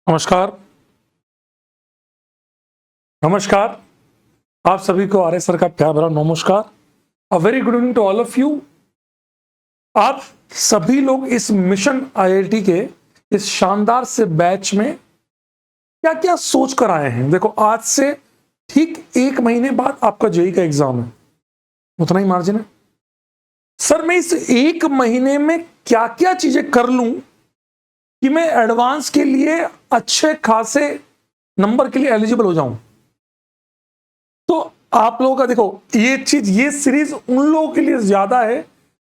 नमस्कार। नमस्कार। आप सभी को आर्य सर का प्यार भरा नमस्कार। A very good evening to all of you. आप सभी लोग इस मिशन आईआईटी के इस शानदार से बैच में क्या क्या सोच कर आए हैं। देखो, आज से ठीक 1 महीने बाद आपका जेईई का एग्जाम है, उतना ही मार्जिन है। सर, मैं इस 1 महीने में क्या क्या चीजें कर लूं कि मैं एडवांस के लिए अच्छे खासे नंबर के लिए एलिजिबल हो जाऊं। तो आप लोगों का देखो, ये सीरीज उन लोगों के लिए ज्यादा है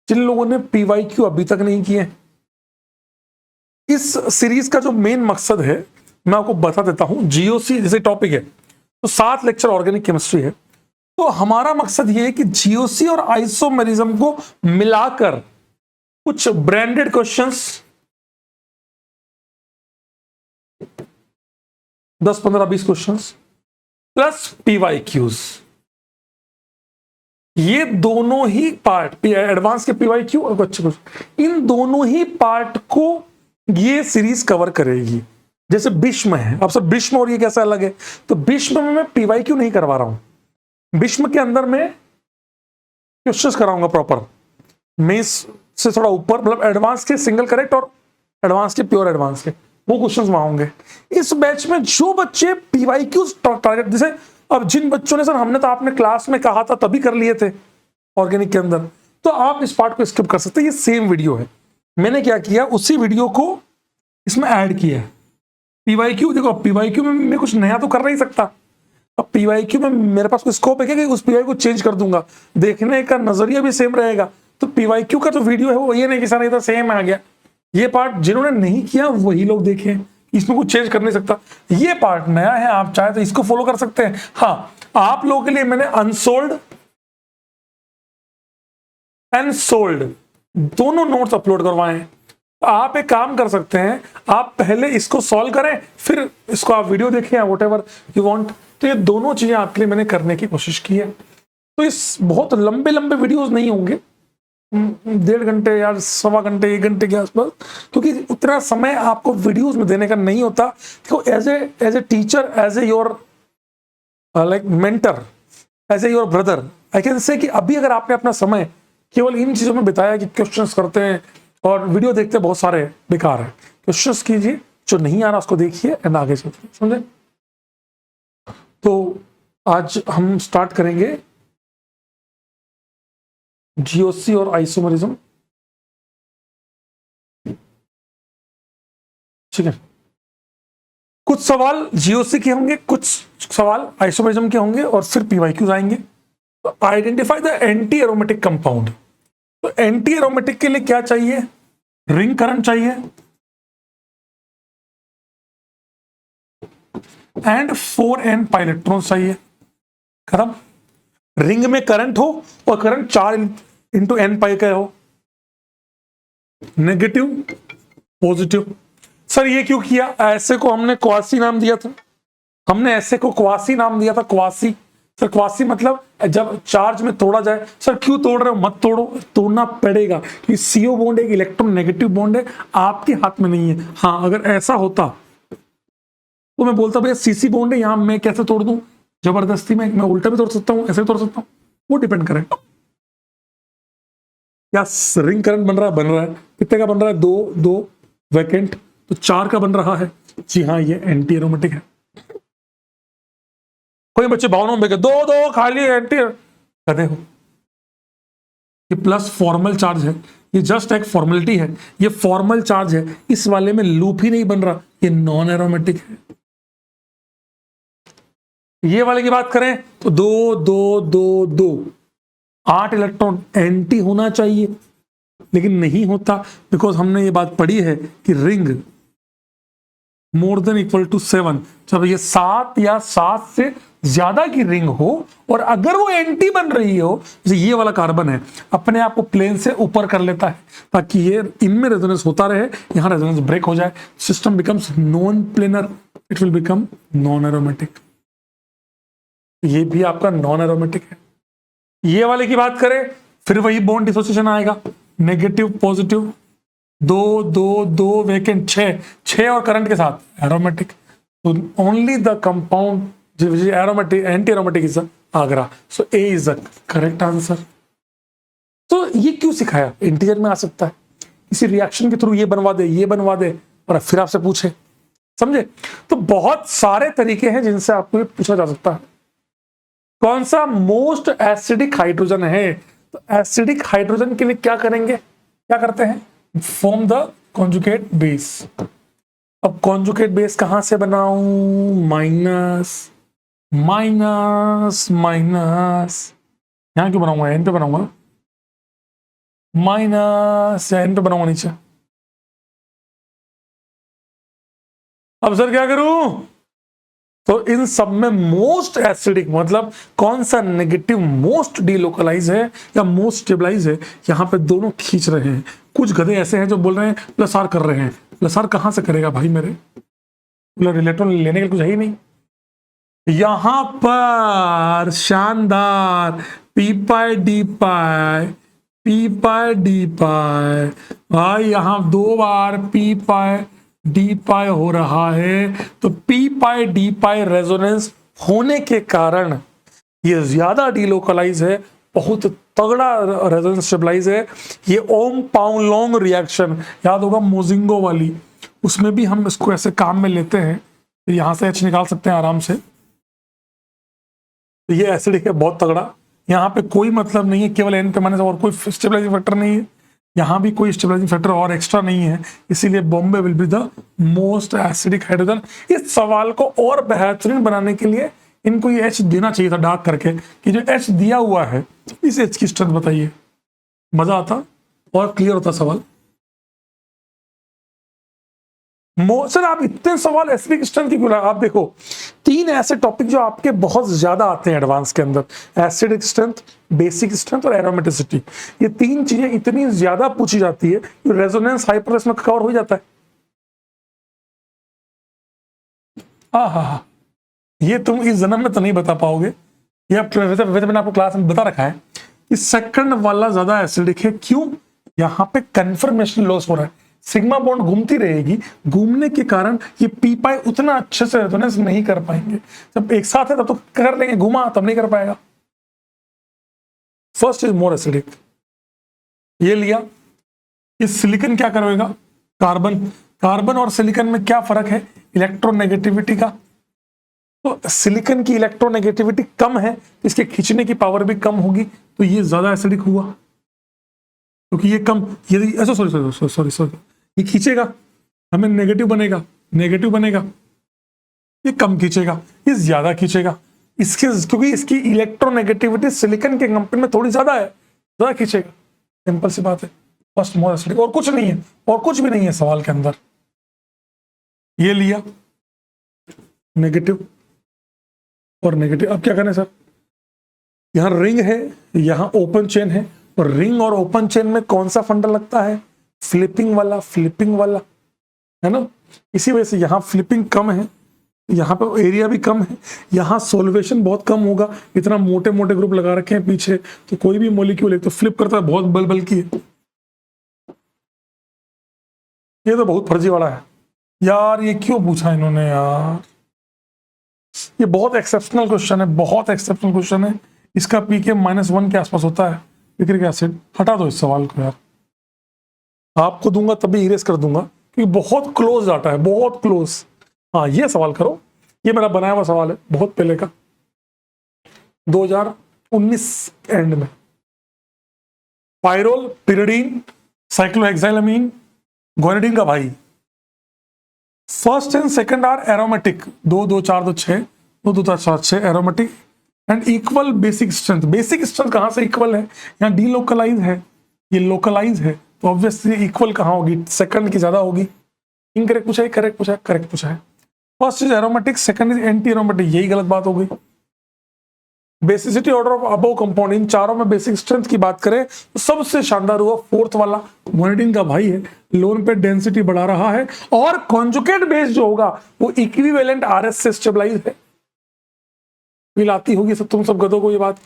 जिन लोगों ने पीवाईक्यू अभी तक नहीं किए। इस सीरीज का जो मेन मकसद है मैं आपको बता देता हूं। जीओसी जैसे टॉपिक है तो 7 लेक्चर ऑर्गेनिक केमिस्ट्री है। तो हमारा मकसद ये है कि जीओसी और आइसोमेरिज्म को मिलाकर कुछ branded questions 10, 15, 20 questions plus PYQs, ये दोनों ही पार्ट, एडवांस के पीवाईक्यू और अच्छे क्वेश्चन, इन दोनों ही पार्ट को ये सीरीज कवर करेगी। जैसे भीष्म है, अब सब भीष्म और ये कैसा अलग है, तो भीष्म में मैं पीवाईक्यू नहीं करवा रहा हूं। भीष्म के अंदर मैं क्वेश्चंस कराऊंगा प्रॉपर, मेंस से थोड़ा ऊपर, मतलब एडवांस के सिंगल करेक्ट और एडवांस के प्योर एडवांस के वो क्वेश्चंस वहां होंगे। इस बैच में जो बच्चे पीवाईक्यू टारगेट, जैसे अब जिन बच्चों ने, सर हमने तो आपने क्लास में कहा था तभी कर लिए थे ऑर्गेनिक के अंदर, तो आप इस पार्ट को स्किप कर सकते हैं। ये सेम वीडियो है, मैंने क्या किया उसी वीडियो को इसमें ऐड किया है। पीवाईक्यू देखो, पीवाईक्यू में मैं कुछ नया तो कर नहीं सकता। अब पीवाईक्यू में मेरे पास कोई स्कोप है कि उस पीवाई को चेंज कर दूंगा, देखने का नजरिया भी सेम रहेगा। तो पीवाईक्यू का जो वीडियो है वो ये नहीं कि सर इधर सेम आ गया। ये पार्ट जिन्होंने नहीं किया वही लोग देखें, इसमें कुछ चेंज कर नहीं सकता। ये पार्ट नया है, आप चाहे तो इसको फॉलो कर सकते हैं। हाँ, आप लोगों के लिए मैंने अनसोल्ड एंड सोल्ड दोनों नोट्स अपलोड करवाए हैं। आप एक काम कर सकते हैं, आप पहले इसको सॉल्व करें, फिर इसको आप वीडियो देखें या व्हाटएवर यू वांट। तो ये दोनों चीजें आपके लिए मैंने करने की कोशिश की है। तो इस बहुत लंबे लंबे वीडियोस नहीं होंगे, 1.5 घंटे या 1.25 घंटे 1 घंटे के आसपास, क्योंकि उतना समय आपको वीडियोस में देने का नहीं होता। देखो, as a teacher, as a your like mentor, as a your brother, I can say कि अभी अगर आपने अपना समय केवल इन चीजों में बिताया कि क्वेश्चंस करते हैं और वीडियो देखते हैं, बहुत सारे बेकार है। क्वेश्चंस कीजिए, जो नहीं आ रहा उसको देखिए एंड आगे चलते, समझे। तो आज हम स्टार्ट करेंगे जीओसी और आइसोमेरिज्म, ठीक है। कुछ सवाल जीओसी के होंगे, कुछ सवाल आइसोमेरिज्म के होंगे और फिर पीवाईक्यूज आएंगे। तो identify the anti aromatic compound. तो एंटी एरोमेटिक के लिए क्या चाहिए? रिंग करंट चाहिए एंड 4n पाई इलेक्ट्रॉन चाहिए। खत्म। रिंग में करंट हो और करंट 4 इंटू n पाई का हो, नेगेटिव पॉजिटिव। सर ये क्यों किया? ऐसे को हमने क्वासी नाम दिया था, हमने ऐसे को क्वासी नाम दिया था, क्वासी। सर क्वासी मतलब जब चार्ज में तोड़ा जाए। सर क्यों तोड़ रहे हो? मत तोड़ो, तोड़ना पड़ेगा कि सीओ बॉन्ड एक इलेक्ट्रॉन नेगेटिव बॉन्ड है, आपके हाथ में नहीं है। हाँ, अगर ऐसा होता तो मैं बोलता भैया सीसी बॉन्ड है, यहां मैं कैसे तोड़ दूं जबरदस्ती में? मैं उल्टा भी तोड़ सकता हूं, ऐसे भी तोड़ सकता हूं, वो डिपेंड करे। क्या रिंग करंट बन रहा है? कितने का बन रहा है? 2 वैकेंट, तो 4 का बन रहा है। जी हाँ, ये एंटी एरोमेटिक है। कोई बच्चे भावनाओं में 2 खाली एंटी कहते हो, ये प्लस फॉर्मल चार्ज है, ये जस्ट एक फॉर्मेलिटी है, ये फॉर्मल चार्ज है। इस वाले में लूप ही नहीं बन रहा, ये नॉन एरोमेटिक है। ये वाले की बात करें तो 2 8 इलेक्ट्रॉन एंटी होना चाहिए, लेकिन नहीं होता, बिकॉज हमने ये बात पढ़ी है कि ring more than equal to 7, जब ये 7 या 7 से ज्यादा की रिंग हो और अगर वो एंटी बन रही हो, जैसे ये वाला कार्बन है, अपने आप को प्लेन से ऊपर कर लेता है ताकि ये इनमें रेजोनेंस होता रहे, यहां रेजोनेंस ब्रेक हो जाए, system becomes non planar, it will become non aromatic. ये भी आपका नॉन एरोमेटिक है। ये वाले की बात करें फिर वही बॉन्ड डिसोसिएशन आएगा, नेगेटिव पॉजिटिव, दो दो दो वेकेंट, छह और करंट के साथ एरोमेटिक, तो only the compound aromatic anti aromatic is Agra, so A is the correct answer. तो ये क्यों सिखाया, इंटीजर में आ सकता है, इसी रिएक्शन के थ्रू ये बनवा दे, ये बनवा दे, और फिर आपसे पूछे, समझे। तो बहुत सारे तरीके हैं जिनसे आपको पूछा जा सकता है। कौन सा मोस्ट एसिडिक हाइड्रोजन है, तो एसिडिक हाइड्रोजन के लिए क्या करेंगे, क्या करते हैं, फॉर्म द कॉन्जुगेट बेस। अब कॉन्जुगेट बेस कहां से बनाऊं, माइनस माइनस माइनस, यहां क्यों बनाऊंगा, एन पे बनाऊंगा, माइनस या एन पे बनाऊंगा नीचे। अब सर क्या करूं, तो इन सब में मोस्ट एसिडिक मतलब कौन सा नेगेटिव मोस्ट डीलोकलाइज है या मोस्ट स्टेबलाइज है, यहां पे दोनों खींच रहे हैं। कुछ गधे ऐसे हैं जो बोल रहे हैं प्लस आर कर रहे हैं, प्लस आर कहां से करेगा भाई, मेरे रिलेटर लेने के कुछ है ही नहीं। यहां पर शानदार पी पाई डी पाई, पी पाई डी पाई भाई, यहां 2 बार पी पाई डी पाई हो रहा है, तो पी पाई डी पाई रेजोनेंस होने के कारण ये ज्यादा डीलोकलाइज है, बहुत तगड़ा रेजोनेंस स्टेबलाइज है। ये ओम पाउलोंग रिएक्शन याद होगा मोजिंगो वाली, उसमें भी हम इसको ऐसे काम में लेते हैं, यहां से एच निकाल सकते हैं आराम से। तो ये एसिडिक है बहुत तगड़ा, यहाँ पे कोई मतलब नहीं है, केवल एन पे माइनस, और कोई स्टेबलाइजिंग फैक्टर नहीं है, यहाँ भी कोई स्टेबलाइजिंग फैक्टर और एक्स्ट्रा नहीं है, इसीलिए Bombay will be the most acidic hydrogen. इस सवाल को और बेहतरीन बनाने के लिए इनको ये एच देना चाहिए था डार्क करके, कि जो एच दिया हुआ है इस एच की स्ट्रेंथ बताइए, मजा आता और क्लियर होता सवाल। सर आप इतने सवाल एसिडिक स्ट्रेंथ की क्यों, आप देखो 3 ऐसे टॉपिक जो आपके बहुत ज्यादा आते हैं एडवांस के अंदर, एसिडिक स्ट्रेंथ, बेसिक स्ट्रेंथ और एरोमेटिसिटी। ये 3 चीजें इतनी ज्यादा पूछी जाती है कि रेजोनेंस हाइपर में कवर हो जाता है। हाँ, ये तुम इस जन्म में तो नहीं बता पाओगे, ये वैसे मैंने आपको क्लास में बता रखा है। इस सेकंड वाला ज्यादा एसिडिक है, क्यों, यहां पे कंफर्मेशन लॉस हो रहा है, सिग्मा बॉन्ड घूमती रहेगी, घूमने के कारण ये पी पाई उतना अच्छे से रेजोनेंस नहीं कर पाएंगे। जब एक साथ है तब तो कर लेंगे, घुमा तब नहीं कर पाएगा। फर्स्ट इज मोर एसिडिक, ये लिया। इस सिलिकॉन क्या करेगा, कार्बन, कार्बन और सिलिकॉन में क्या फर्क है, इलेक्ट्रोनेगेटिविटी का। तो सिलिकॉन की इलेक्ट्रोनेगेटिविटी कम है, इसके खींचने की पावर भी कम होगी, तो ये ज्यादा एसिडिक हुआ, क्योंकि ये कम, यदि ऐसा सॉरी ये खींचेगा, हमें नेगेटिव बनेगा, ये कम खींचेगा, ये ज्यादा खींचेगा, इसके क्योंकि इसकी इलेक्ट्रोनेगेटिविटी सिलिकॉन के कंपेयर में थोड़ी ज्यादा है, ज्यादा खींचेगा, सिंपल सी बात है। फर्स्ट मोर एसिडिक, और कुछ नहीं है, और कुछ भी नहीं है सवाल के अंदर। ये लिया नेगेटिव और नेगेटिव, अब क्या करना है सर, यहां रिंग है, यहां ओपन चेन है, और रिंग और ओपन चेन में कौन सा फंडा लगता है, फ्लिपिंग वाला, है ना। इसी वजह से यहां फ्लिपिंग कम है, यहाँ पे एरिया भी कम है, यहाँ सोल्वेशन बहुत कम होगा, इतना मोटे मोटे ग्रुप लगा रखे हैं पीछे, तो कोई भी मॉलिक्यूल है तो फ्लिप करता है, बहुत बल्कि है। ये तो बहुत फर्जी वाला है यार, ये क्यों पूछा इन्होंने यार, ये बहुत एक्सेप्शनल क्वेश्चन है, इसका पीके -1 के आसपास होता है पिक्रिक एसिड। हटा दो इस सवाल को यार, आपको दूंगा तभी इरेज कर दूंगा, क्योंकि बहुत क्लोज डाटा है, बहुत क्लोज। हाँ ये सवाल करो, ये मेरा बनाया हुआ सवाल है बहुत पहले का, 2019 एंड में। पायरोल, पिरिडीन, साइक्लोहेक्साइलामीन, ग्वानिडीन का भाई, first and second are aromatic, 2 2 4 2 6, 2 2 4 6 aromatic and equal basic strength. Basic strength कहां से इक्वल है, यहाँ डीलोकलाइज है, ये लोकलाइज है, तो ऑब्वियसली इक्वल कहां होगी, सेकंड की ज्यादा होगी। इनकरेक्ट पूछा है, करेक्ट पूछा है। First is aromatic, second is anti aromatic, यही गलत बात हो गई। Basicity order of above compound, इन चारों में बेसिक स्ट्रेंथ की बात करें तो सबसे शानदार हुआ फोर्थ वाला, गुआनिडीन का भाई है, लोन पे डेंसिटी बढ़ा रहा है, और कॉन्जुगेट बेस जो होगा वो इक्विवेलेंट आरएस से स्टेबलाइज है। फील आती होगी सब तुम सब गधों को ये बात,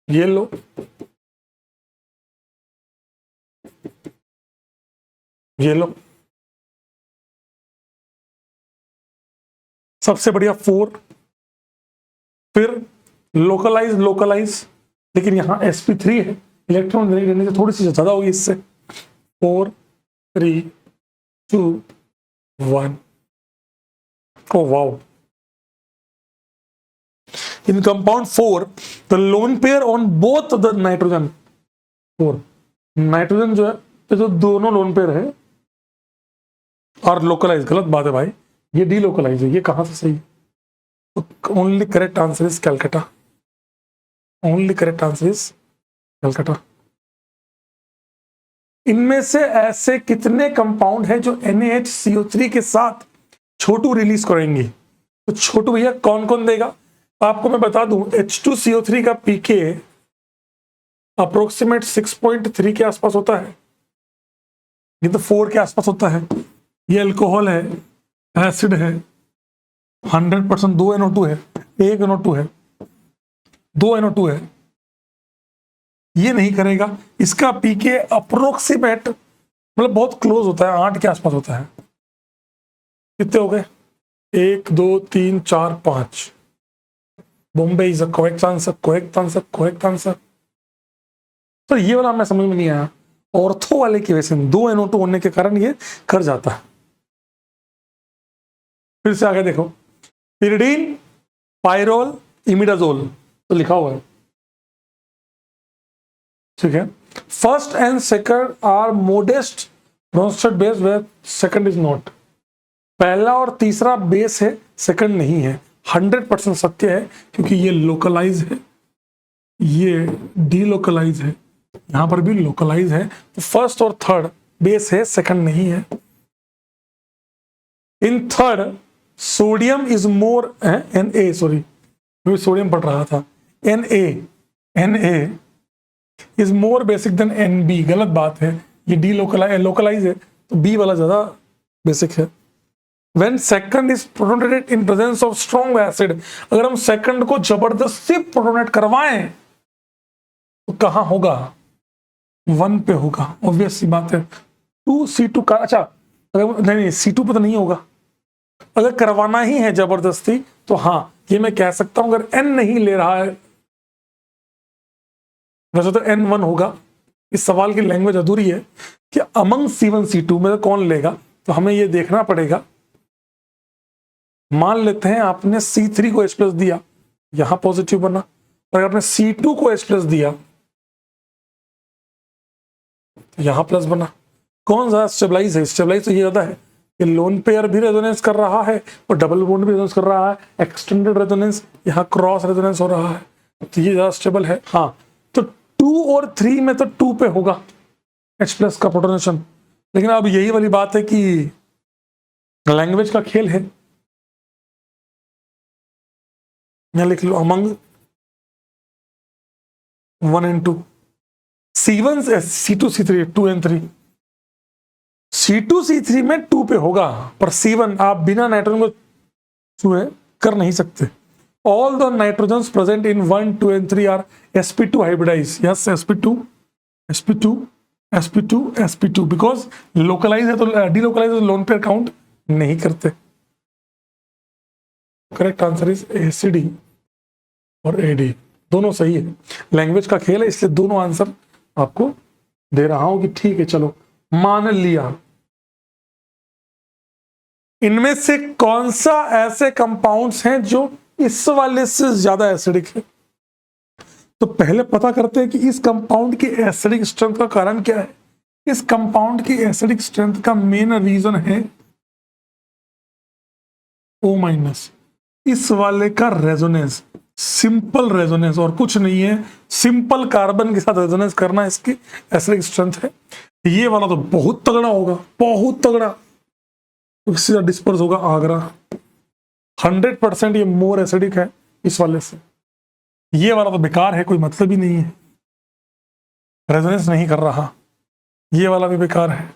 ये लो ये लो, सबसे बढ़िया 4, फिर लोकलाइज लोकलाइज, लेकिन यहां sp3 है, इलेक्ट्रॉन देने से थोड़ी सी ज्यादा होगी इससे। 4 3 2 1। oh wow, in compound 4 the lone pair on both the nitrogen 4, nitrogen जो है तो जो दोनों लोन पेयर है और लोकलाइज, गलत बात है भाई, ये डीलोकलाइज है, ये कहां से सही है? तो only correct answer is Calcutta, only correct answer is Calcutta. इनमें से ऐसे कितने कंपाउंड हैं जो NaHCO3 के साथ छोटू रिलीज करेंगे? तो छोटू भैया कौन कौन देगा? आपको मैं बता दूं, H2CO3 का पीके अप्रोक्सीमेट 6.3 के आसपास होता है, ये तो 4 के आसपास होता है। ये अल्कोहल है, एसिड है, 100% 2 NO2 है, 1 NO2 है, 2 NO2 है, ये नहीं करेगा। इसका पीके अप्रोक्सीमेट मतलब बहुत क्लोज होता है, 8 के आसपास होता है। कितने हो गए? 1 2 3 4 5। Bombay is a correct answer, correct answer, correct answer. तो ये वाला मैं समझ में नहीं आया, ऑर्थो वाले की वजह से 2 NO2 होने के कारण ये कर जाता है। फिर से आगे देखो, पिरिडीन, पायरोल, इमिडाजोल तो लिखा हुआ है, ठीक है। First and second are modest Bronsted base where second is not. पहला और तीसरा बेस है, सेकंड नहीं है। 100% सत्य है, क्योंकि ये लोकलाइज है, ये डीलोकलाइज है, यहां पर भी लोकलाइज है। तो फर्स्ट और थर्ड बेस है, सेकंड नहीं है। In third sodium is more Na, sorry मैं सोडियम पढ़ रहा था, Na is more basic than Nb, गलत बात है, ये लोकलाइज है, तो बी वाला ज्यादा बेसिक है। When second is protonated in presence of strong acid, अगर हम सेकंड को जबरदस्ती प्रोटोनेट करवाएं तो कहां होगा? 1 पे होगा, ऑब्वियस सी बात है। 2C2 का, अच्छा अगर नहीं C2 पे तो नहीं होगा। अगर करवाना ही है जबरदस्ती तो हाँ, ये मैं कह सकता हूं, अगर N नहीं ले रहा है, वैसे तो N1 होगा। इस सवाल की लैंग्वेज अधूरी है कि अमंग C1 C2 में कौन लेगा, तो हमें ये देखना पड़ेगा। मान लेते हैं आपने C3 को H+ दिया, यहां पॉजिटिव बना, और अगर आपने C2 को H+ दिया तो यहां प्लस बना। कौन ज्यादा स्टेबलाइज है? स्टेबलाइज तो ये ज्यादा है कि लोन पेयर भी रेजोनेंस कर रहा है और डबल बॉन्ड भी रेजोनेंस कर रहा है, एक्सटेंडेड रेजोनेंस, यहां क्रॉस रेजोनेंस हो रहा है, तो ये ज्यादा स्टेबल है। हाँ, तो 2 और 3 में तो 2 पे होगा H+ का प्रोटोनेशन। लेकिन अब यही वाली बात है कि लैंग्वेज का खेल है। यहां लिख लो among 1 and 2, C1 C2 C3 2 and 3। C2 C3 में 2 पे होगा, पर C1 आप बिना नाइट्रोजन को छुए कर नहीं सकते। All the nitrogens present in 1 2 and 3 are sp2 hybridized। yes, sp2 sp2 sp2 sp2, because localize है तो delocalize लोन पेयर काउंट नहीं करते। करेक्ट आंसर इज ACD और AD, दोनों सही है। लैंग्वेज का खेल है, इसलिए दोनों आंसर आपको दे रहा हूं कि ठीक है, चलो मान लिया। इनमें से कौन सा ऐसे कंपाउंड्स हैं जो इस वाले से ज्यादा एसिडिक है? तो पहले पता करते हैं कि इस कंपाउंड की एसिडिक स्ट्रेंथ का कारण क्या है। इस कंपाउंड की एसिडिक स्ट्रेंथ का मेन रीजन है O-। इस वाले का रेजोनेंस, सिंपल रेजोनेंस और कुछ नहीं है, सिंपल कार्बन के साथ रेजोनेंस करना इसकी एसिडिक स्ट्रेंथ है। ये वाला तो बहुत तगड़ा होगा, बहुत तगड़ा, इससे डिस्पर्स होगा आगरा। 100% ये मोर एसिडिक है इस वाले से। ये वाला तो बेकार है, कोई मतलब ही नहीं है, रेजोनेंस नहीं कर रहा। ये वाला भी बेकार है,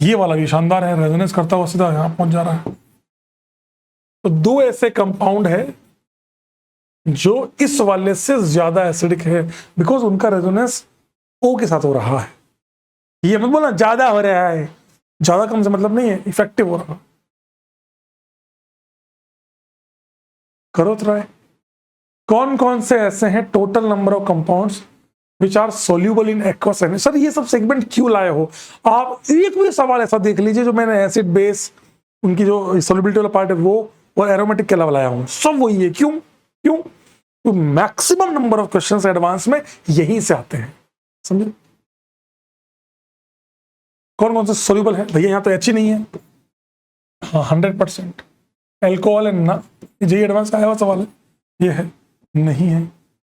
ये वाला भी शानदार है, रेजोनेंस करता हुआ सीधा यहां पहुंच जा रहा है। तो 2 ऐसे कंपाउंड है जो इस वाले से ज्यादा एसिडिक है, बिकॉज उनका रेजोनेंस O के साथ हो रहा है। ये मत बोलना ज्यादा हो रहा है, ज्यादा कम से मतलब नहीं है, इफेक्टिव हो रहा। करो ट्राई। कौन कौन से ऐसे हैं total number of compounds which are soluble in aqueous NH. Sir ये सब सेगमेंट क्यों लाए हो आप? एक भी सवाल ऐसा देख लीजिए जो मैंने एसिड बेस उनकी जो सोल्युबिलिटी वाला पार्ट है वो और एरोमेटिक के अलावा लाया हूं, सब वही है। क्यों क्यों? तो maximum number of questions advance में यहीं से आते हैं, समझे? कौन कौन से सोल्यूबल है भैया? यहाँ तो एच ही नहीं है। हाँ 100%। एल्कोहल है ना, ये एडवांस का आया हुआ सवाल है। ये है नहीं है,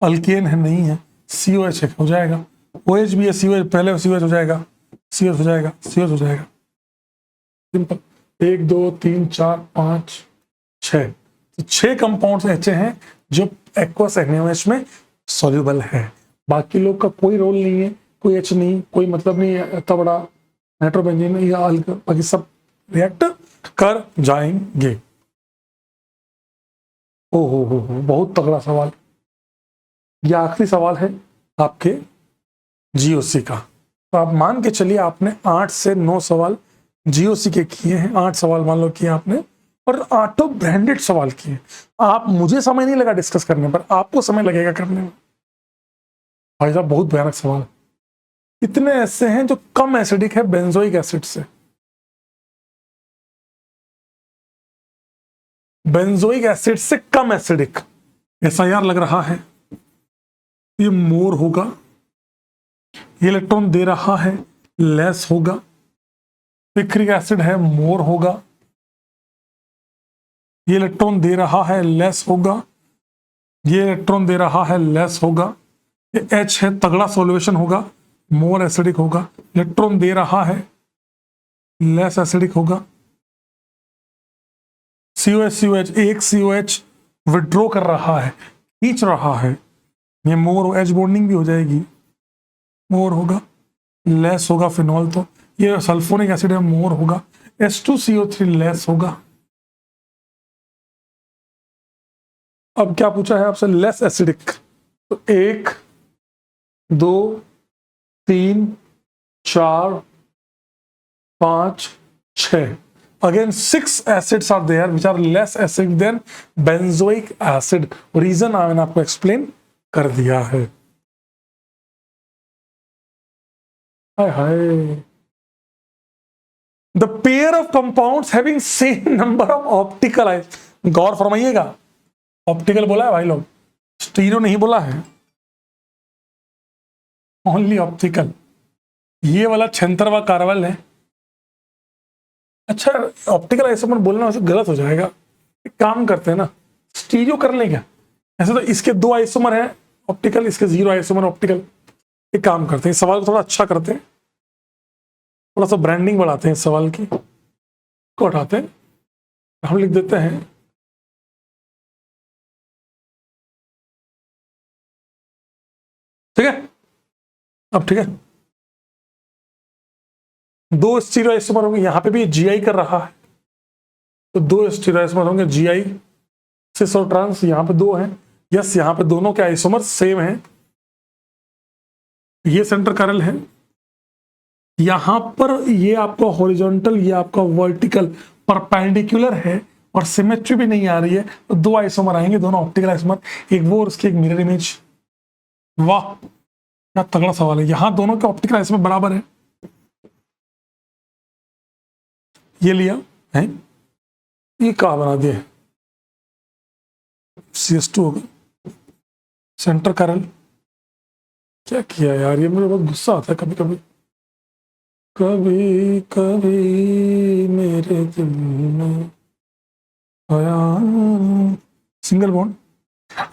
अल्केन है नहीं है, COH है हो जाएगा, OH भी है, COH पहले COH हो जाएगा, COH हो जाएगा, COH हो जाएगा, सिंपल। 1 2 3 4 5 6, तो 6 कंपाउंड्स ऐसे हैं जो एक्वस NaOH में सॉल्युबल है। बाकी लोग का कोई रोल नहीं है, कोई H नहीं, कोई मतलब नहीं है इतना बड़ा नाइट्रोबेंजीन या अल्कोहल, बाकी सब रिएक्ट कर जाएंगे। हो बहुत तगड़ा सवाल। ये आखिरी सवाल है आपके GOC का। तो आप मान के चलिए आपने 8 से 9 सवाल GOC के किए हैं, 8 सवाल मान लो किए आपने, और 8 ब्रांडेड सवाल किए। आप, मुझे समय नहीं लगा डिस्कस करने पर, आपको समय लगेगा करने में। भाई साहब बहुत भयानक सवाल। कितने ऐसे हैं जो कम एसिडिक है बेंजोइक एसिड से? बेंजोइक एसिड से कम एसिडिक SIR लग रहा है, ये मोर होगा। ये इलेक्ट्रॉन दे रहा है, लेस होगा। पिक्रिक एसिड है, मोर होगा। ये इलेक्ट्रॉन दे रहा है, लेस होगा। ये इलेक्ट्रॉन दे रहा है, लेस होगा। ये H है, तगड़ा सॉल्यूशन होगा, मोर एसिडिक होगा। इलेक्ट्रॉन दे रहा है, लेस एसिडिक होगा। COH एक COH विड्रॉ कर रहा है, खींच रहा है, ये मोर, H बॉन्डिंग भी हो जाएगी, मोर होगा। लेस होगा फिनॉल, तो ये सल्फोनिक एसिड है, मोर होगा। H2CO3 लेस होगा। अब क्या पूछा है आपसे? Less acidic. तो 1 2 3 4 5 6, again 6 acids are there which are less acidic than benzoic acid। Reason मैंने आपको एक्सप्लेन कर दिया है। हाय हाय। The pair of compounds having same number of optical आइज। गौर फरमाइएगा, ऑप्टिकल बोला है भाई लोग, स्टीरियो नहीं बोला है, ओनली ऑप्टिकल। ये वाला छंतरवा कार्बन है। अच्छा, ऑप्टिकल आइसोमर बोलना वैसे गलत हो जाएगा। एक काम करते हैं ना, स्टीरियो कर लें क्या? ऐसे तो इसके 2 आइसोमर हैं ऑप्टिकल, इसके 0 आइसोमर ऑप्टिकल। एक काम करते हैं, इस सवाल को थोड़ा अच्छा करते हैं, थोड़ा सा ब्रांडिंग बढ़ाते हैं इस सवाल की, को हटाते हैं, हम लिख देते हैं ठीक है। अब ठीक है, 2 स्टीरियो आइसोमर होंगे, यहां पे भी GI कर रहा है, तो 2 स्टीरियो आइसोमर होंगे, GI सिस और ट्रांस, यहां पे 2 हैं। यस, यहां पे दोनों के आइसोमर सेम हैं। ये सेंटर कैरल है, यहां पर ये आपका हॉरिजॉन्टल, ये आपका वर्टिकल परपेंडिकुलर है, और सिमेट्री भी नहीं आ रही है, तो 2 आइसोमर आएंगे, दोनों ऑप्टिकल आइसोमर, एक वो और उसकी एक मिरर इमेज। वाह क्या तगड़ा सवाल है। यहां दोनों के ऑप्टिकल आइसोमर बराबर है, ये लिया है, ये कहा बना दिया, CS2 होगा। सेंटर कैरल क्या किया यार, ये मुझे बहुत गुस्सा आता है कभी कभी, कभी कभी मेरे दिल में आया। सिंगल बॉन्ड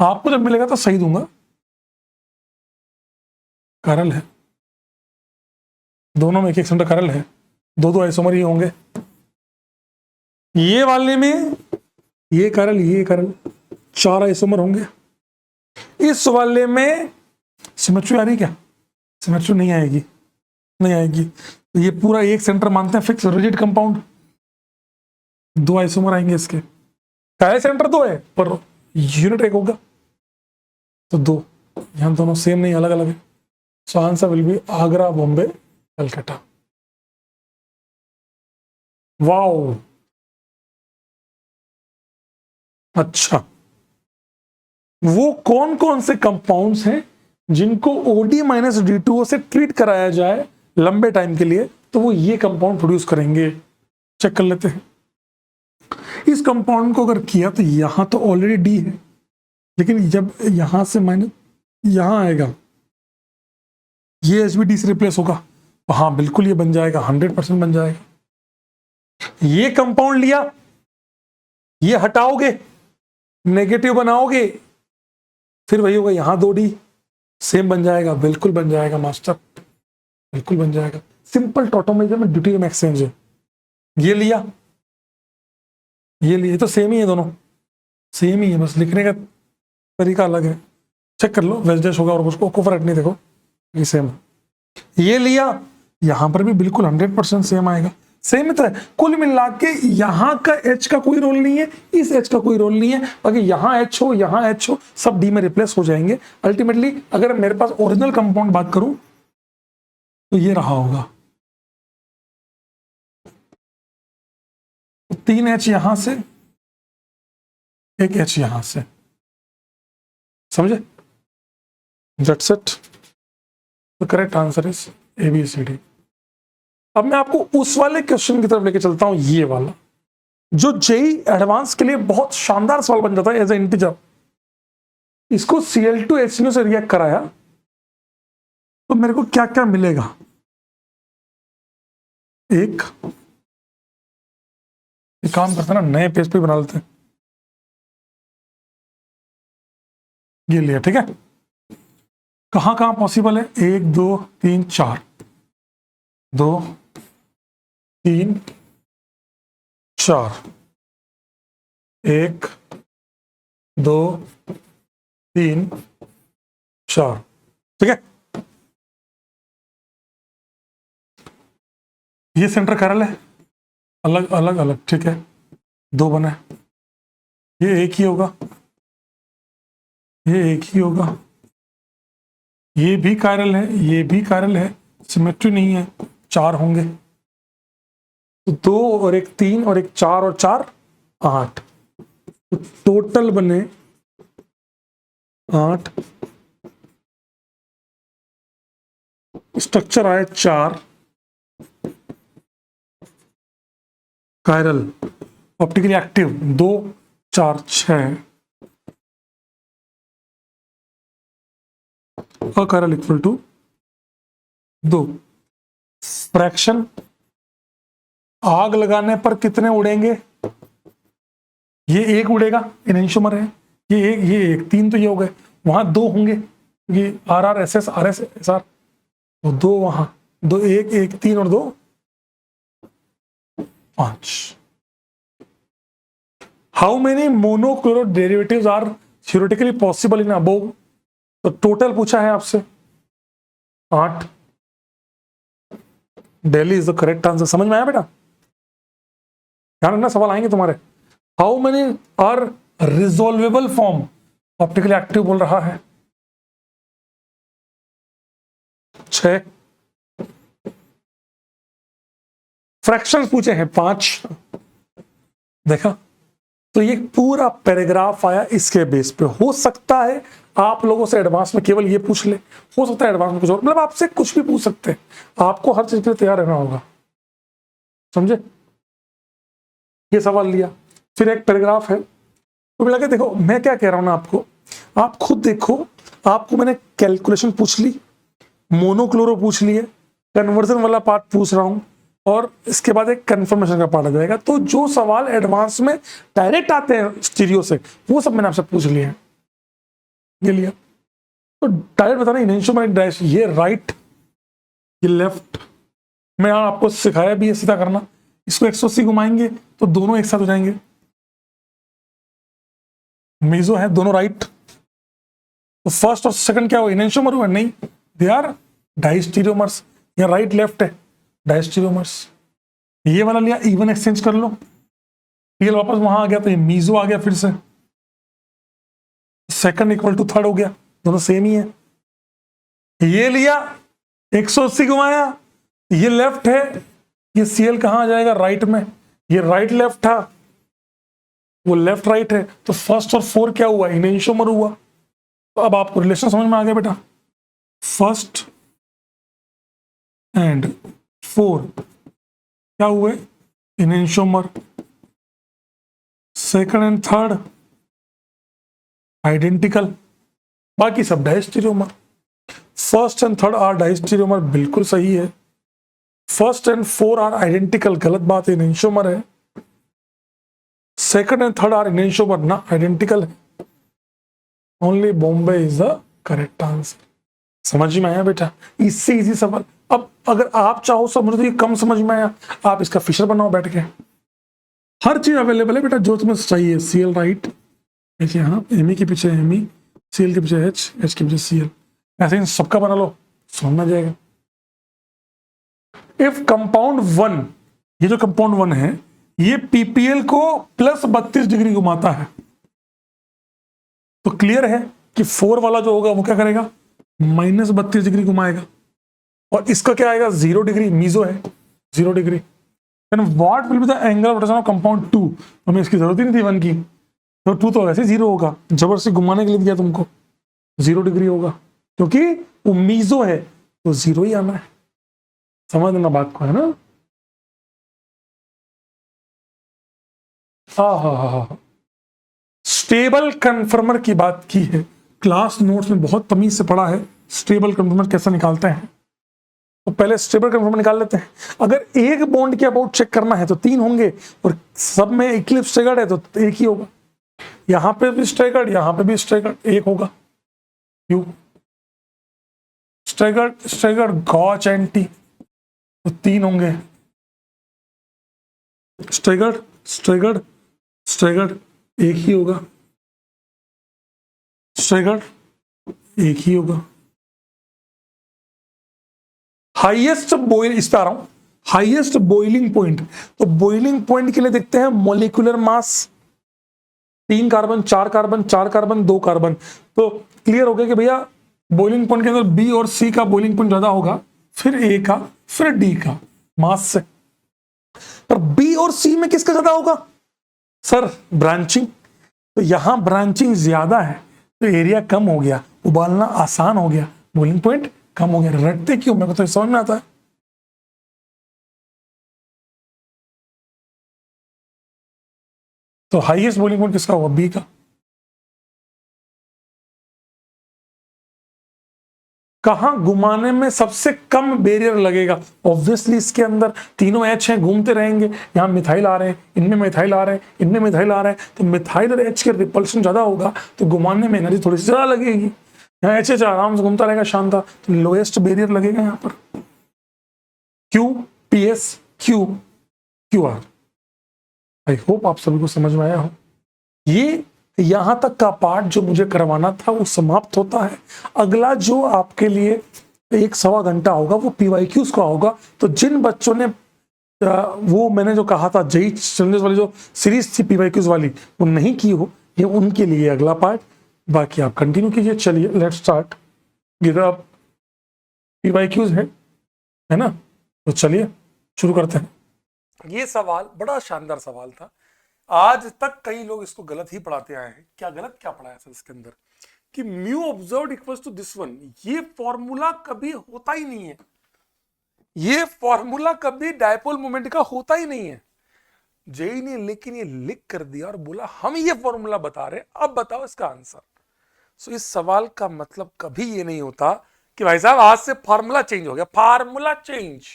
आपको जब मिलेगा तो सही दूंगा। कैरल है, दोनों में एक एक सेंटर कैरल है, 2 आइसोमर ही होंगे। ये वाले में ये कैरल, ये कैरल, 4 आइसोमर होंगे। इस वाले में सिमेट्री आ रही क्या? सिमेट्री नहीं आएगी, नहीं आएगी। तो ये पूरा एक सेंटर मानते हैं, फिक्स रिजिड कंपाउंड, 2 आइसोमर आएंगे इसके। काहे सेंटर 2 है पर यूनिट 1 होगा, तो 2, यहां दोनों सेम नहीं, अलग अलग है। सो answer will B Agra, Bombay, Calcutta. Wow, अच्छा, वो कौन कौन से कंपाउंड्स हैं जिनको OD माइनस D2O से ट्रीट कराया जाए लंबे टाइम के लिए, तो वो ये कंपाउंड प्रोड्यूस करेंगे। चेक कर लेते हैं। इस कंपाउंड को अगर किया तो यहां तो ऑलरेडी डी है, लेकिन जब यहां से माइनस यहां आएगा, ये HBD से रिप्लेस होगा, तो हाँ बिल्कुल ये बन जाएगा, 100% बन जाएगा। ये कंपाउंड लिया, ये हटाओगे, नेगेटिव बनाओगे, फिर वही होगा, यहां 2D, सेम बन जाएगा, बिल्कुल बन जाएगा मास्टर, बिल्कुल बन जाएगा। सिंपल टॉटोमेरिज्म में ड्यूटेरियम एक्सचेंज है। ये लिया, ये लिए, तो सेम ही है, दोनों सेम ही है, बस लिखने का तरीका अलग है। चेक कर लो, वेज होगा और उसको फर्क नहीं, देखो ये सेम। ये लिया, यहां पर भी बिल्कुल 100% सेम आएगा, सेम ही तरह। कुल मिला के यहां का H का कोई रोल नहीं है, इस H का कोई रोल नहीं है, बाकी यहां H हो, यहां H हो, सब D में रिप्लेस हो जाएंगे। अल्टीमेटली अगर मेरे पास ओरिजिनल कंपाउंड बात करूं तो ये रहा होगा, 3 H यहां से, 1 H यहां से, समझे? That's it. The correct answer is ABCD। अब मैं आपको उस वाले क्वेश्चन की तरफ लेके चलता हूं, ये वाला जो जेई एडवांस के लिए बहुत शानदार सवाल बन जाता है एज ए इंटीजर। इसको Cl2HCl से रिएक्ट कराया तो मेरे को क्या क्या मिलेगा? एक काम करते हैं ना, नए पेज पे बना लेते हैं। ये लिया, ठीक है। कहां कहां पॉसिबल है? 1 2 3 4, 2 3 4, 1 2 3 4, ठीक है। ये सेंटर कैरल है, अलग अलग अलग, ठीक है, 2 बना है। ये एक ही होगा, ये एक ही होगा, ये भी कायरल है, ये भी कायरल है, सिमेट्री नहीं है, 4 होंगे। तो 2 और 1 3 और 1 4 और 4 8, तो टोटल बने 8, स्ट्रक्चर आए 4, chiral optically active 2 4 6, achiral equal to 2। Fraction आग लगाने पर कितने उड़ेंगे? ये 1 उड़ेगा, एनेंशियोमर है, ये एक 3 तो ये हो गए, वहां 2 होंगे, ये RR SS RS SR, तो 2 वहां, 2 1 1 3 और 2 5। How many monochloro derivatives are theoretically possible in above? तो टोटल पूछा है आपसे 8। Delhi is the correct answer. समझ में आया बेटा? ध्यान रखना, सवाल आएंगे तुम्हारे। How many are resolvable form? Optically active बोल रहा है 6। फ्रैक्शंस पूछे हैं 5। देखा, तो ये पूरा पैराग्राफ आया इसके बेस पे। हो सकता है आप लोगों से एडवांस में केवल ये पूछ ले, हो सकता है एडवांस में कुछ और, मतलब आपसे कुछ भी पूछ सकते हैं, आपको हर चीज के लिए तैयार रहना होगा, समझे? ये सवाल लिया, फिर एक पैराग्राफ है, तो लगे देखो मैं क्या कह रहा हूं ना आपको, आप खुद देखो, आपको मैंने कैलकुलेशन पूछ ली, मोनोक्लोरो पूछ लिए, कन्वर्जन वाला पार्ट पूछ रहा हूं, और इसके बाद एक कंफर्मेशन का पार्ट आ जाएगा। तो जो सवाल एडवांस में डायरेक्ट आते हैं स्टीरियो से, वो सब मैंने आपसे पूछ लिए हैं। ये लिया तो डायरेक्ट बताना, इनेंशियोमर डैश, ये राइट, ये लेफ्ट। मैं आपको सिखाया भी है सीधा करना, इसको 180 घुमाएंगे तो दोनों एक साथ हो जाएंगे। मेजो है, दोनों राइट, तो फर्स्ट और सेकंड क्या हो, इनेंशियोमर हुआ? नहीं, दे आर डायस्टीरियोमर्स। यहाँ राइट लेफ्ट है, डायस्टीरियोमर्स। ये वाला लिया, इवन एक्सचेंज कर लो, पीएल वापस वहां आ गया, तो ये मीजो आ गया फिर से, सेकंड इक्वल टू थर्ड हो गया, दोनों सेम ही है। ये लिया, 180 घुमाया, ये लेफ्ट है, ये सीएल कहां आ जाएगा? राइट में, ये राइट लेफ्ट था, वो लेफ्ट राइट है, तो फर्स्ट और फोर क्या हुआ, इनेंशियोमर हुआ। तो अब आपको रिलेशन समझ में आ गया बेटा, फर्स्ट एंड फोर क्या हुए, enantiomer. Second and third identical, बाकी सब diastereomer. First and third are diastereomer, बिल्कुल सही है। First and four are identical, गलत बात है, इनेंशियोमर है। Second and third are enantiomer ना, आइडेंटिकल है। Only Bombay is the correct answer. समझ में आया बेटा, इससे इजी सवाल। अब अगर आप चाहो समझो तो ये कम समझ में आया, आप इसका फिशर बनाओ बैठ के, हर चीज अवेलेबल है बेटा जो तुम्हें चाहिए। सीएल राइट, ऐसे यहाँ एम के पीछे एम, सीएल के पीछे एच, एच के पीछे सीएल, ऐसे इन सबका बना लो, समझ में आ जाएगा। इफ कंपाउंड वन, ये जो कंपाउंड वन है ये पीपीएल को प्लस 32 डिग्री घुमाता है, तो क्लियर है कि फोर वाला जो होगा वो क्या करेगा, माइनस 32 डिग्री घुमाएगा। और इसका क्या आएगा, 0 डिग्री, मीजो है 0 degree. Then what will be the angle of rotation of compound 2, हमें इसकी जरूरत ही नहीं थी वन की, तो 2 तो वैसे 0 होगा, जबरदस्ती घुमाने के लिए दिया तुमको, 0 डिग्री होगा क्योंकि वो मीजो है, तो 0 ही आना है। समझना बात को, है ना। हाँ, स्टेबल कन्फर्मर की बात की है, क्लास नोट्स में बहुत तमीज से पढ़ा है स्टेबल कन्फर्मर कैसे निकालते हैं। तो पहले स्टेबल कन्फर्मर निकाल लेते हैं। अगर एक बॉन्ड के अबाउट चेक करना है तो 3 होंगे, और सब में इक्लिप्स स्टैगर्ड है तो एक ही होगा। यहां पे भी स्टैगर्ड, यहां पे भी स्टैगर्ड, एक होगा। क्यों स्टैगर्ड, स्टैगर्ड गॉच एंटी, तो 3 होंगे। स्टैगर्ड स्टैगर्ड स्टैगर्ड एक ही होगा, स्टैगर्ड एक ही होगा। हाईएस्ट बॉइल, इस पे आ रहा हूं, हाईएस्ट बॉइलिंग पॉइंट, तो बॉइलिंग पॉइंट के लिए देखते हैं molecular mass, 3 carbon 4 carbon 4 carbon 2 carbon, तो क्लियर हो गया कि भैया बॉइलिंग पॉइंट के अंदर बी और सी का बॉइलिंग पॉइंट ज्यादा होगा, फिर ए का, फिर डी का, मास से। पर बी और सी में किसका ज्यादा होगा सर, ब्रांचिंग, तो यहां ब्रांचिंग ज्यादा है तो एरिया कम हो गया, उबालना आसान हो गया, बॉइलिंग पॉइंट कम हो गया। रटते क्यों, मेरे को तो समझ में आता है। तो हाईएस्ट बॉइलिंग पॉइंट किसका होगा, बी का। कहां घुमाने में सबसे कम बैरियर लगेगा, ऑब्वियसली इसके अंदर तीनों एच हैं, घूमते रहेंगे, यहाँ मिथाइल आ रहे हैं, इनमें मिथाइल आ रहे हैं, इनमें मिथाइल आ रहे हैं, तो मिथाइल और एच के रिपल्शन ज्यादा होगा तो घुमाने में एनर्जी थोड़ी सी ज्यादा लगेगी। यहाँ एच एच आराम से घूमता रहेगा शानदार, तो लोएस्ट बैरियर लगेगा यहाँ पर। Q P S Q Q R. I hope आप सभी को समझ में आया हो। ये यहां तक का पार्ट जो मुझे करवाना था वो समाप्त होता है। अगला जो आपके लिए 1-1.25 घंटा होगा वो पीवाईक्यूज का होगा। तो जिन बच्चों ने वो मैंने जो कहा था जेई चैलेंजेस वाली जो सीरीज थी पीवाईक्यूज वाली वो नहीं की हो, ये उनके लिए अगला पार्ट, बाकी आप कंटिन्यू कीजिए। चलिए लेट्स स्टार्ट, पीवाईक्यूज है ना, तो चलिए शुरू करते हैं। ये सवाल बड़ा शानदार सवाल था, आज तक कई लोग इसको गलत ही पढ़ाते आए हैं। क्या गलत क्या पढ़ाया सर इसके अंदर, कि mu observed equals to this one, ये फॉर्मूला कभी होता ही नहीं है, ये फॉर्मूला कभी डायपोल मोमेंट का होता ही नहीं है। जेई ने लेकिन ये लिख कर दिया और बोला हम ये फॉर्मूला बता रहे, अब बताओ इसका आंसर। सो इस सवाल का मतलब कभी ये नहीं होता कि भाई साहब आज से फॉर्मूला चेंज हो गया, फार्मूला चेंज।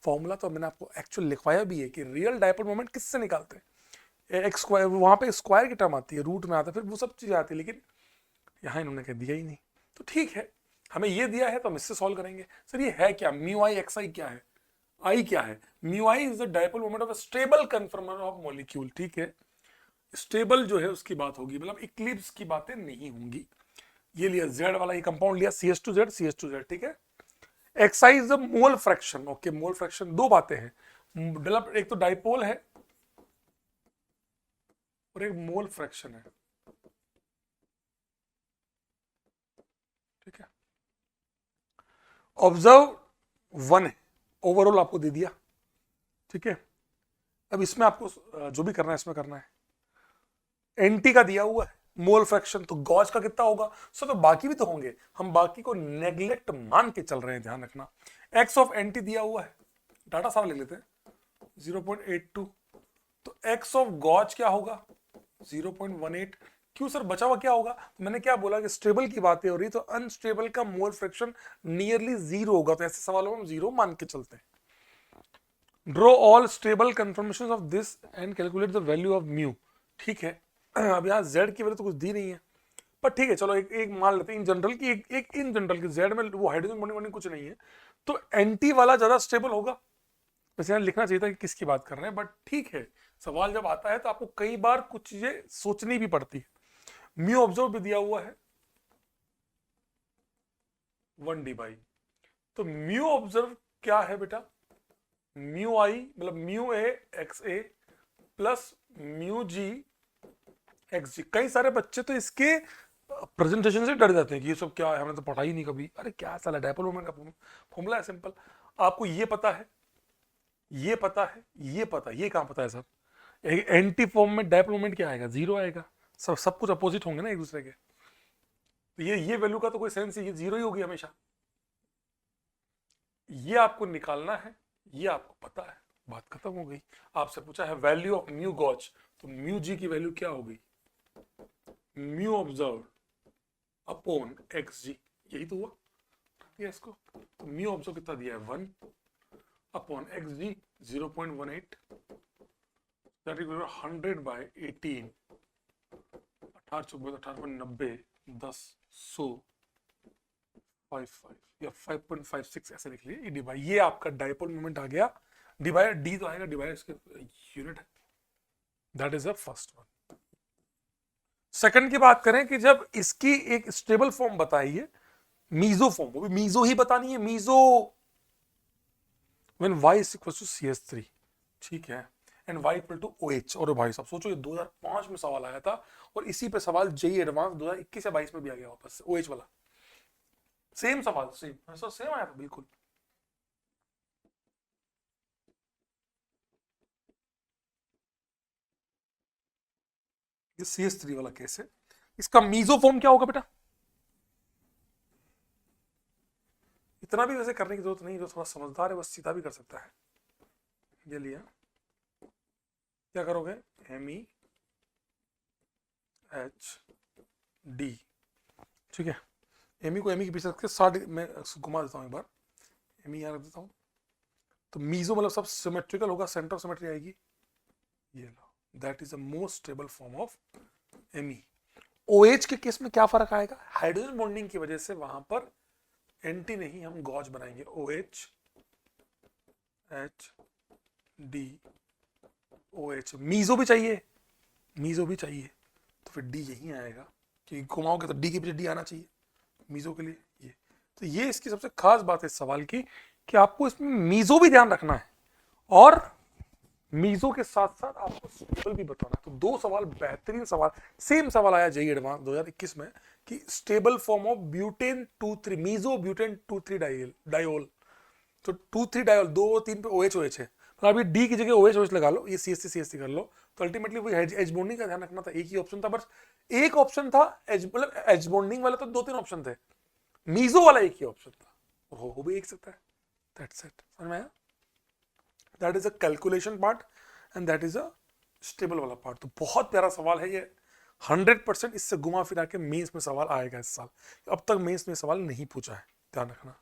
फॉर्मूला तो मैंने आपको एक्चुअल लिखवाया भी है कि रियल डायपोल मोमेंट किससे निकालते हैं, एक्स स्क्वायर, वहां पे स्क्वायर की टर्म आती है, रूट में आता है, फिर वो सब चीजें आती है, लेकिन यहां इन्होंने कह दिया ही नहीं। तो ठीक है, हमें ये दिया है तो हम इससे सॉल्व करेंगे। सर ये है क्या, म्यू आई एक्स आई क्या है, आई क्या है, mu I is the dipole moment of a stable कन्फर्मर of molecule. ठीक है, स्टेबल जो है उसकी बात होगी, मतलब इक्लिप्स की बातें नहीं होंगी। ये लिया जेड वाला, ये कंपाउंड लिया CH2Z CH2Z, ठीक है। एक्साई is the mole fraction, okay, mole fraction, दो बातें हैं, मतलब एक तो डाइपोल है और एक मोल फ्रैक्शन है, ठीक है। ऑब्जर्व 1 है, ओवरऑल आपको दे दिया, ठीक है। अब इसमें आपको जो भी करना है इसमें करना है। एनटी का दिया हुआ है मोल फ्रैक्शन, तो गॉस का कितना होगा सर, तो बाकी भी तो होंगे, हम बाकी को नेग्लेक्ट मान के चल रहे हैं, ध्यान रखना। एक्स ऑफ एनटी दिया हुआ है, डाटा सारा लिख लेते हैं 0.82, तो एक्स ऑफ गॉज क्या होगा 0.18। क्यों सर, बचा हुआ क्या होगा, तो मैंने क्या बोला कि स्टेबल की बातें हो रही, तो अनस्टेबल का मोल फ्रैक्शन नियरली जीरो होगा, तो ऐसे सवालों में हम जीरो मान के चलते हैं। Draw all stable confirmation of this and calculate the value of mu. ठीक है, अब यहाँ z की वैल्यू तो कुछ दी नहीं है, पर ठीक है चलो एक मान लेते हैं इन जनरल की, एक इन जनरल की z में वो हाइड्रोजन बॉन्डिंग कुछ नहीं है, तो एंटी वाला ज्यादा स्टेबल होगा। वैसे यहाँ लिखना चाहिए था कि किसकी बात कर रहे हैं, बट ठीक है, सवाल जब आता है तो आपको कई बार कुछ चीजें सोचनी भी पड़ती है। म्यू ऑब्जर्व भी दिया हुआ है 1d बाई, तो म्यू ऑब्जर्व क्या है बेटा, म्यू आई मतलब mu A x A plus mu G x जी। कई सारे बच्चे तो इसके प्रेजेंटेशन से डर जाते हैं कि ये सब क्या है, हमने तो पढ़ा ही नहीं कभी। अरे क्या साला डायपोल मोमेंट का फॉर्मूला है सिंपल, आपको ये पता है, ये पता है, ये पता है, ये कहां पता है सर। एंटी फॉर्म में डायपोल मोमेंट क्या आएगा, जीरो आएगा, सब कुछ अपोजिट होंगे ना एक दूसरे के, तो ये वैल्यू का तो कोई सेंस ही, ये जीरो ही होगी हमेशा। ये आपको निकालना है, ये आपको पता है, बात खत्म हो गई। आपसे पूछा है वैल्यू ऑफ म्यू गॉज, तो म्यू जी की वैल्यू क्या होगी, म्यू ऑब्जर्व अपॉन एक्स जी, यही तो हुआ इसको, तो म्यू ऑब्जर्व कितना दिया है 1 upon X G 0.18, that is 100 by 18, 1890 10 100 55 या 5.56 ऐसे लिख लिए डिवाइड, ये आपका डायपोल मोमेंट आ गया, डिवाइड डी तो आएगा, डिवाइड इसके यूनिट है, that is the first one. Second की बात करें कि जब इसकी एक स्टेबल फॉर्म बताइए, मीजो फॉर्म, वो भी मीजो ही बतानी है, meso when y is equal to CH3, ठीक है, and y equal to OH। और भाई साहब सोचो ये 2005 में सवाल आया था, और इसी पे सवाल जेई एडवांस 2021 या 22 में भी आ गया वापस से, OH वाला सेम सवाल, सेम आया था बिल्कुल। ये CH3 वाला केस है, इसका मीजो फॉर्म क्या होगा बेटा, इतना भी वैसे करने की जरूरत नहीं, जो थोड़ा समझदार है वो सीधा भी कर सकता है। ये लिया, क्या करोगे MEHD, ठीक है, एमी को एमी के पीछे रख के 60 में घुमा देता हूं एक बार, एमी यहां रख देता हूं, तो मीजो मतलब सब सिमेट्रिकल होगा, सेंटर ऑफ सिमेट्री आएगी, ये लो, that is the most stable form of एमी। ओएच के केस में क्या फर्क आएगा, हाइड्रोजन बॉन्डिंग की वजह से वहां पर एंटी नहीं, हम गॉज बनाएंगे, OH H D OH। Meso भी चाहिए, मीजो भी चाहिए, तो फिर डी यही आएगा, क्योंकि घुमाओगे तो डी के पीछे डी आना चाहिए मीजो के लिए। ये तो ये इसकी सबसे खास बात है इस सवाल की, कि आपको इसमें मीजो भी ध्यान रखना है, और मीजो के साथ साथ आपको स्टेबल भी बताना है। तो दो सवाल बेहतरीन सवाल, सेम सवाल आया जेई एडवांस 2021 में, कि stable form of butane 2,3 meso butane 2,3 diol, तो 2,3 डायोल 2-3 पे OH OH है, तो अभी डी की जगह OH OH लगा लो, ये CH3 कर लो, तो अल्टीमेटली वही एज बॉन्डिंग का ध्यान रखना था, एक ही ऑप्शन था, बस एक ऑप्शन था एज, मतलब एज बॉन्डिंग वाला तो 2-3 ऑप्शन थे, मीजो वाला एक ही ऑप्शन था, और हो भी एक सकता है, दैट्स इट, समझ में आया। That is a calculation part and that is a stable वाला पार्ट। तो बहुत प्यारा सवाल है ये, 100% इससे घुमा फिरा के मेंस में सवाल आएगा इस साल, अब तक मेंस में सवाल नहीं पूछा है, ध्यान रखना।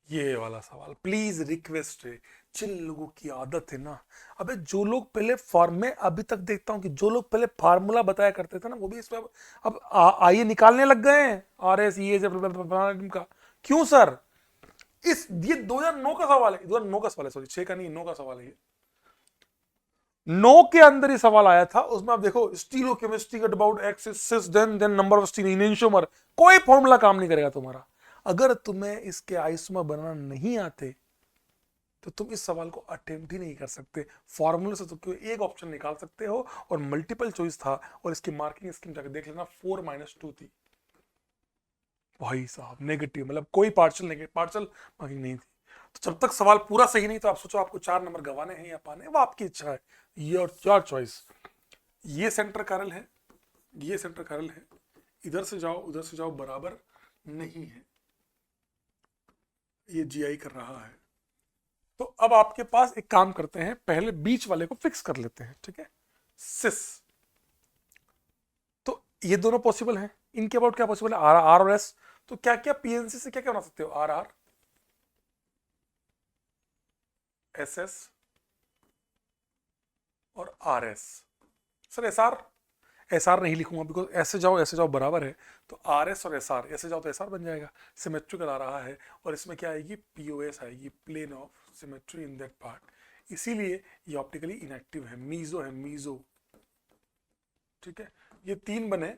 ये वाला सवाल प्लीज रिक्वेस्ट है, जिन लोगों की आदत है ना, अबे जो लोग पहले फॉर्म में, अभी तक देखता हूं कि जो लोग पहले फार्मूला बताया करते थे ना, वो भी इसमें अब आइए निकालने लग गए हैं, RS ये का। क्यों सर, इस ये 2009 का सवाल है, 2009 का सवाल है, सॉरी 6 का नहीं, 9 का सवाल है ये, 9 के अंदर ही सवाल आया था, उसमें आप देखो stereochemistry about axis then number of stereo in enantiomer, कोई फॉर्मूला काम नहीं करेगा तुम्हारा। अगर तुम्हें इसके आइसोमर बनाना नहीं आते तो तुम इस सवाल को अटेम्प्ट ही नहीं कर सकते, फॉर्मूले से तो एक ऑप्शन निकाल सकते हो, और मल्टीपल चॉइस था, और इसकी मार्किंग स्कीम जाकर देख लेना 4-2 थी भाई साहब, नेगेटिव, मतलब कोई पार्शियल नेगेटिव पार्शियल मार्किंग नहीं थी। तो जब तक सवाल पूरा सही नहीं तो आप सोचो आपको 4 नंबर गंवाने हैं या पाने, वो आपकी इच्छा है, योर चॉइस। ये सेंटर कैरल है, ये सेंटर कैरल है, इधर से जाओ उधर से जाओ बराबर नहीं है, ये जीआई कर रहा है। तो अब आपके पास एक काम करते हैं, पहले बीच वाले को फिक्स कर लेते हैं, ठीक है, सिस। तो ये दोनों पॉसिबल हैं, इनके अबाउट क्या पॉसिबल है, आर आर और एस। तो क्या क्या पीएनसी से क्या क्या बना सकते हो, आर आर एस एस और R S. Sir S R नहीं लिखूंगा बिकॉज ऐसे जाओ बराबर है, तो आर एस और एस आर, ऐसे जाओ तो एस आर बन जाएगा, सिमेट्रिकल आ रहा है, और इसमें क्या आएगी, पीओएस आएगी, plane of symmetry in that part, इसीलिए ये ऑप्टिकली इनएक्टिव है, मीजो, ठीक है। ये 3 बने,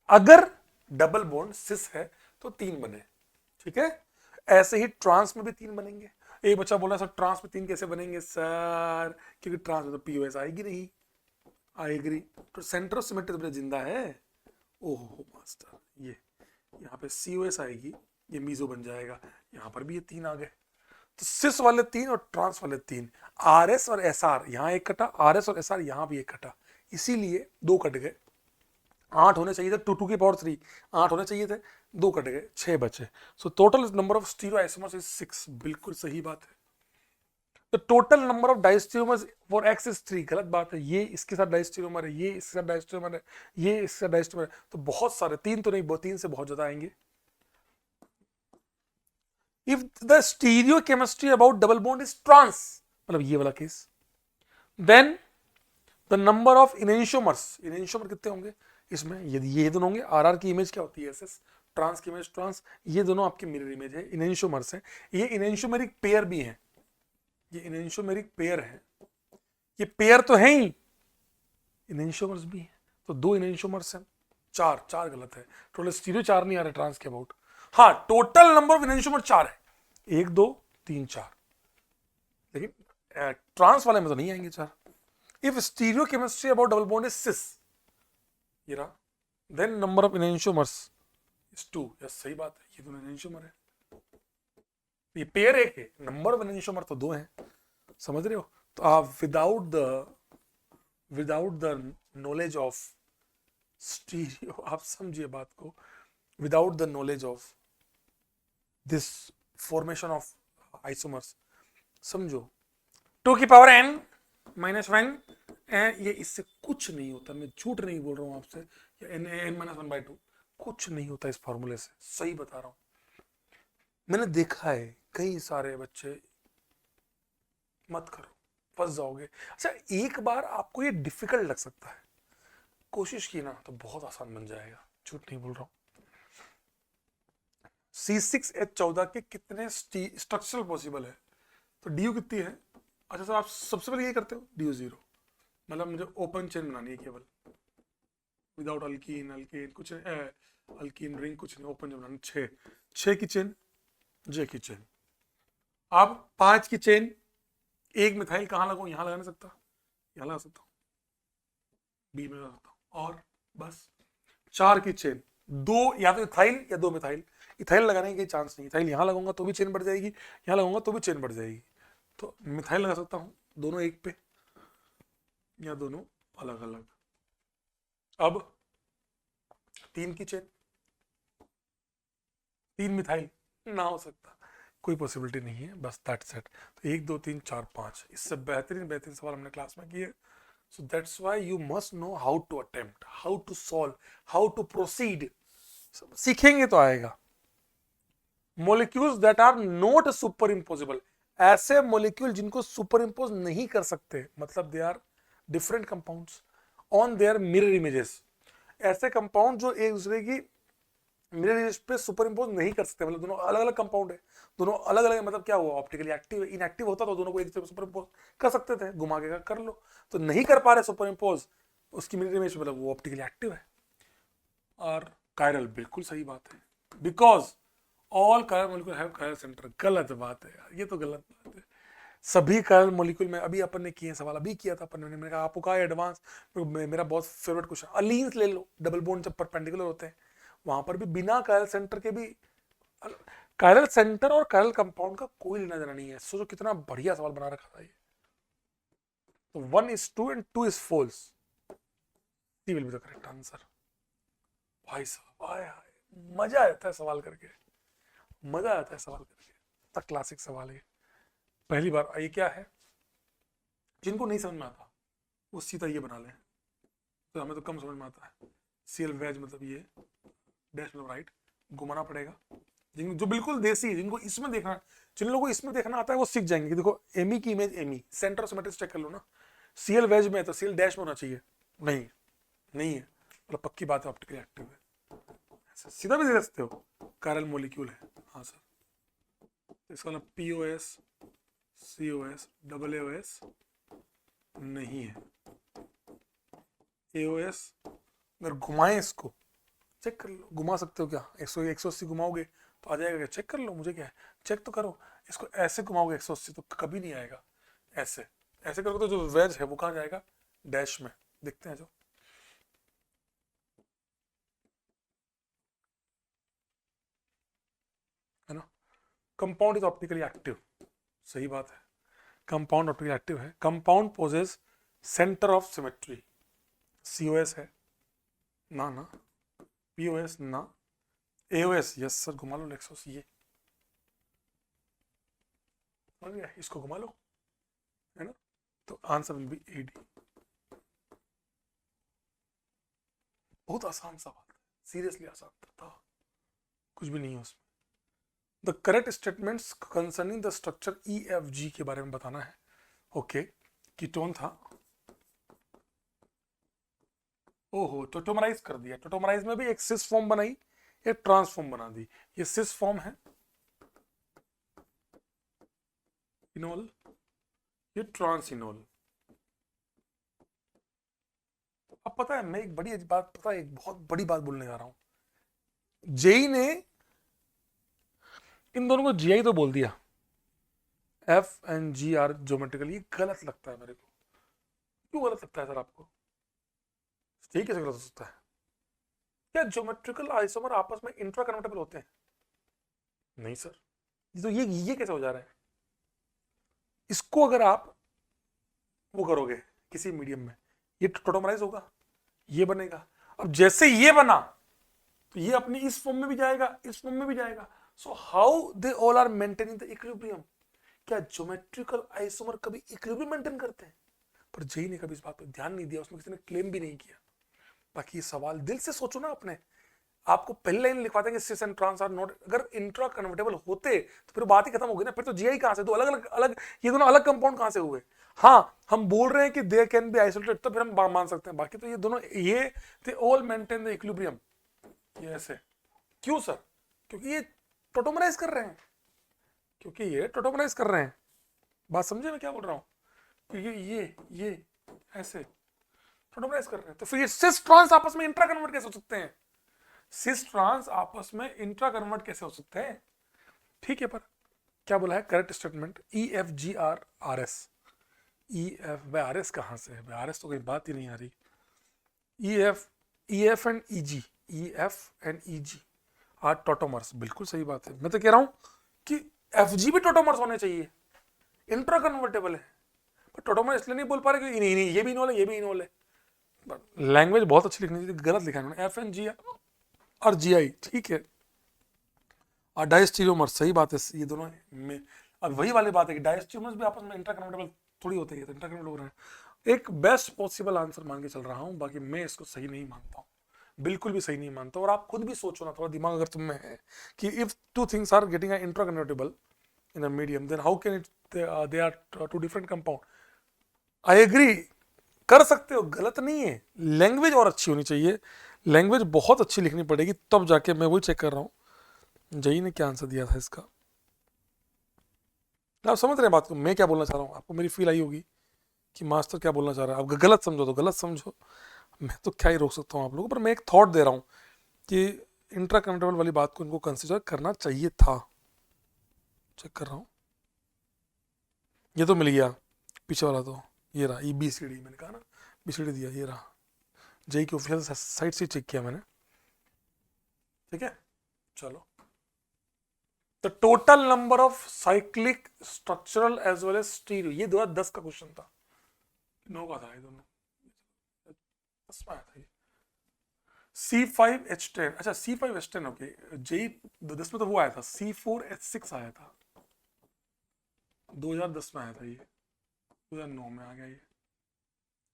अगर डबल बॉन्ड सिस है तो 3 बने, ठीक है। ऐसे ही ट्रांस में भी 3 बनेंगे। एक बच्चा बोला सर ट्रांस में 3 कैसे बनेंगे सर, क्योंकि ट्रांस में तो पीओएस आएगी नहीं। आई एग्री, तो सेंटर ऑफ सिमेट्री तो जिंदा है। ओहो मास्टर, ये यहाँ पे सीओएस आएगी, ये मीजो बन जाएगा, यहाँ पर भी ये 3 आ गए। तो सिस वाले 3 और ट्रांस वाले 3, आर एस और एस आर यहाँ एक कटा, आर एस और एस आर यहाँ भी एक कटा, इसीलिए 2 कट गए। 8 होने चाहिए थे, 2 की पावर 3, 8 होने चाहिए थे, 2 कट गए, 6 बचे। So total number of stereoisomers is 6, बिल्कुल सही बात है। तो total number of diastereomers for X is 3, गलत बात है, ये इसके साथ डाइस्टेरियोमर है, ये इसके साथ डाइस्टेरियोमर है, ये इसके साथ डाइस्टेरियोमर है, तो बहुत सारे, 3 तो नहीं, 3 से बहुत ज्यादा आएंगे। If the stereochemistry about double bond is trans, मतलब ये वाला case, then the number of enantiomer कितने होंगे इसमें, यदि ये दोनों होंगे, आर की इमेज क्या होती है, एस ट्रांस की इमेज ट्रांस, ये दोनों आपकी मिरर इमेज है, इनेंशियोमर्स है। ये इनेंशियोमेरिक पेयर भी है, ये इनेंशियोमेरिक पेयर है, ये पेयर तो है ही, इनेंशियोमर्स भी है, तो 2 इनेंशियोमर्स हैं, 4 गलत है, टोटल स्टीरियो 4 नहीं आ रहा ट्रांस के अबाउट। हाँ, टोटल नंबर ऑफ इनेंशियोमर 4 है, 1 2 3 4, लेकिन ट्रांस वाले में तो नहीं आएंगे 4। If stereochemistry about double bond is cis, ये रहा, then number of enantiomers is 2, yes सही बात है, ये दोनों इनेंशियोमर है, ये पेयर एक है, नंबर ऑफ इनेंशियोमर तो 2 हैं, समझ रहे हो। तो आप without the knowledge of stereo, आप समझिए बात को, without the knowledge of this formation of isomers, समझो 2 की पावर n माइनस 1, ये इससे कुछ नहीं होता, मैं झूठ नहीं बोल रहा हूं आपसे, n माइनस 1/2 कुछ नहीं होता इस फॉर्मूले से, सही बता रहा हूं। मैंने देखा है कई सारे बच्चे, मत करो फंस जाओगे। अच्छा, एक बार आपको ये डिफिकल्ट लग सकता है, कोशिश की ना तो बहुत आसान बन जाएगा, झूठ नहीं बोल रहा हूं। C6H14 के कितने स्ट्रक्चरल पॉसिबल है, तो ड्यू कितनी है। अच्छा सर आप सबसे पहले ये करते हो, ड्यू 0, मतलब मुझे ओपन चेन बनानी है केवल, विदाउट अल्कीन कुछ अल्कीन रिंग कुछ नहीं, ओपन चेन बनानी, 6 की चेन, J की चेन। अब 5 की चेन, एक मिथाइल कहाँ लगाऊं, यहां लगा नहीं सकता, यहां लगा सकता हूं, बी में लगा सकता हूं, और बस 4 की चेन, 2 या तो इथाइल या 2 मिथाइल, इथाइल लगाने की चांस नहीं, इथाइल यहां लगाऊंगा तो भी चेन बढ़ जाएगी, यहां लगाऊंगा तो भी चेन बढ़ जाएगी, तो मिथाइल लगा सकता हूं, दोनों एक पे या दोनों अलग अलग। अब 3 की चेन, 3 मिथाइल ना हो सकता, कोई पॉसिबिलिटी नहीं है, बस दैट्स इट। तो 1 2 3 4 5, इससे बेहतरीन सवाल हमने क्लास में किए। So that's why you must know how to attempt, how to solve, how to proceed, सीखेंगे तो आएगा। Molecules that are not superimposable, ऐसे मोलिक्यूल जिनको सुपर इम्पोज नहीं कर सकते, मतलब they are different compounds on their mirror images, ऐसे कंपाउंड जो एक दूसरे की मिरर इमेज पे सुपर इम्पोज नहीं कर सकते, मतलब दोनों अलग अलग कंपाउंड है, दोनों अलग अलग, मतलब क्या हुआ, ऑप्टिकली एक्टिव इनएक्टिव होता तो दोनों को एक दूसरे पे सुपर इम्पोज कर सकते थे, घुमा के कर लो, तो नहीं कर पा रहे सुपर इम्पोज उसकी मिरर इमेज, मतलब वो ऑप्टिकली एक्टिव है। और कायरल, बिल्कुल सही बात है, because all chiral molecule have chiral centre, गलत बात है यार, ये तो गलत बात है। सभी कायरल मॉलिक्यूल में, अभी अपन ने किए सवाल, अभी किया था अपन ने, मैंने कहा आपको कहा एडवांस, मेरा बहुत फेवरेट क्वेश्चन, अलीन्स ले लो, डबल बॉन्ड जब परपेंडिकुलर होते हैं, वहां पर भी बिना कायरल सेंटर के भी कायरल सेंटर और कायरल कंपाउंड का कोई लेना देना नहीं है। सोचो कितना बढ़िया सवाल बना रखा था ये। तो 1:2 and 2 is false. C will be the correct answer. भाई साहब आए हाय, मजा आता है सवाल करके, मजा आता है सवाल करके। इतना क्लासिक सवाल है, पहली बार। ये क्या है, जिनको नहीं समझ में आता वो सीधा ये बना लें, तो हमें तो कम समझ में आता है। सीएल वेज मतलब ये, डैश मतलब राइट, घुमाना पड़ेगा। जिन जो बिल्कुल देसी है, जिनको इसमें देखना, जिन लोगों को इसमें देखना आता है वो सीख जाएंगे कि देखो एमी की इमेज एमी, सेंटर से मैट्रिक्स चेक कर लो ना। सीएल वेज में है तो सीएल डैश में होना चाहिए, नहीं नहीं है, मतलब पक्की बात है ऑप्टिकली एक्टिव है। ऐसे सीधा भी दे सकते हो, कायरल मॉलिक्यूल है। हाँ सर, इसका मतलब पीओएस सीओएस डबल एओएस नहीं है, एओएस। अगर घुमाएं इसको, चेक कर लो, घुमा सकते हो क्या, 180 घुमाओगे तो आ जाएगा क्या, चेक कर लो, मुझे क्या है, चेक तो करो। इसको ऐसे घुमाओगे 180 तो कभी नहीं आएगा, ऐसे ऐसे करोगे तो जो वेज है वो कहाँ जाएगा, डैश में। देखते हैं जो, है ना। कंपाउंड इज ऑप्टिकली एक्टिव, सही बात है, कंपाउंड ऑप्टिकली एक्टिव है। Compound possess centre of symmetry, COS है ना, ना पीओएस ना, एओएस यस सर, घुमा लो 180, ये इसको घुमा लो, है ना। तो आंसर विल बी एडी। बहुत आसान सवाल, सीरियसली आसान था, कुछ भी नहीं है उसमें। The correct statements concerning the structure EFG के बारे में बताना है। ओके, कीटोन था, ओहो टोटोमराइज कर दिया। टोटोमराइज में भी एक सिस फॉर्म बनाई, एक ट्रांस फॉर्म बना दी। ये सिस फॉर्म है इनोल, ये ट्रांस इनोल। अब पता है, मैं एक बड़ी बात, पता है एक बहुत बड़ी बात बोलने जा रहा हूं। जेई ने इन दोनों को जीआई तो बोल दिया, FNGR ज्योमेट्रिकली, गलत लगता है मेरे को। क्यों गलत लगता है सर आपको, यही कैसे गलत हो सकता है? क्या ज्योमेट्रिकल आइसोमर आपस में इंट्रा कन्वर्टेबल होते हैं? नहीं सर, तो ये कैसे हो जा रहा है? इसको अगर आप वो करोगे किसी मीडियम में, ये टोटोमराइज होगा, ये बनेगा। अब जैसे ये बना तो ये अपनी इस फॉर्म में भी जाएगा, इस फॉर्म में भी जाएगा। So how they all are maintaining the equilibrium? क्या ज्योमेट्रिकल आइसोमर कभी इक्विलिब्रियम मेंटेन करते हैं? पर जेई ने कभी इस बात पर ध्यान नहीं दिया, उसमें किसी ने क्लेम भी नहीं किया। बाकी ये सवाल दिल से सोचो ना अपने, आपको पहले लाइन लिखवा देंगे cis and trans are not, अगर इंट्रा कन्वर्टेबल होते तो फिर बात ही खत्म हो गई ना। फिर तो जीआई कहां से, दो अलग अलग अलग, ये दोनों अलग कंपाउंड कहां से हुए? हाँ हम बोल रहे हैं कि दे कैन बी आइसोलेटेड, तो फिर हम मान सकते हैं। बाकी तो ये दोनों, ये they all maintain the equilibrium. ये ऐसे क्यों सर? क्योंकि ये टोटोमराइज कर रहे हैं, क्योंकि ये टोटोमराइज कर रहे हैं। बात समझे मैं क्या बोल रहा हूँ? क्योंकि ये ऐसे टोटोमराइज कर रहे हैं, तो फिर ये सिस ट्रांस आपस में इंट्रा कन्वर्ट कैसे हो सकते हैं? सिस ट्रांस आपस में इंट्रा कन्वर्ट कैसे हो सकते हैं? ठीक है, पर क्या बोला है correct statement, EFGR RS। RS कहां से है? RS तो कोई बात ही नहीं आ रही। EF and EG are tautomers, बिल्कुल सही बात है। मैं तो कह रहा हूं कि FG भी टोटोमर्स होने चाहिए, इंट्रा कन्वर्टेबल है। पर टोटोमर इसलिए नहीं बोल पा रहे कि नहीं नहीं ये भी इनोल है, ये भी इनोल है। लैंग्वेज बहुत अच्छी लिखनी चाहिए, गलत लिखा है उन्होंने, FNG और GI, ठीक है। और डायस्टीरियोमर, सही बात है, ये दोनों में। अब वही वाली बात है कि डायस्टीरियोमर्स भी आपस में इंटरकनेक्टेबल थोड़ी होते हैं, तो इंटरकनेक्ट हो रहे हैं। एक बेस्ट पॉसिबल आंसर मान के चल रहा हूं, बाकी मैं इसको सही नहीं मानता हूं, बिल्कुल भी सही नहीं मानता। और आप खुद भी सोचो ना, थोड़ा दिमाग अगर तुम में है कि if two things are getting interconnectable in a medium, then how can it they are two different compound. I agree, कर सकते हो, गलत नहीं है। लैंग्वेज और अच्छी होनी चाहिए, लैंग्वेज बहुत अच्छी लिखनी पड़ेगी, तब जाके। मैं वही चेक कर रहा हूँ जई ने क्या आंसर दिया था इसका। आप समझ रहे हैं बात को, मैं क्या बोलना चाह रहा हूँ? आपको मेरी फील आई होगी कि मास्टर क्या बोलना चाह रहा है। आप गलत समझो तो गलत समझो, मैं तो क्या ही रोक सकता हूँ आप लोगों पर। मैं एक थॉट दे रहा हूँ कि इंट्रा कनेक्टेबल वाली बात को इनको कंसिडर करना चाहिए था। चेक कर रहा हूँ, ये तो मिल गया पीछे वाला, तो ये रहा EBCD, मैंने कहा ना BCD दिया, ये रहा। जेई की ऑफिशियल साइट से चेक किया मैंने, ठीक है। चलो the total number of cyclic structural as well as stereo, ये 2010 का क्वेश्चन था, 9 का था ये दोनों, 10 में आया था ये। C5H10, अच्छा C5H10 ओके, जेई 10 में तो वो आया था, C4H6 आया था 2010 में आया था ये, 2009 में आ गया ये,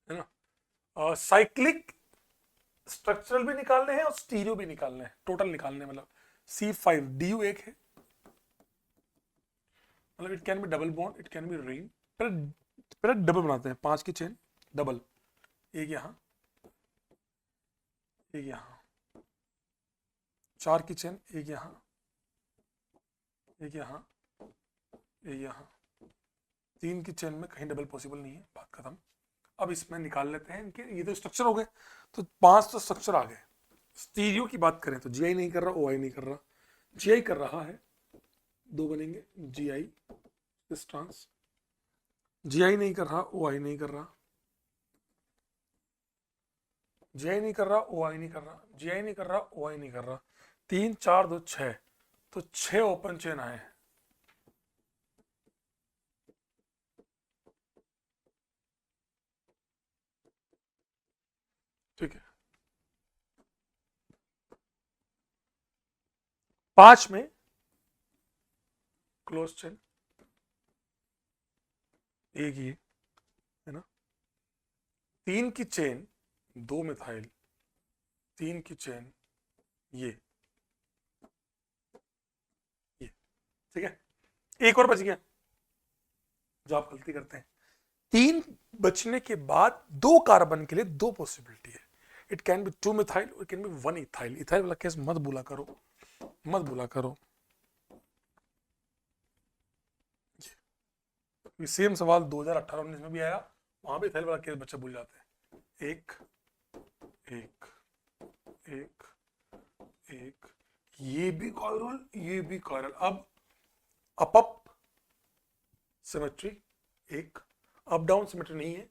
है ना। साइक्लिक स्ट्रक्चरल भी निकालने हैं और स्टीरियो भी निकालने हैं, टोटल निकालने हैं, मतलब C5 DU एक है, मतलब it can be double bond, it can be ring, पहले डबल बनाते हैं, 5 की चेन डबल, एक यहाँ, एक यहाँ, 4 की चेन, एक यहाँ, एक यहाँ, एक यहाँ, 3 की चेन में कहीं डबल पॉसिबल नहीं है, बात खत्म। अब इसमें निकाल लेते हैं इनके, ये तो स्ट्रक्चर हो गए, तो 5 तो स्ट्रक्चर आ गए। स्टीरियो की बात करें तो जीआई नहीं कर रहा, ओआई नहीं कर रहा, जीआई कर रहा है, 2 बनेंगे, जीआई डिस्टेंस, जीआई नहीं कर रहा, ओआई नहीं कर रहा, जीआई नहीं कर रहा, ओआई नहीं कर रहा, जीआई नहीं कर रहा, ओआई नहीं कर रहा, 3 4 2 6, तो 6 ओपन चेन आए, ठीक है। 5 में क्लोज चेन एक ही है ना, 3 की चेन 2 मिथाइल, 3 की चेन ये, ठीक है। एक और बच गया जो आप गलती करते हैं, 3 बचने के बाद 2 कार्बन के लिए 2 पॉसिबिलिटी है, it can be 2 methyl, it can be 1 ethyl, ethyl वाला केस मत भूला करो, मत भूला करो। सेम सवाल 2018-19 में भी आया, वहां भी इथाइल वाला केस बच्चे भूल जाते हैं, एक एक एक एक, ये भी कॉइरल, ये भी कॉइरल, अब अप सिमेट्री एक, अप डाउन सिमेट्री नहीं है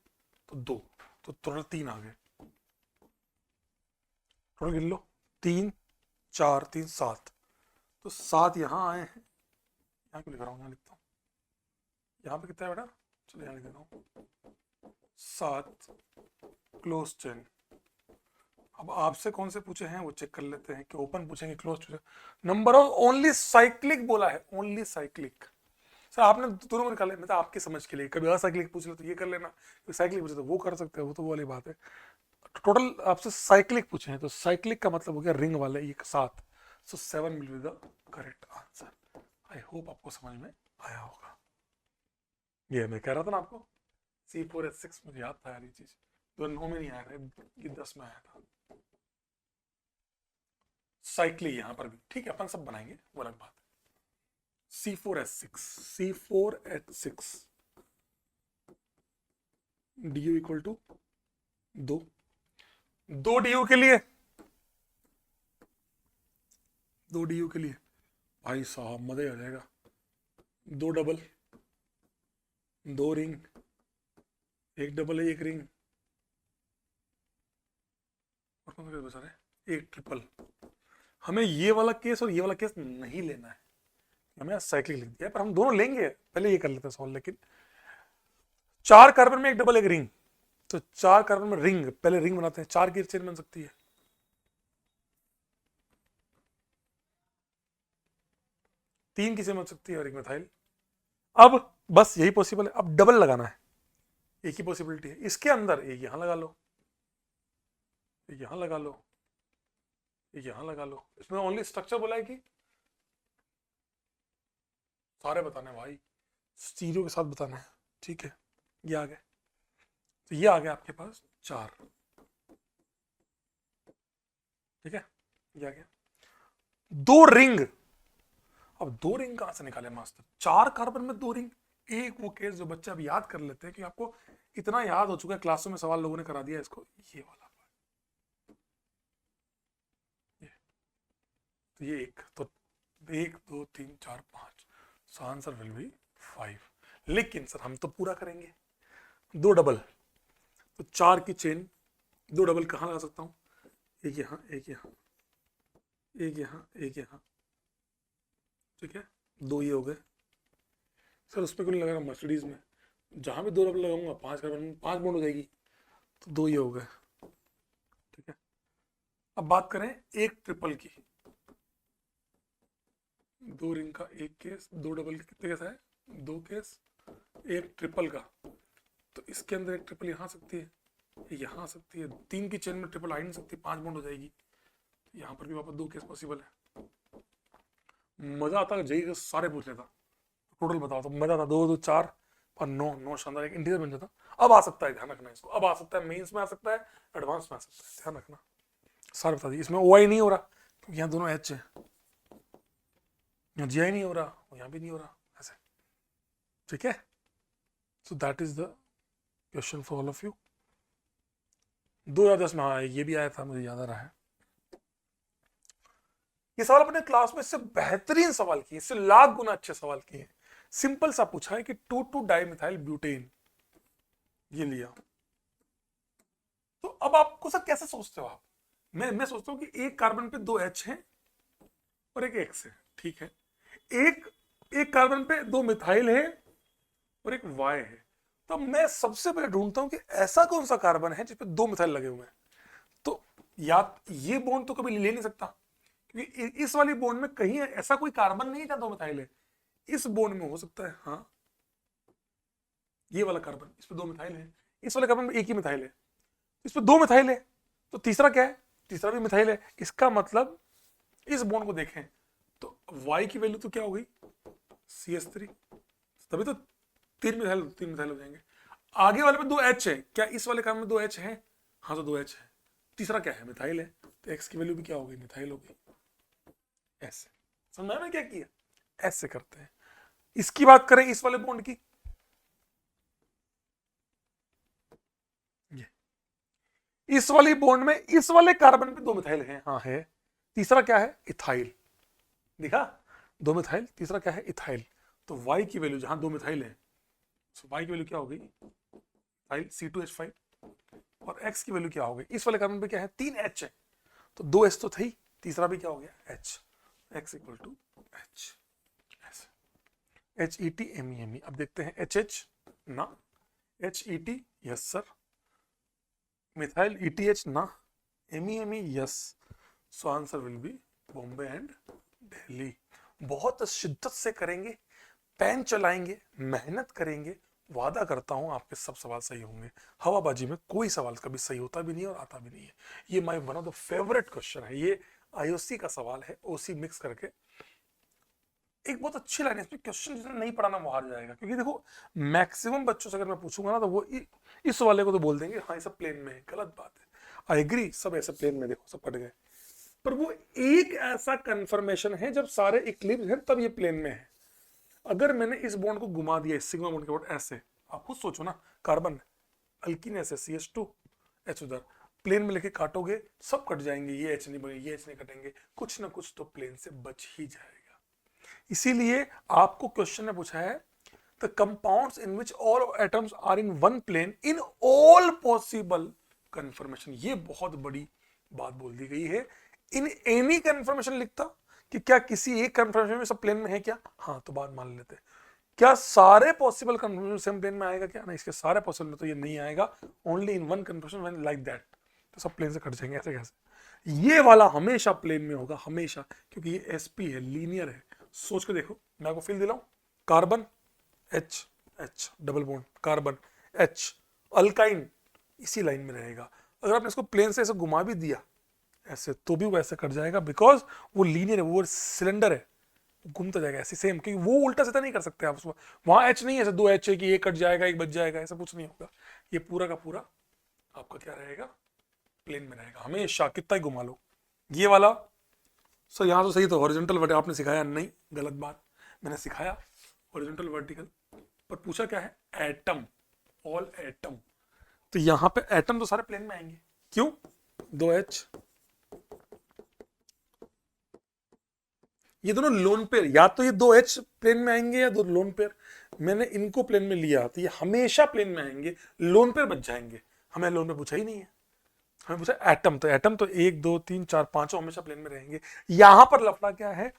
तो 2, तो टोटल 3 आ गए, टोटल गिन लो, 3 4 3 7, तो 7 यहां आए हैं, यहाँ क्यों लिख रहा हूँ, यहाँ लिखता हूँ, यहाँ पे कितना है बेटा, चलो यहाँ लिख देता हूँ, 7 क्लोज चेन। अब आपसे कौन से पूछे हैं वो चेक कर लेते हैं कि ओपन पूछेंगे क्लोज पूछे, नंबर ऑफ ओनली साइक्लिक बोला है, ओनली साइक्लिक, सर आपने दोनों में निकाले, मतलब आपकी समझ के लिए, कभी असाइक्लिक पूछ ले तो ये कर लेना, साइक्लिक पूछे तो वो कर सकते हैं, वो तो वो वाली बात है। टोटल आपसे साइक्लिक पूछे हैं, तो साइक्लिक का मतलब हो गया रिंग वाले ये 7, सो 7 will be the correct answer. I hope आपको समझ में आया होगा, ये मैं कह रहा था ना आपको, C4H6 मुझे याद था यार, ये चीज 2009 में नहीं आया था, ये 10 में आया था। साइक्लिक यहां पर भी ठीक है, अपन सब बनाएंगे, वो अलग बात है। C4H6, C4H6 DU equal to 2, 2 DU के लिए, 2 DU के लिए भाई साहब मजा आ जाएगा, 2 डबल, 2 रिंग, 1 डबल है 1 रिंग, और कौन सा केस बचा रहे, 1 ट्रिपल। हमें ये वाला केस और ये वाला केस नहीं लेना है, हमें साइक्लिक लिख दिया, पर हम दोनों लेंगे, पहले ये कर लेते हैं सॉल्व। लेकिन 4 कार्बन में 1 डबल 1 रिंग, तो 4 कार्बन में रिंग, पहले रिंग बनाते हैं, 4 की चेन बन सकती है, 3 की चेन बन सकती है और 1 मिथाइल। अब बस यही पॉसिबल है, अब डबल लगाना है, एक ही पॉसिबिलिटी है, इसके अंदर एक यहां लगा लो, एक यहां लगा लो, एक यहां लगा लो, इसमें ओनली स्ट्रक्चर बोला है कि सारे बताने भाई, स्टीरियो के साथ बताना है, ठीक है। ये आ गए, तो ये आ गया आपके पास 4, ठीक है, ये आ गया 2 रिंग। अब 2 रिंग कहां से निकाले मास्टर, 4 कार्बन में 2 रिंग, एक वो केस जो बच्चे अब याद कर लेते हैं कि आपको इतना याद हो चुका है, क्लासों में सवाल लोगों ने करा दिया इसको, ये वाला, ये तो ये एक, तो 1 2 3 4 5, सो आंसर विल बी 5। लेकिन सर हम तो पूरा करेंगे, 2 डबल, तो 4 की चेन, 2 डबल कहां लगा सकता हूं, एक यहाँ एक यहाँ, एक यहाँ एक यहाँ, ठीक है, दो ये हो गए सर, उस पर क्यों नहीं लगाना मर्सिडीज में, जहां भी दो डबल लगाऊंगा 5 कार्बन 5 बॉन्ड हो जाएगी, तो दो ये हो गए। ठीक है, अब बात करें एक ट्रिपल की, दो रिंग का एक केस, दो डबल के कितने केस है, दो केस, एक ट्रिपल का, तो इसके अंदर एक ट्रिपल यहाँ आ सकती है, यहाँ आ सकती है, 3 की चेन में ट्रिपल आ ही नहीं सकती, 5 बॉन्ड हो जाएगी, यहाँ पर भी वापस 2 केस पॉसिबल है। मजा आता है जेई के सारे पूछ लेता, टोटल बताओ तो मजा आता, 2 2 4 और 9 9 शानदार एक इंटीजर बन जाता। अब आ सकता है, ध्यान रखना इसको, अब आ सकता है, मेंस में आ सकता है, एडवांस में आ सकता है, ध्यान रखना। सारे बता दिए, इसमें ओआई नहीं हो रहा क्योंकि यहाँ दोनों एच है, यहाँ जीआई नहीं हो रहा, यहाँ भी नहीं हो रहा, ऐसे। ठीक है, so that is the question for all of you. 2010 में, हाँ ये भी आया था, मुझे याद आ रहा है। ये सवाल अपने क्लास में इससे बेहतरीन सवाल किए, इससे लाख गुना अच्छे सवाल किए। सिंपल सा पूछा है कि 2,2 डाइमिथाइल ब्यूटेन, ये लिया। तो अब आपको सर कैसे सोचते हो आप, मैं सोचता हूं कि एक कार्बन पे 2 H हैं और एक X है, ठीक है, एक कार्बन पे 2 मिथाइल है और एक Y है। तो मैं सबसे पहले ढूंढता हूं कि ऐसा कौन सा कार्बन है जिसपे 2 मिथाइल लगे हुए हैं। तो या ये बॉन्ड तो कभी ले नहीं सकता, क्योंकि इस वाली बॉन्ड में कहीं ऐसा कोई कार्बन नहीं था 2 मिथाइल है। इस बॉन्ड में हो सकता है, हाँ ये वाला कार्बन, इस पे 2 मिथाइल है, इस वाले कार्बन में एक ही मिथाइल है, इस पे 2 मिथाइल है, तो तीसरा क्या है, तीसरा भी मिथाइल है। इसका मतलब इस बॉन्ड को देखें तो Y की वैल्यू तो क्या हो गई, CH3, तभी तो 3 मिथाइल हो जाएंगे। आगे वाले पे 2 H है, क्या इस वाले कार्बन में 2 H है, हाँ तो 2 H है, तीसरा क्या है, मिथाइल है, तो X की वैल्यू भी क्या हो गई, मिथाइल हो गई। ऐसे समझ में क्या किया, ऐसे करते हैं। इसकी बात करें इस वाले बॉन्ड की, ये इस वाली बॉन्ड में इस वाले कार्बन पे 2 मिथाइल हैं, हाँ है, तीसरा क्या है, इथाइल, दिखा 2 मिथाइल, तीसरा क्या है, इथाइल। तो Y की वैल्यू जहां 2 मिथाइल है, तो Y की वैल्यू क्या हो गई, इथाइल C2H5, और X की वैल्यू क्या हो गई, इस वाले कार्बन पे क्या है, 3 H है, तो 2 H तो थी, तीसरा भी क्या हो गया, H, X equal to H, HET अब देखते हैं HH ना, HET yes sir, methyl ETH ना, MEME yes, so answer will be Bombay and Delhi. बहुत शिद्दत से करेंगे, पेन चलाएंगे, मेहनत करेंगे, वादा करता हूं आपके सब सवाल सही होंगे। हवाबाजी में कोई सवाल कभी सही होता भी नहीं और आता भी नहीं है। ये my one of the favourite question है, ये IOC का सवाल है, OC मिक्स करके। एक बहुत अच्छी लाइन है इसमें, क्वेश्चन जिसने नहीं पढ़ाना वो हार जाएगा, क्योंकि देखो मैक्सिमम बच्चों से अगर मैं पूछूंगा ना तो वो इस वाले को तो बोल देंगे हाँ ये सब प्लेन में है, गलत बात है। आई एग्री, सब ऐसे प्लेन में, देखो सब कट गए, पर वो एक ऐसा कंफर्मेशन है जब सारे इक्लिप्स हैं तब ये प्लेन में है। अगर मैंने इस बॉन्ड को घुमा दिया, सिग्मा बॉन्ड के बाद ऐसे, आप खुद सोचो ना, कार्बन अल्कीन ऐसे CH2 H उधर, प्लेन में लेके काटोगे सब कट जाएंगे, ये H नहीं बनेंगे, ये H नहीं कटेंगे, कुछ ना कुछ तो प्लेन से बच ही जाएगा। इसीलिए आपको क्वेश्चन ने पूछा है the compounds in which all atoms are in one plane in all possible conformation. ये बहुत बड़ी बात बोल दी गई है। इन एनी कंफर्मेशन लिखता कि क्या किसी एक कंफर्मेशन में सब प्लेन में है क्या, हाँ तो बात मान लेते। क्या सारे पॉसिबल कंफर्मेशन सेम प्लेन में आएगा क्या, नहीं, इसके सारे पॉसिबल में तो ये नहीं आएगा, only in one confirmation when like that, तो सब प्लेन से कट जाएंगे। ऐसे कैसे, ये वाला हमेशा प्लेन में होगा, हमेशा, क्योंकि ये sp है, लीनियर है। सोच के देखो, मैं आपको फील दिलाऊं, carbon H H double bond, carbon H alkyne इसी लाइन में रहेगा। अगर आपने इसको प्लेन से ऐसे घुमा भी दिया ऐसे, तो भी वो ऐसे कट जाएगा, बिकॉज वो लीनियर है, वो सिलेंडर है, घूमता जाएगा ऐसे सेम, क्योंकि वो उल्टा सीधा नहीं कर सकते आप उसमें। वहां H नहीं है ऐसे 2 H है कि एक कट जाएगा एक बच जाएगा, ऐसा कुछ नहीं होगा। ये पूरा का पूरा आपका क्या रहेगा, प्लेन में रहेगा हमेशा, कितना ही घुमा लो। ये वाला सर यहाँ तो सही, तो हॉरिजॉन्टल वर्टिकल आपने सिखाया नहीं, गलत बात, मैंने सिखाया हॉरिजॉन्टल वर्टिकल, पर पूछा क्या है, एटम, ऑल एटम। तो यहाँ पे एटम तो सारे प्लेन में आएंगे, क्यों, 2H, ये दोनों लोन पेयर, या तो ये 2H प्लेन में आएंगे या 2 लोन पेयर। मैंने इनको प्लेन में लिया तो ये हमेशा प्लेन में आएंगे, लोन पेयर बच जाएंगे। हमें लोन पे पूछा ही नहीं है, हमें पूछा एटम, तो एटम तो 1 2 3 4 5 हमेशा प्लेन में रहेंगे। यहां पर लफड़ा क्या है,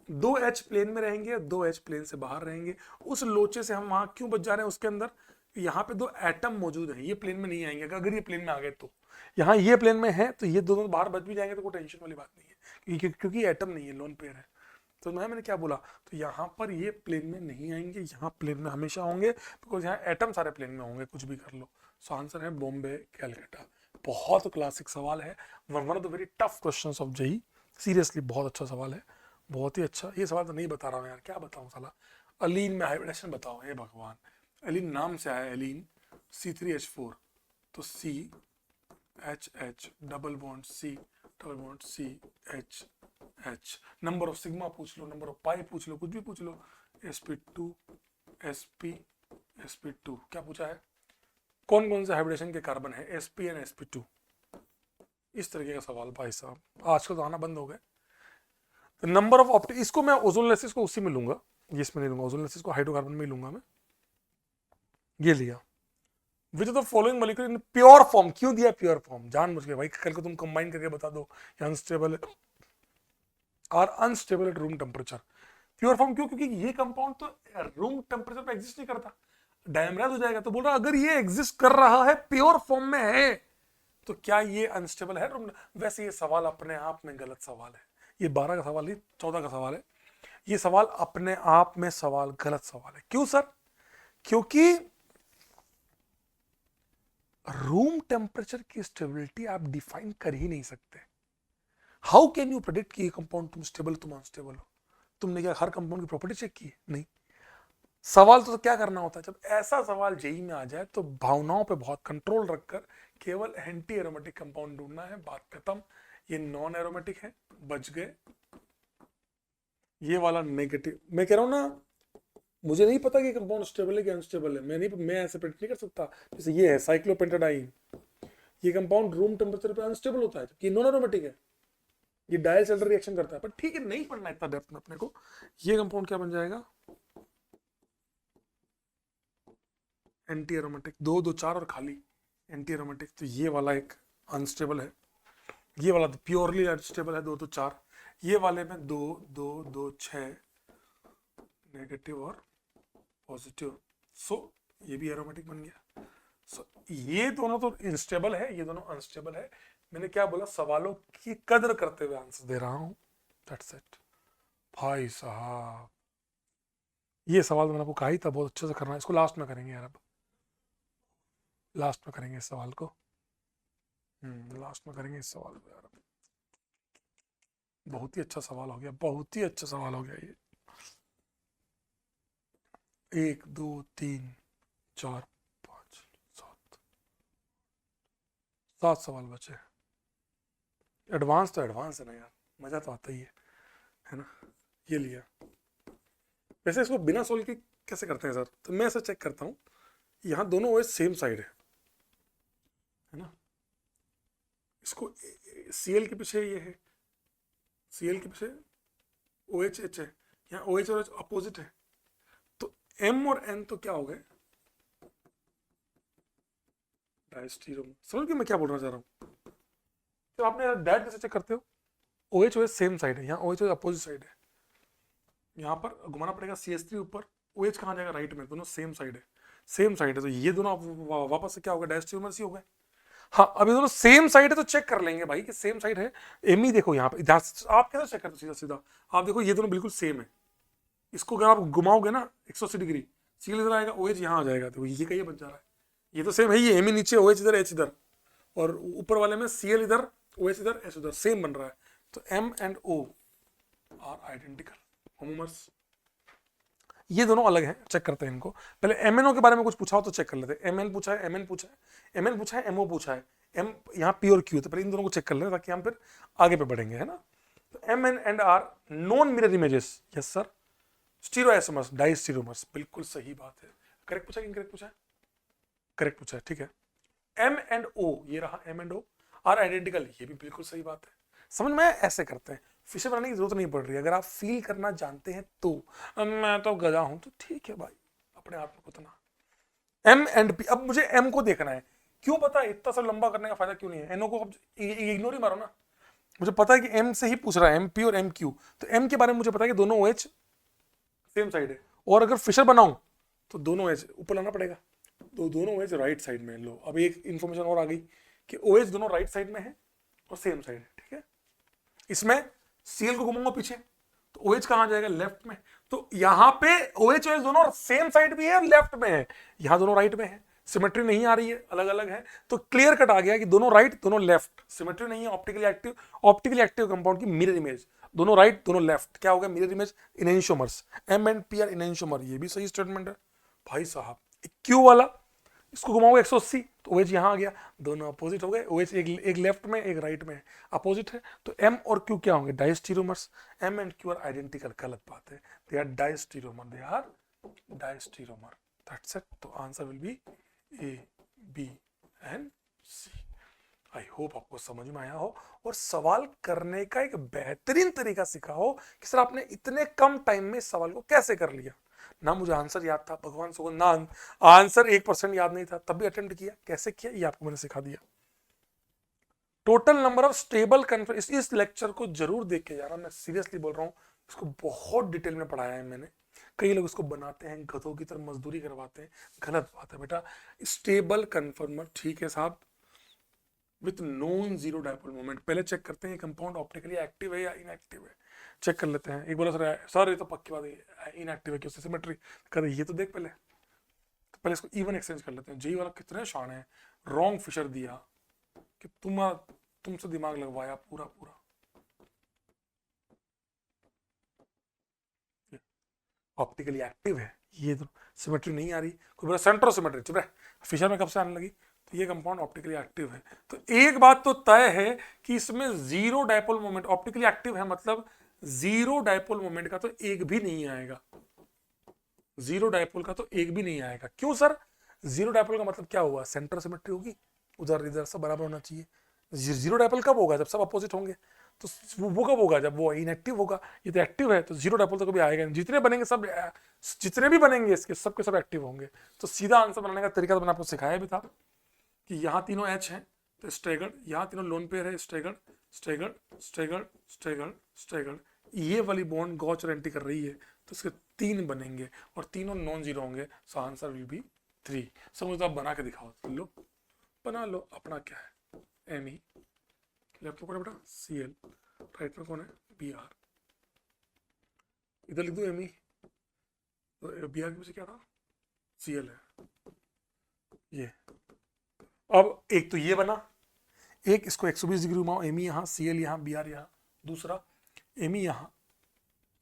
दो एच प्लेन में रहेंगे, दो एच प्लेन से बाहर रहेंगे। उस लोचे से हम वहां क्यों बच जा रहे हैं उसके अंदर, यहाँ पे दो एटम मौजूद है, ये प्लेन में नहीं आएंगे। अगर ये प्लेन में आ गए तो यहाँ ये प्लेन में है तो ये दोनों बाहर बच भी जाएंगे तो कोई टेंशन वाली बात नहीं है, क्योंकि एटम नहीं है, लोन पेयर है। तो मैंने क्या बोला, तो यहाँ पर ये प्लेन में नहीं आएंगे, यहाँ प्लेन में हमेशा होंगे, बिकॉज यहाँ एटम सारे प्लेन में होंगे, कुछ भी कर लो। सो आंसर है बॉम्बे कैलकाटा। बहुत क्लासिक सवाल है, one of the very tough questions of JEE. Seriously बहुत अच्छा सवाल है, बहुत ही अच्छा। ये सवाल तो नहीं बता रहा हूँ यार, क्या बताऊँ साला। अलीन में हाइब्रिडेशन बताओ, हे भगवान। एलिन नाम से आया एलिन, C3H4, तो CHH double bond CH। Number of sigma पूछ लो, नंबर ऑफ पाई पूछ लो, कुछ भी पूछ लो। sp2 sp2 क्या पूछा है, कौन कौन से हाइब्रिडेशन के कार्बन है, sp एंड sp2। इस तरीके का सवाल भाई साहब, आजकल तो आना बंद हो गए। तो नंबर ऑफ ऑप्टिक, इसको मैं ओजोन लेसिस को उसी में लूंगा, ये इसमें नहीं लूंगा, ओजोन लेसिस को हाइड्रोकार्बन में ही लूंगा मैं। ये लिया। Which of the following molecule in pure form, क्यों दिया प्योर फॉर्म, जान मुझ के भाई, कल को तुम कंबाइन करके बता दो अनस्टेबल और unstable at room temperature. Pure form क्यों, क्योंकि ये कंपाउंड तो रूम टेम्परेचर पे एग्जिस्ट नहीं करता, डायमराइज हो जाएगा। तो बोल रहा अगर ये एग्जिस्ट कर रहा है, प्योर फॉर्म में है, तो क्या ये अनस्टेबल है रूम। वैसे ये सवाल अपने आप में गलत सवाल है, ये 12 का सवाल नहीं 14 का सवाल है। ये सवाल अपने आप में सवाल गलत सवाल है। क्यों सर, क्योंकि रूम टेम्परेचर की स्टेबिलिटी आप डिफाइन कर ही नहीं सकते। हाउ कैन यू प्रेडिक्ट कि ये कंपाउंड तुम स्टेबल तुम अनस्टेबल हो। तुमने क्या हर कंपाउंड की प्रॉपर्टी चेक की है, नहीं। सवाल तो क्या करना होता है, जब ऐसा सवाल जेई में आ जाए तो भावनाओं पे बहुत कंट्रोल रखकर केवल एंटी एरोमेटिक कंपाउंड ढूंढना है, बात खत्म। ये नॉन एरोमेटिक है, बच गए। ये वाला नेगेटिव, मैं कह रहा हूं ना, मुझे नहीं पता कि कंपाउंड स्टेबल है कि अनस्टेबल है, मैं ऐसे प्रेडिक्ट नहीं कर सकता। जैसे ये है साइक्लोपेंटाडाइन, ये कंपाउंड रूम टेम्परेचर पे अनस्टेबल होता है, ये नॉन एरोमेटिक है, ये डायल सेल्टर रिएक्शन करता है, पर ठीक है, नहीं पढ़ना इतना डेप्थ में अपने को। ये कंपाउंड क्या बन जाएगा, एंटी एरोमेटिक, 2 2 4 और खाली एंटी एरोमेटिक। तो ये वाला एक अनस्टेबल है, ये वाला तो प्योरली अनस्टेबल है, 2 2 4। ये वाले में 2 2 2 6 नेगेटिव और पॉजिटिव। सो ये भी एरोमेटिक बन गया। सो ये दोनों तो इंस्टेबल है, ये दोनों अनस्टेबल है। मैंने क्या बोला, सवालों की कदर करते हुए आंसर दे रहा हूं, दैट्स इट भाई साहब। ये सवाल तो मैंने आपको कहा ही था बहुत अच्छे से करना है, इसको लास्ट में करेंगे यार, अब लास्ट में करेंगे इस सवाल को। लास्ट में करेंगे इस सवाल को यार। बहुत ही अच्छा सवाल हो गया, बहुत ही अच्छा सवाल हो गया ये। 1 2 3 4 5 7 सवाल बचे। एडवांस तो एडवांस है ना यार, मजा तो आता ही है ना। ये लिया। वैसे इसको बिना सोल्व के कैसे करते हैं सर, तो मैं ऐसा चेक करता हूँ, यहाँ दोनों ओएच सेम साइड है ना। इसको Cl के पीछे ये है, Cl के पीछे OH है, यहाँ OH और H अपोजिट है, तो M और N तो क्या हो गए, डायस्टीरियम। समझ गए मैं क्या बोलना चाह रहा हूँ। तो आपने डायरेक्ट कैसे चेक करते हो, OH OH सेम साइड है, यहाँ OH OH अपोजिट साइड है, यहाँ पर घुमाना पड़ेगा CH3 ऊपर, OH कहाँ जाएगा राइट में, दोनों सेम साइड है, सेम साइड है। तो ये दोनों वापस से क्या होगा, डायस्टीरियमर्स ही हो गए। हाँ, अभी दोनों सेम साइड है तो चेक कर लेंगे भाई कि सेम साइड है। एम ही देखो यहाँ पे, आप कैसे चेक करते हो, सीधा सीधा आप देखो ये दोनों बिल्कुल सेम है। इसको अगर आप घुमाओगे ना 180 डिग्री, Cl इधर आएगा, OH यहाँ आ जाएगा, तो ये कहीं बन जा रहा है। ये तो सेम है, ये एम ही नीचे, OH इधर, H इधर, और ऊपर वाले में Cl इधर, OH इधर, H उधर, सेम बन रहा है। तो M and O are identical homomers. ये दोनों अलग हैं, चेक करते हैं इनको। पहले MnO के बारे में कुछ पूछा हो तो चेक कर लेते हैं। Mn पूछा है, Mn पूछा है, Mn पूछा है, MO पूछा है, M यहाँ P और Q, तो पहले इन दोनों को चेक कर लें ताकि हम फिर आगे पे बढ़ेंगे, है ना। तो Mn and R non mirror images, yes sir. Stereoisomers, diastereomers, बिल्कुल सही बात है। करेक्ट पूछा कि इनकरेक्ट पूछा है, करेक्ट पूछा है, ठीक है। M एंड O, ये रहा M and O are identical, ये भी बिल्कुल सही बात है। समझ में ऐसे करते हैं, फिशर बनाने की जरूरत नहीं पड़ रही। अगर आप फील करना जानते हैं तो, मैं तो गधा हूं तो ठीक है भाई, अपने आप में उतना। M एंड P, अब मुझे M को देखना है, क्यों पता है, इतना सा लंबा करने का फायदा क्यों नहीं है। NO को इग्नोर ही मारो ना, मुझे पता है कि एम से ही पूछ रहा है, एम पी और एम क्यू, तो एम के बारे में मुझे पता है कि दोनों OH सेम साइड है, और अगर फिशर बनाऊं तो दोनों OH ऊपर लाना पड़ेगा, तो दोनों OH राइट साइड में। लो अब एक इंफॉर्मेशन और आ गई कि OH दोनों राइट साइड में है और सेम साइड है, ठीक है। इसमें Cl को घुमाऊंगा पीछे तो OH कहां जाएगा, लेफ्ट में। तो यहां पे OH OH दोनों सेम साइड भी है और लेफ्ट में है, यहां दोनों राइट में है, सिमेट्री नहीं आ रही है, अलग अलग है, तो क्लियर कट आ गया कि दोनों राइट दोनों लेफ्ट, सिमेट्री नहीं है। ऑप्टिकली एक्टिव कंपाउंड की मिरर इमेज, दोनों राइट दोनों लेफ्ट, क्या हो गया mirror image, enantiomers, M and P are enantiomer, ये भी सही स्टेटमेंट है भाई साहब। क्यू वाला इसको घुमाओगे 180 तो OH यहां आ गया, दोनों अपोजिट हो गए, OH एक लेफ्ट में एक राइट में अपोजिट है, तो M और Q क्या होंगे, diastereomers. M and Q are identical, गलत बात है, they are diastereomer, they are diastereomer, that's it. तो answer will be A, B and C। I hope आपको समझ में आया हो और सवाल करने का एक बेहतरीन तरीका सीखा हो कि सर आपने इतने कम टाइम में इस सवाल को कैसे कर लिया। ना मुझे आंसर याद था, भगवान सुगन, ना आंसर 1% याद नहीं था, तब भी अटेम्प्ट किया, कैसे किया ये आपको मैंने सिखा दिया। Total number of stable conformation, इस लेक्चर को जरूर देख के यार, मैं सीरियसली बोल रहा हूँ, इसको बहुत डिटेल में पढ़ाया है मैंने। कई लोग इसको बनाते हैं, गधों की तरह मजदूरी करवाते हैं, गलत बात है बेटा। स्टेबल कन्फर्मर, ठीक है साहब, with non zero dipole moment. पहले चेक करते हैं कंपाउंड ऑप्टिकली एक्टिव है या इनएक्टिव है, चेक कर लेते हैं। एक बोला सर ये तो पक्की बात है इनएक्टिव है, क्यों, सिमेट्री कर, ये तो देख पहले, तो पहले इसको इवन एक्सचेंज कर लेते हैं। जेई वाला कितने शान है, रॉन्ग फिशर दिया कि तुमसे दिमाग लगवाया पूरा पूरा। ऑप्टिकली एक्टिव है, ये तो सिमेट्री नहीं आ रही, कोई बोला सेंट्रो सिमेट्री, चुप रहे, फिशर में कब से आने लगी, तो ये कंपाउंड ऑप्टिकली एक्टिव है। तो एक बात तो तय है कि इसमें zero dipole moment, optically active है मतलब जीरो डायपोल मोमेंट का तो एक भी नहीं आएगा, जीरो डायपोल का तो एक भी नहीं आएगा। क्यों सर, जीरो डायपोल का मतलब क्या हुआ, सेंटर सिमेट्री होगी, उधर इधर सब बराबर होना चाहिए। जीरो डायपोल कब होगा, जब सब अपोजिट होंगे, तो वो कब होगा, जब वो इनएक्टिव होगा। ये तो एक्टिव है, तो जीरो डायपोल तो कभी आएगा नहीं, जितने बनेंगे सब, जितने भी बनेंगे इसके सब के सब एक्टिव होंगे। तो सीधा आंसर बनाने का तरीका तो मैंने आपको सिखाया भी था कि यहाँ तीनों H हैं तो स्ट्रेगर्ड, यहाँ तीनों लोन पेयर है, स्ट्रेगर्ड स्ट्रेगर्ड स्ट्रेगर्ड स्ट्रेगर्ड स्ट्रेगर्ड, ये वाली बॉन्ड गॉच और एंटी कर रही है, तो इसके 3 बनेंगे और तीनों नॉन जीरो होंगे, सो आंसर विल बी 3। समझ तो आप बना के दिखाओ, लो बना लो, अपना क्या है Me, लेफ्ट में कौन है बेटा Cl, राइट में कौन है Br, इधर लिख दो Me, तो Br के पीछे क्या था, Cl है ये। अब एक तो ये बना, एक इसको 120 डिग्री घुमाओ, Me यहाँ Cl यहाँ Br यहाँ, दूसरा Me यहाँ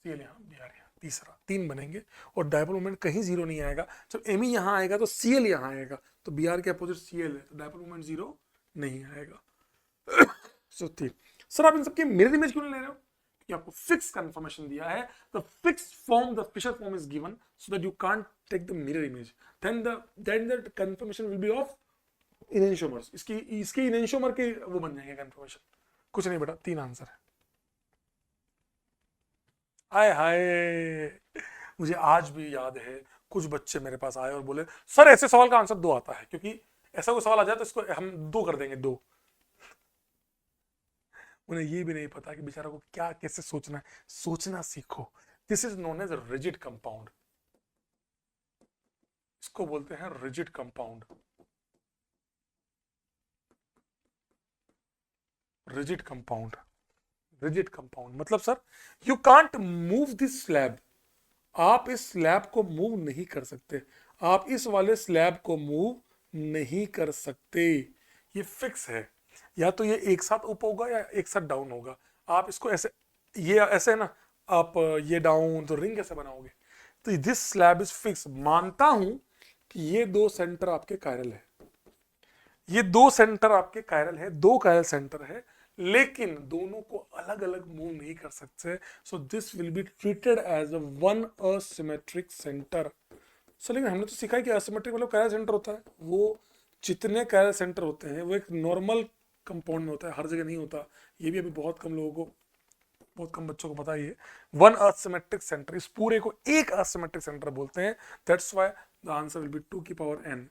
Cl यहाँ Br यहाँ, तीसरा, 3 बनेंगे और डायपोल मोमेंट कहीं जीरो नहीं आएगा। जब Me यहाँ आएगा तो Cl यहाँ आएगा, तो Br के अपोजिट Cl है, तो डायपोल मोमेंट जीरो नहीं आएगा। सो 3। सर आप इन सबके मिरर इमेज क्यों नहीं ले रहे हो, कि आपको फिक्स कंफर्मेशन दिया है, the fix form, the Fischer form is given so that you can't take the mirror image, then the conformation will be of enantiomers. इसके इनेंशियोमर के वो बन जाएंगे कंफर्मेशन। कुछ नहीं बेटा, 3 आंसर है। हाय हाय, मुझे आज भी याद है कुछ बच्चे मेरे पास आए और बोले सर ऐसे सवाल का आंसर 2 आता है, क्योंकि ऐसा कोई सवाल आ जाए तो इसको हम 2 कर देंगे, 2। उन्हें ये भी नहीं पता कि बेचारा को क्या कैसे सोचना है, सोचना सीखो। This is known as rigid compound, इसको बोलते हैं rigid compound, rigid compound. Rigid compound मतलब sir you can't move this slab, आप इस स्लैब को मूव नहीं कर सकते, आप इस वाले स्लैब को मूव नहीं कर सकते, ये फिक्स है। या तो ये एक साथ ऊपर होगा या एक साथ डाउन होगा। आप इसको ऐसे, ये ऐसे है ना, आप ये डाउन, तो रिंग कैसे बनाओगे। तो दिस स्लैब इज फिक्स। मानता हूं कि ये 2 सेंटर आपके कायरल है, ये 2 सेंटर आपके कायरल है, 2 कायरल सेंटर है, लेकिन दोनों को अलग अलग मूव नहीं कर सकते। So this will be treated as a one asymmetric centre. So लेकिन हमने तो सीखा है कि असिमेट्रिक मतलब कायरल सेंटर होता है, वो जितने कायरल सेंटर होते हैं वो एक नॉर्मल कंपाउंड में होता है, हर जगह नहीं होता। ये भी अभी बहुत कम लोगों को, बहुत कम बच्चों को पता है। ये 1 असिमेट्रिक सेंटर, इस पूरे को एक असिमेट्रिक सेंटर बोलते हैं। That's why the answer will B 2 की पावर n,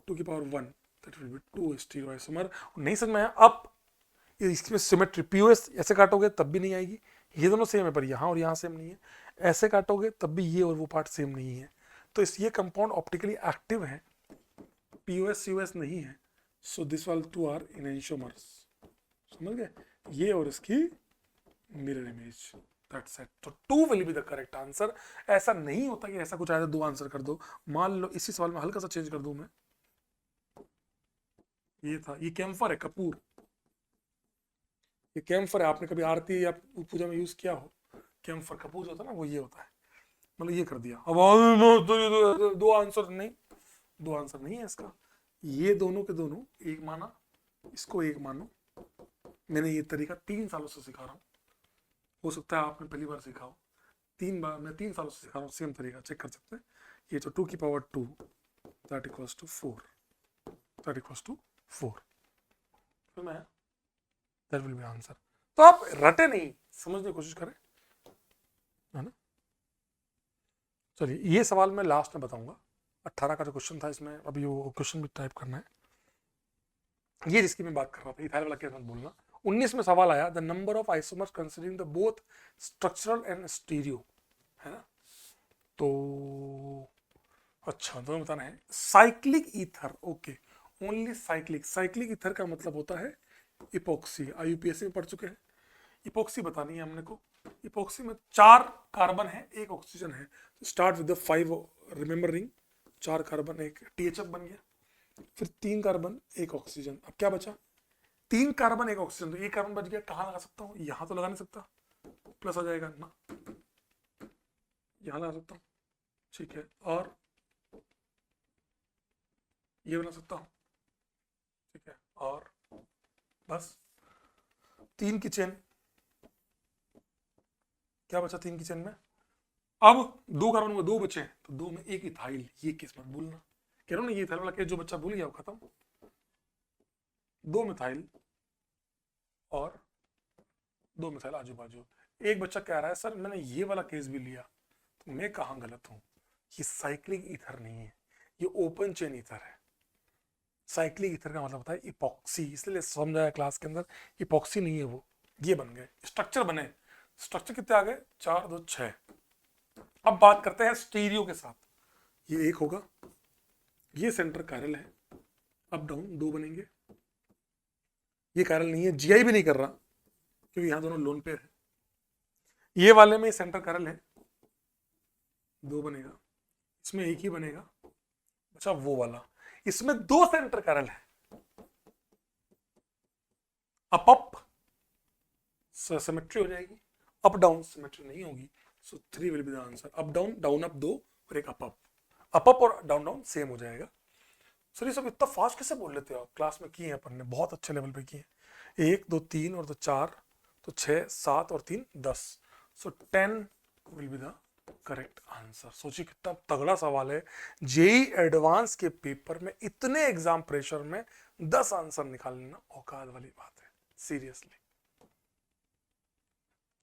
2 की पावर 1, दैट विल बी 2 स्टीरियोआइसोमर। नहीं समझ में आया, अब इसमें सिमेट्री, पीओएस ऐसे काटोगे तब भी नहीं आएगी, ये दोनों सेम है पर यहाँ और यहाँ सेम नहीं है, ऐसे काटोगे तब भी ये और वो पार्ट सेम नहीं है। तो इस ये कंपाउंड ऑप्टिकली एक्टिव है, पीओएस यूएस नहीं है, सो दिस वाल टू आर इनेंशियोमर्स। समझ गए, ये और इसकी मिरर इमेज, दैट्स इट। तो 2 will be the correct answer. ऐसा नहीं होता कि ऐसा कुछ आया 2 आंसर कर दो। मान लो इसी सवाल में हल्का सा चेंज कर दूं मैं, ये था, ये कैम्फर है, कपूर, ये कैम्फर है। आपने कभी आरती या पूजा में यूज किया हो कैम्फर, कपूर होता है ना, वो ये होता है। मतलब ये कर दिया, अब दो आंसर नहीं, 2 आंसर नहीं है इसका। ये दोनों के दोनों एक माना, इसको एक मानो। मैंने ये तरीका 3 सालों से सिखा रहा हूँ, हो सकता है आपने पहली बार सीखा हो। 3 बार, मैं 3 सालों से सिखा रहा हूँ, सेम तरीका चेक कर सकते हैं। ये तो 2 की power 2 that equals to 4, that equals to 4, तो मैं दैट विल बी आंसर। तो आप रटे नहीं, समझने की कोशिश करें, है ना। चलिए ये सवाल मैं लास्ट में बताऊंगा। 18 का जो क्वेश्चन था इसमें अभी वो क्वेश्चन भी टाइप करना है। ये जिसकी मैं बात कर रहा था, इथाइल वाला केस मत भूलना। 19 में सवाल आया, the number of isomers considering the both structural and stereo, है ना। तो अच्छा दोनों बताना है। Cyclic ether, okay, only cyclic. Cyclic ether का मतलब होता है इपोक्सी, आईयूपीएससी में पढ़ चुके हैं। इपोक्सी बतानी है हमने को। इपोक्सी में 4 कार्बन है, 1 ऑक्सीजन है। Start with the 5 remember ring, 4 carbon, एक टीएचएफ बन गया, फिर 3 कार्बन 1 ऑक्सीजन। अब क्या बचा, 3 कार्बन 1 ऑक्सीजन, तो 1 कार्बन बच गया। कहाँ लगा सकता हूँ, यहाँ तो लगा नहीं सकता, प्लस आ जाएगा ना, यहाँ लगा सकता हूँ, ठीक है, और ये बना सकता हूँ, ठीक है, और बस 3 की चेन। क्या बचा 3 की चेन में, अब 2 कार्बन में 2 बचे, तो 2 में 1 इथाइल। ये केस मत भूलना, कह रहा हूं ना, ये इथाइल वाला केस जो बच्चा भूल गया वो खत्म। 2 मिथाइल और 2 मिथाइल आजू बाजू। एक बच्चा कह रहा है सर मैंने ये वाला केस भी लिया, तो मैं कहाँ गलत हूँ। ये साइक्लिक ईथर नहीं है, ये ओपन चेन ईथर है। साइक्लिक ईथर का मतलब होता है इपॉक्सी, इसलिए समझाया क्लास के अंदर, इपॉक्सी नहीं है वो। ये बन गए स्ट्रक्चर, बने स्ट्रक्चर कितने आ गए, 4 2 6। अब बात करते हैं स्टीरियो के साथ। ये एक होगा, ये सेंटर कायरल है, अप डाउन 2 बनेंगे। ये कायरल नहीं है, जीआई भी नहीं कर रहा क्योंकि यहां दोनों लोन पेयर है। ये वाले में सेंटर कायरल है, 2 बनेगा, इसमें एक ही बनेगा। अच्छा वो वाला, इसमें 2 सेंटर कायरल है, अप सिमेट्री हो जाएगी, अप डाउन सिमेट्री नहीं होगी। सो 3 will be the answer. Up down up 2 और एक अप और डाउन डाउन सेम हो जाएगा। सर ये सब इतना फास्ट कैसे बोल लेते हो आप, क्लास में किए हैं अपन ने, बहुत अच्छे लेवल पे किए हैं। 1 2 3 और 2 4, तो 6 7 और 3 10, सो 10 will be the correct answer. सोचिए कितना तगड़ा सवाल है। जेई एडवांस के पेपर में इतने एग्जाम प्रेशर में 10 आंसर निकाल लेना औकात वाली बात है, seriously.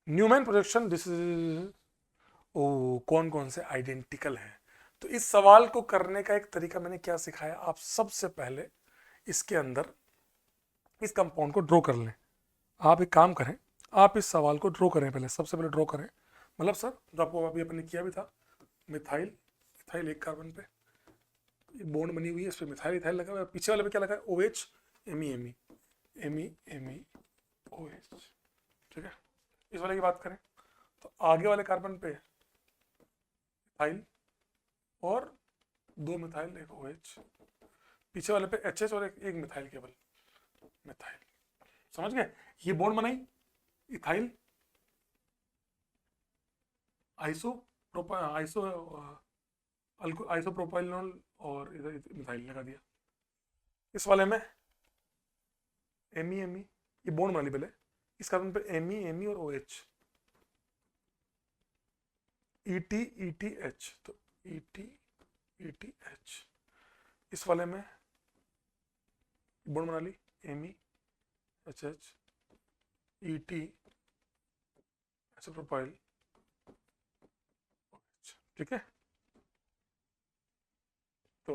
Newman projection, this is, oh कौन कौन से आइडेंटिकल है। तो इस सवाल को करने का एक तरीका मैंने क्या सिखाया, आप सबसे पहले इसके अंदर इस कंपाउंड को ड्रॉ कर लें। आप एक काम करें, आप इस सवाल को ड्रॉ करें, पहले सबसे पहले ड्रॉ करें। मतलब सर जो आपको अभी अपने किया भी था, मिथाइल, मिथाइल 1 कार्बन पे बॉन्ड बनी हुई है, इस पर मिथाइल इथाइल लगा हुआ है, पीछे वाले पे क्या लगा है, OH एमी OH, ठीक है। इस वाले की बात करें तो आगे वाले कार्बन पे मिथाइल और 2 मिथाइल 1 OH, पीछे वाले पे HH और एक मिथाइल, केवल मिथाइल। समझ गए, ये बॉन्ड बनाई, इथाइल आइसो आइसोप्रोपाइलिनॉल और इधर मिथाइल लगा दिया। इस वाले में एमी ये बॉन्ड बना ली पहले, इस कार्बन पे एमी और OH, ETH, तो ETH। इस वाले में बॉन्ड बना ली, एमी HH ET आइसोप्रोपाइल, ठीक है। तो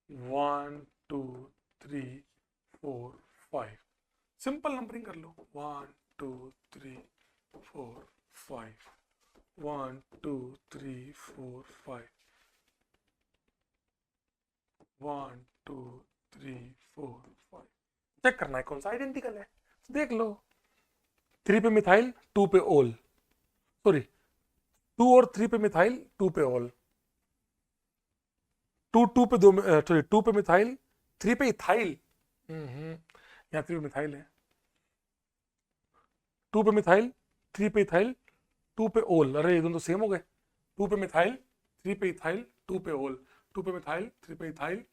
1 2 3 4 5 सिंपल नंबरिंग कर लो, 1 2 3 4 5, 1 2 3 4 5, 1 2 3 4 5। चेक करना है कौन सा आइडेंटिकल है, देख लो। 3 पे मिथाइल, 2 पे ओल, सॉरी 2 और 3 पे मिथाइल, 2 पे ओल, 2 पे 2, सॉरी 2 पे मिथाइल, 3 पे इथाइल। यहाँ 3 पे मिथाइल है, 2 पे मिथाइल, 3 पे इथाइल, 2 पे ओल। अरे ये दोनों तो सेम हो गए। 2 पे मिथाइल, 3 पे इथाइल, 2 पे ओल, 2 पे मिथाइल, 3 पे इथाइल,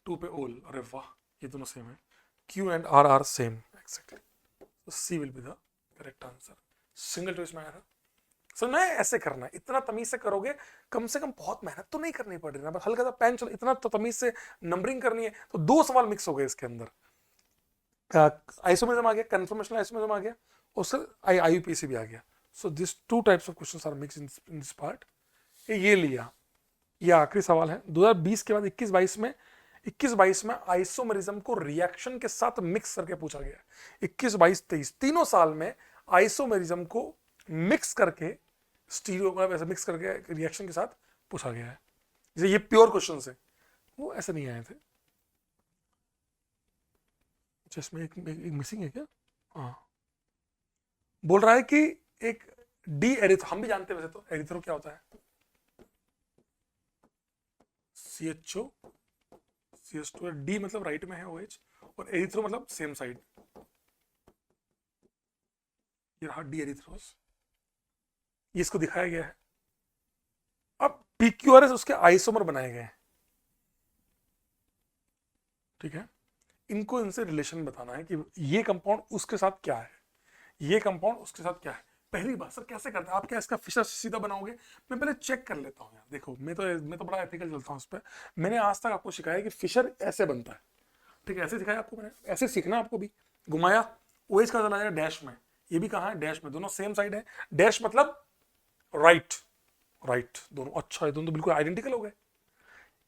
2 पे ओल। अरे वाह, ये दोनों सेम है। Q and R are same exactly. तो C will be the correct answer. Single choice में आया था। सर मैं ऐसे करना है, इतना तमीज से करोगे, कम से कम बहुत मेहनत तो नहीं करनी पड़ रही ना, बस हल्का सा पेन चलो, इतना तो तमीज से नंबरिंग करनी है। तो 2 सवाल मिक्स हो गए इसके अंदर, आइसोमेरिज्म आ गया, कन्फर्मेशनल आइसोमेरिज्म आ गया, और सर आईयूपीएसी भी आ गया। So this 2 types of questions are mix in this part. ये लिया, ये आखिरी सवाल है 2020 के बाद 21-22 में आइसोमेरिज्म को रिएक्शन के साथ मिक्स करके पूछा गया है। 21-22-23 तीनों साल में आइसोमेरिज्म को मिक्स करके, स्टीरियो मतलब ऐसे मिक्स करके रिएक्शन के साथ पूछा गया है। जैसे ये प्योर क्वेश्चन है, वो ऐसे नहीं आए थे। इसमें एक मिसिंग है क्या? हाँ, बोल रहा है कि एक डी एरिथ्रो, हम भी जानते हैं वैसे तो एरिथ्रो क्या होता है, CHO CH2, डी मतलब राइट में है OH, और एरिथ्रो मतलब सेम साइड, ये रहा डी एरिथ्रोस, ये इसको दिखाया गया है। अब PQRS उसके आइसोमर बनाए गए हैं, ठीक है। इनको इनसे रिलेशन बताना है कि ये कंपाउंड उसके साथ क्या है, ये कंपाउंड उसके साथ क्या है। पहली बात, सर कैसे करते हैं आप, क्या इसका फिशर सीधा बनाओगे? मैं पहले चेक कर लेता हूँ यार, देखो मैं तो बड़ा एथिकल चलता हूँ उस पर। मैंने आज तक आपको सिखाया कि फिशर ऐसे बनता है, ठीक है, ऐसे सिखाया आपको मैंने, ऐसे सीखना आपको भी। घुमाया, ओएच का चला जाएगा डैश में, ये भी कहाँ है डैश में, दोनों सेम साइड है। डैश मतलब राइट, राइट दोनों, अच्छा ये दोनों तो बिल्कुल आइडेंटिकल हो गए।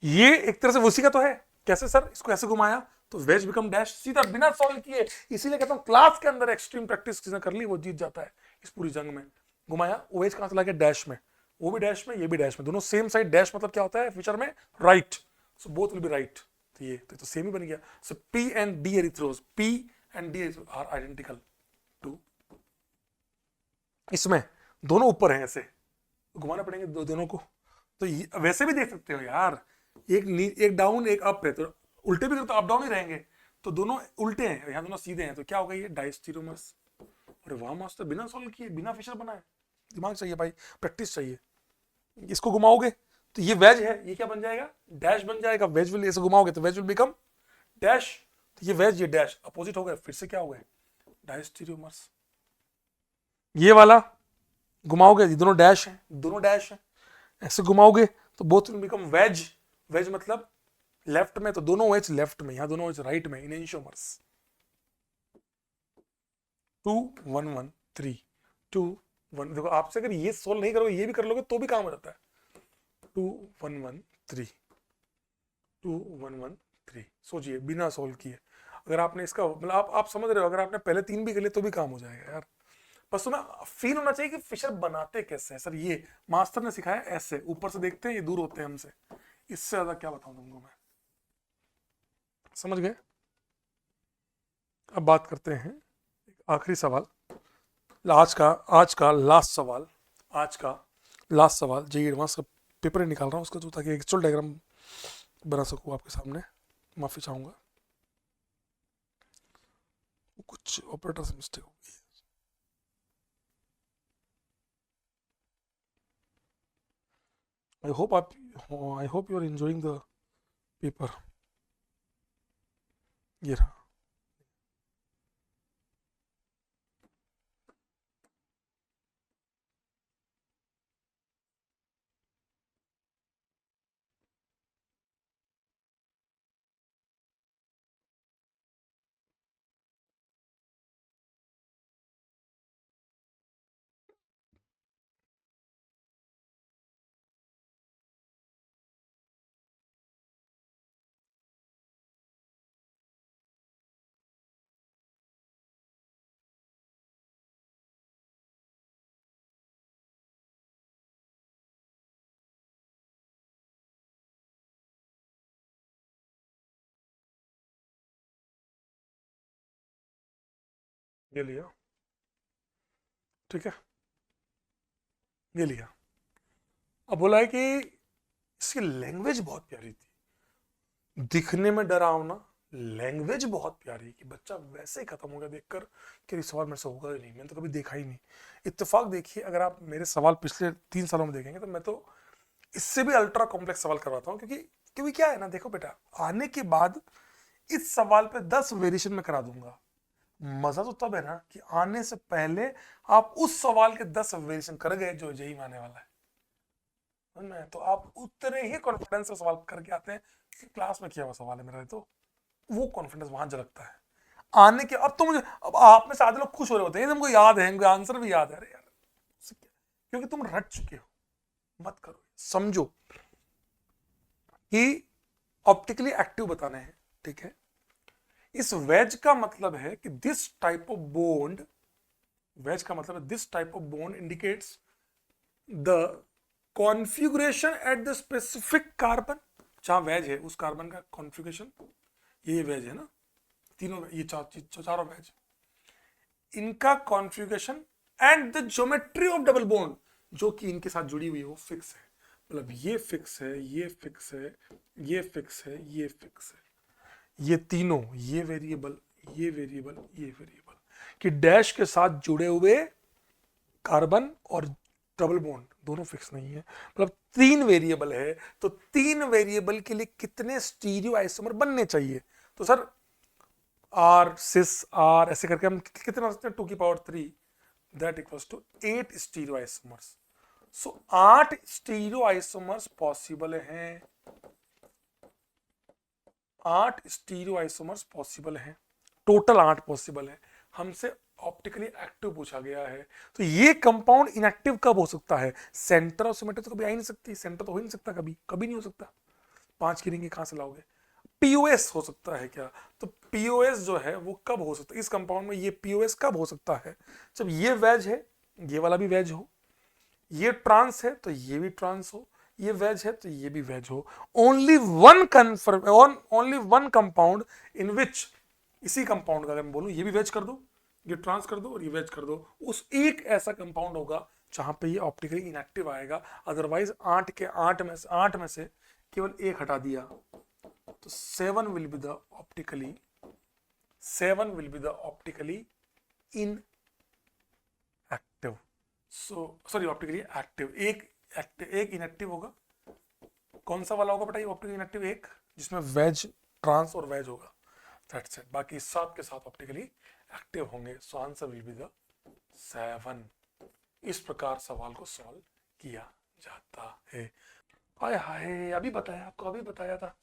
ये एक तरह से उसी का तो है। कैसे सर, इसको ऐसे घुमाया तो वेज बिकम डैश, सीधा बिना सॉल्व किए। इसीलिए कहता हूं क्लास के अंदर एक्सट्रीम प्रैक्टिस जिसने कर ली वो जीत जाता है इस पूरी जंग में। घुमाया, ओएच कहां चला गया डैश में, वो भी डैश में, ये भी डैश में, दोनों सेम साइड। डैश मतलब क्या होता है फीचर में, right, so both will be right. तो ये तो सेम ही बन गया। So P and D erythrose, P and D are identical to. इसमें दोनों ऊपर हैं, ऐसे घुमाना पड़ेंगे दोनों को। तो वैसे भी देख सकते हो यार, एक डाउन एक अप है, तो उल्टे भी तो अप डाउन ही रहेंगे। तो दोनों उल्टे हैं, यहाँ दोनों सीधे हैं, तो क्या होगा ये डायस्टीरोमर्स। अरे वाह मास्टर, बिना सॉल्व किए, बिना फिशर बनाए। दिमाग चाहिए भाई, प्रैक्टिस चाहिए। इसको घुमाओगे तो ये वेज है, ये क्या बन जाएगा, डैश बन जाएगा। वेज विल, ऐसे घुमाओगे तो वेज विल बिकम डैश, तो ये वेज ये डैश अपोजिट हो गए, फिर से क्या हो गए डायस्टीरोमर्स। ये वाला घुमाओगे, ये दोनों डैश हैं, दोनों डैश हैं, ऐसे घुमाओगे तो both will become wedge. Wedge मतलब लेफ्ट में, तो दोनों एच लेफ्ट में, यहां दोनों एच राइट में, इन एंशियोमर्स। 2 1 1 3 2 1। देखो आपसे अगर ये सोल्व नहीं करोगे, ये भी कर लोगे तो भी काम हो जाता है। 2 1 1 3 2 1 1 3। सोचिए बिना सोल्व किए, अगर आपने इसका मतलब आप समझ रहे हो, अगर आपने पहले 3 भी कर लिए तो भी काम हो जाएगा यार। बस तुम्हें फील होना चाहिए कि फिशर बनाते कैसे हैं। सर ये मास्टर ने सिखाया ऐसे, ऊपर से देखते हैं, ये दूर होते हैं हमसे, इससे ज्यादा क्या बताऊं तुमको मैं। समझ गए? अब बात करते हैं आखिरी सवाल, आज का लास्ट सवाल, आज का लास्ट सवाल जेईई एडवांस का पेपर ही निकाल रहा हूँ उसका, तो ताकि एक्चुअल डायग्राम बना सकूँ आपके सामने। माफी चाहूंगा, कुछ ऑपरेटर से मिस्टेक हो गई। I hope you are enjoying the paper. ये रहा। ये लिया, ठीक है, ये लिया। अब बोला है कि इसकी लैंग्वेज बहुत प्यारी थी, दिखने में डरावना, लैंग्वेज बहुत प्यारी, कि बच्चा वैसे ही खत्म हो गया देखकर कि ये सवाल मेरे से होगा ही नहीं, मैंने तो कभी देखा ही नहीं। इत्तेफाक देखिए, अगर आप मेरे सवाल पिछले 3 सालों में देखेंगे तो मैं तो इससे भी अल्ट्रा कॉम्प्लेक्स सवाल करवाता हूँ, क्योंकि क्योंकि क्या है ना, देखो बेटा, आने के बाद इस सवाल पे 10 वेरिएशन में करा दूंगा। मजा तो तब है ना कि आने से पहले आप उस सवाल के 10 वेरिएशन कर गए जो जेई में आने वाला है ना, तो आप उतने ही कॉन्फिडेंस से सवाल करके आते हैं कि क्लास में किया हुआ सवाल है मेरा, तो वो कॉन्फिडेंस वहां झलकता है आने के। अब तो मुझे, अब आप में से आधे लोग खुश हो रहे होते हैं, तुमको याद है, इनको आंसर भी याद है, अरे यार क्योंकि तुम रट चुके हो। मत करो, समझो कि ऑप्टिकली एक्टिव बताने हैं, ठीक है। इस वेज का मतलब है कि this type of bond, wedge का मतलब है this type of bond indicates the configuration at the specific carbon. जहां वेज है उस कार्बन का कॉन्फ़िगरेशन, ये वेज है ना, तीनों ये चारों वेज, इनका configuration and the geometry of double bond जो कि इनके साथ जुड़ी हुई है वो फिक्स है। मतलब ये फिक्स है, ये फिक्स है, ये फिक्स है, ये फिक्स है, ये तीनों, ये वेरिएबल, ये वेरिएबल, ये वेरिएबल, कि डैश के साथ जुड़े हुए कार्बन और डबल बॉन्ड दोनों फिक्स नहीं है। मतलब 3 वेरिएबल है, तो 3 वेरिएबल के लिए कितने स्टीरियो आइसोमर बनने चाहिए? तो सर आर सिस आर ऐसे करके हम कितने बना सकते हैं, 2⁻³ that equals to 8 stereoisomers. So 8 stereoisomers possible हैं, 8 स्टीरियो आइसोमर्स पॉसिबल हैं, टोटल 8 पॉसिबल है। हमसे ऑप्टिकली एक्टिव पूछा गया है, तो ये कंपाउंड इनएक्टिव कब हो सकता है? सेंटर ऑफ सिमेट्री तो कभी आ ही नहीं सकती, सेंटर तो हो ही नहीं सकता, कभी कभी नहीं हो सकता। 5 की रिंग कहां से लाओगे? पीओएस हो सकता है क्या? तो पीओएस जो है वो कब हो सकता है इस कंपाउंड में? ये पीओएस कब हो सकता है? जब ये वेज है, ये वाला भी वेज हो, ये ट्रांस है तो ये भी ट्रांस हो, ये वेज है तो ये भी वेज हो। Only one confirm, only one compound in which, इसी कंपाउंड का अगर मैं बोलूं ये भी वेज कर दो, ये ट्रांस कर दो और ये वेज कर दो, उस एक ऐसा कंपाउंड होगा जहां पे ये ऑप्टिकली इनएक्टिव आएगा। अदरवाइज 8 में से केवल एक हटा दिया तो 7 will be the optically, 7 will be the optically inactive. So sorry, optically active, एक इनएक्टिव होगा। कौन सा वाला होगा बेटा ये ऑप्टिकली इनएक्टिव? एक जिसमें वेज, ट्रांस और वेज होगा, दैट्स इट। बाकी सात के साथ ऑप्टिकली एक्टिव होंगे। सो आंसर विल बी द 7। इस प्रकार सवाल को सॉल्व किया जाता है। हाय हाय, अभी बताया आपको, अभी बताया था।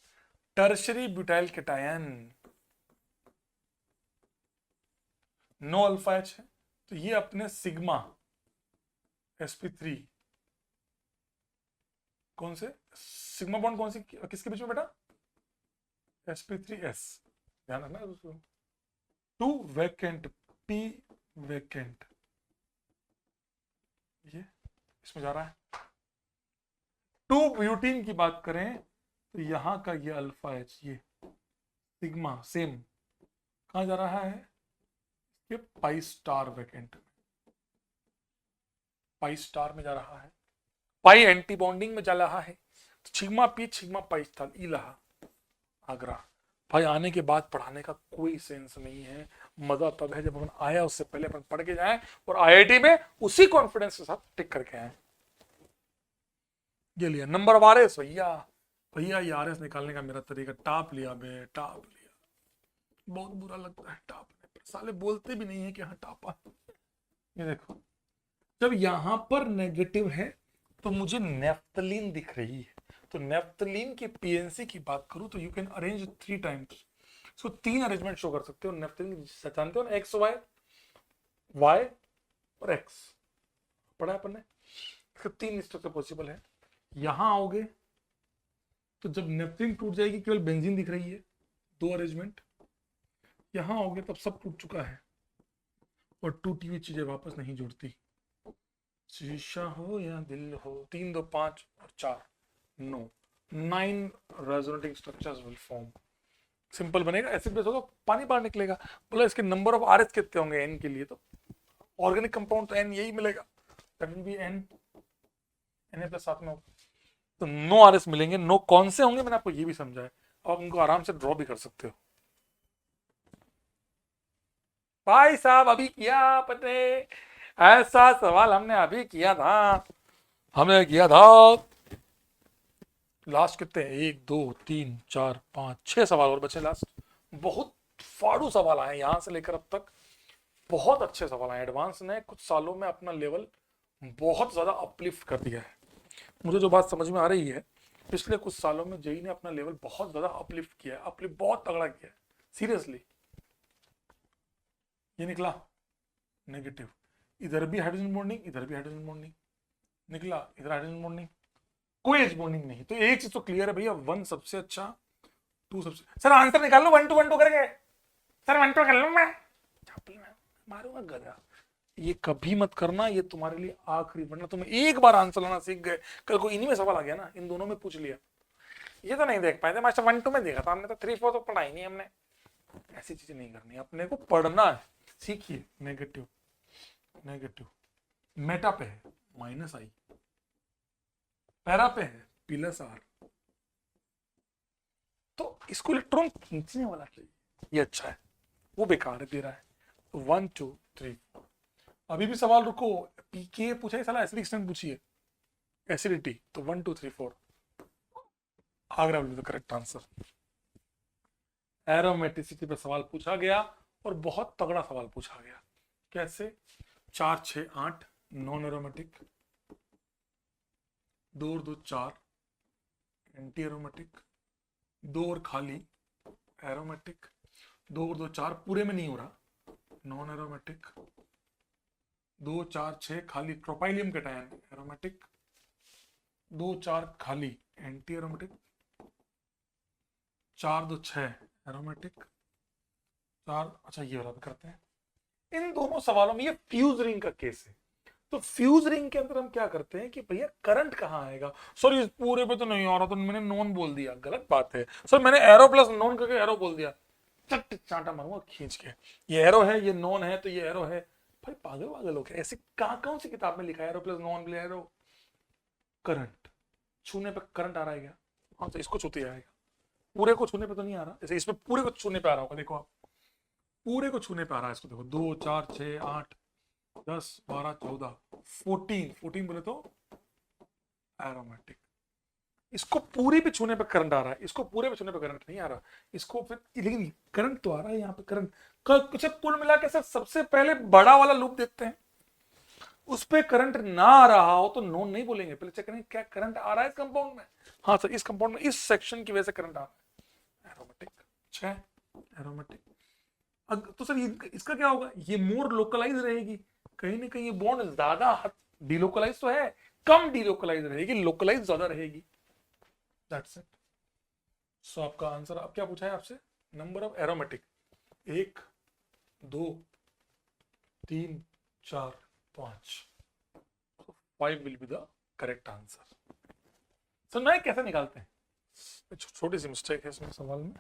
Tertiary butyl cation no alpha H है, तो ये अपने सिग्मा sp3, कौन से सिग्मा बॉन्ड, कौन सी किसके बीच में बेटा? sp3s, ध्यान रखना दोस्तों। 2 वैकेंट, p वैकेंट, ये इसमें जा रहा है। 2 ब्यूटीन की बात करें तो यहां का ये अल्फा एच, ये सिग्मा सेम कहां जा रहा है? ये पाई स्टार वैकेंट में, पाई स्टार में जा रहा है, पाई एंटी बॉन्डिंग में जा रहा है। तो sigma P sigma pi star इलाहा आगरा। भाई आने के बाद पढ़ाने का कोई सेंस नहीं है। मजा तब है जब अपन आया उससे पहले अपन पढ़ के जाए और आईआईटी में उसी कॉन्फिडेंस के साथ टिक करके आए। ये लिया नंबर ऑफ आरएस, भैया भैया ये आरएस निकालने का मेरा तरीका, टाप लिया बे, टाप लिया। बहुत बुरा लगता है टापने पर, साले बोलते भी नहीं है कि हाँ टापा। ये देखो, जब यहां पर नेगेटिव है तो मुझे नेफ्थलीन दिख रही है, तो नेफ्थलीन की पीएनसी की बात करूं तो यू कैन अरेंज 3 टाइम्स। इसको 3 अरेंजमेंट शो कर सकते हो नेफ्थलीन, जानते हो ना, एक्स वाई, वाई और एक्स, पढ़ा है अपन ने। इसका 3 स्ट्रक्चर पॉसिबल है। यहां आओगे तो जब नेफ्थलीन टूट जाएगी केवल बेंजीन दिख रही है, 2 अरेंजमेंट। यहां आओगे तब सब टूट चुका है और टूटी हुई चीजें वापस नहीं जुड़ती। शीशा हो या दिल हो, 3 2 5 और 4, no, 9 resonating structures will form. Simple बनेगा, एसिड बेस होगा, पानी बाहर निकलेगा। बोला इसके नंबर ऑफ आर एच कितने होंगे एन के लिए, तो ऑर्गेनिक कंपाउंड तो एन यही मिलेगा, that will be N, N plus साथ में होगा, तो नो आर एस मिलेंगे। नो कौन से होंगे मैंने आपको ये भी समझाया, और उनको आराम से ड्रॉ भी कर सकते हो। भाई साहब अभी किया आपने, ऐसा सवाल हमने अभी किया था, हमने किया था लास्ट कितने, 1 2 3 4 5 6 सवाल और बचे लास्ट। बहुत फाड़ू सवाल आए यहां से लेकर अब तक, बहुत अच्छे सवाल आए। एडवांस ने कुछ सालों में अपना लेवल बहुत ज्यादा अपलिफ्ट कर दिया है। मुझे जो बात समझ में आ रही है, पिछले कुछ सालों में जेई ने अपना लेवल बहुत ज्यादा अपलिफ्ट किया है, अपलिफ्ट बहुत तगड़ा किया है, सीरियसली। ये निकला नेगेटिव, इधर भी हाइड्रोजन बॉन्डिंग, इधर भी हाइड्रोजन बॉन्डिंग निकला, इधर हाइड्रोजन बॉन्डिंग, कोई एच बॉन्डिंग नहीं। तो एक चीज तो क्लियर है भैया, 1 सबसे अच्छा, 2 सबसे, सर आंसर निकाल लो, 1 2 करके, सर 1 2 कर लो, मैं मारूंगा गधा। ये कभी मत करना, ये तुम्हारे लिए आखिरी, वरना तुम एक बार आंसर लाना सीख गए, कल को इन्हीं में सवाल आ गया ना, इन दोनों में पूछ लिया, ये तो नहीं देख पाए थे मास्टर, 1 2 में देखा था हमने, तो 3 4 तो पढ़ा ही नहीं हमने। ऐसी चीजें नहीं करनी, अपने को पढ़ना है, सीखिए। नेगेटिव, नेगेटिव, मेटा पे है माइनस आई, पैरा पे है प्लस आर, तो इसको इलेक्ट्रॉन खींचने वाला चाहिए, ये अच्छा है, वो बेकार है दे रहा है। 1 2 3 अभी भी सवाल रुको, पीके पूछा है साला, एसिडिक स्ट्रेंथ पूछिए, एसिडिटी, तो 1 2 3 4 Agra will be the correct answer. Aromaticity पर सवाल पूछा गया, और बहुत तगड़ा सवाल पूछा गया। कैसे, 4 6 8 नॉन एरोमेटिक, 2 और 2 4 एंटी एरोमेटिक, 2 और खाली एरोमेटिक, 2 और 2 4 पूरे में नहीं हो रहा, नॉन एरोमेटिक, 2 4 6 खाली ट्रोपाइलियम कैटायन एरोमेटिक, 2 4 खाली एंटी एरोमेटिक, 4 2 6 एरोमेटिक, 4, अच्छा ये वाला भी करते हैं। इन दोनों सवालों में ये फ्यूज रिंग का केस है, तो फ्यूज रिंग के अंदर हम क्या करते हैं कि भैया करंट कहाँ आएगा। सर इस पूरे पे तो नहीं आ रहा, तो मैंने नॉन बोल दिया, गलत बात है सर, मैंने एरो प्लस नॉन करके एरो बोल दिया, चट चांटा मारूंगा खींच के, ये एरो है, ये नॉन है, तो ये एरो है। भाई पागल पागल हो गया, ऐसे कहाँ कौन सी किताब में लिखा है arrow plus non plus arrow. Current छूने पे करंट आ रहा है क्या, हाँ तो इसको छूते आएगा, पूरे को छूने पे तो नहीं आ रहा, जैसे इसमें पूरे को छूने पे आ रहा होगा, देखो आप पूरे को छूने पे आ रहा है, इसको देखो 2 4 6 8 10 12 14 14 बोले तो एरोमेटिक, इसको पूरी पे छूने पे करंट आ रहा है, इसको पूरे पे छूने पे करंट नहीं आ रहा, इसको फिर, लेकिन करंट तो आ रहा है यहाँ पे करंट। कुछ कुल मिला के सबसे पहले बड़ा वाला लूप देखते हैं, उस पे करंट ना आ रहा हो तो नॉन नहीं बोलेंगे, पहले चेक करेंगे क्या करंट आ रहा है इस कंपाउंड में, हाँ सर इस कंपाउंड में इस सेक्शन की वजह से करंट आ रहा है, एरोमेटिक 6 एरोमेटिक। तो सर इसका क्या होगा, ये मोर लोकलाइज रहेगी, कहीं ना कहीं ये बॉन्ड ज्यादा डिलोकलाइज तो है, कम डिलोकलाइज रहेगी, लोकलाइज ज्यादा रहेगी, दैट्स इट। सो आपका आंसर, अब क्या पूछा है आपसे, number of aromatic, 1 2 3 4 5, 5 will be the correct answer. Sir मैं कैसे निकालते हैं, छोटी सी मिस्टेक है इसमें सवाल में,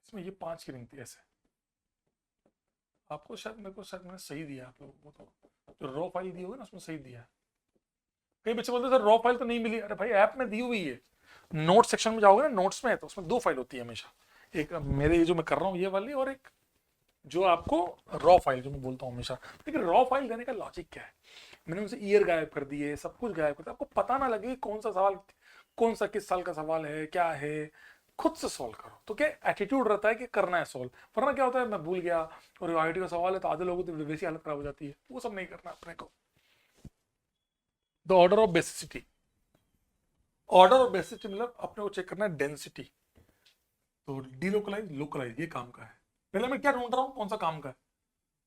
इसमें ये 5 की रिंग थी ऐसे, आपको शायद, मेरे को शायद मैंने सही दिया आप लोगों को, तो जो रॉ फाइल दी होगी ना उसमें सही दिया है। कई बच्चे बोलते सर रॉ फाइल तो नहीं मिली, अरे भाई ऐप में दी हुई है, नोट सेक्शन में जाओगे ना, नोट्स में तो उसमें 2 फाइल होती है हमेशा, एक मेरे ये जो मैं कर रहा हूँ ये वाली, और एक जो आपको रॉ फाइल जो मैं बोलता हूँ हमेशा। लेकिन रॉ फाइल देने का लॉजिक क्या है, मैंने उनसे ईयर गायब कर दिए, सब कुछ गायब कर दिया, आपको पता ना लगे कौन सा सवाल, कौन सा किस साल का सवाल है, क्या है, खुद से सॉल्व करो, तो क्या एटीट्यूड रहता है कि करना है सॉल्व, वरना क्या होता है मैं भूल गया और आईआईटी का सवाल है तो आधे लोगों की वैसी हालत खराब हो जाती है, वो सब नहीं करना अपने को। The order of basicity, order of basicity मतलब अपने को चेक करना है डेंसिटी, तो डीलोकलाइज लोकलाइज ये काम का है, पहले मैं क्या ढूंढ रहा हूँ कौन सा काम का है,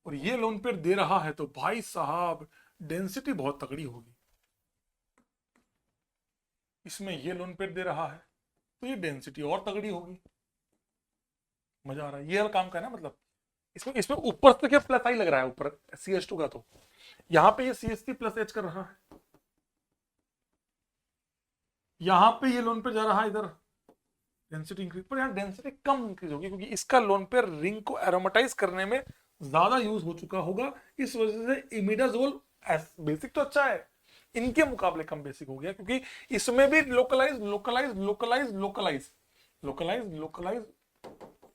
और ये लोन पेयर दे रहा है तो भाई साहब डेंसिटी बहुत तगड़ी होगी, इसमें ये लोन पेयर दे रहा है तो ये डेंसिटी और तगड़ी होगी, मजा आ रहा है, ये वाला काम का है ना, मतलब इसमें इसमें ऊपर से क्या प्लस आई लग रहा है ऊपर CH2 का, तो यहाँ पे ये CH3 प्लस H कर रहा है, यहाँ पे ये लोन पे जा रहा है इधर डेंसिटी इंक्रीज, पर यहाँ डेंसिटी कम इंक्रीज होगी क्योंकि इसका लोन पेयर रिंग को एरोमेटाइज करने में ज्यादा यूज हो चुका होगा, इस वजह से इमिडाजोल बेसिक तो अच्छा है, इनके मुकाबले कम बेसिक हो गया क्योंकि इसमें भी localise localise localise localise localise localise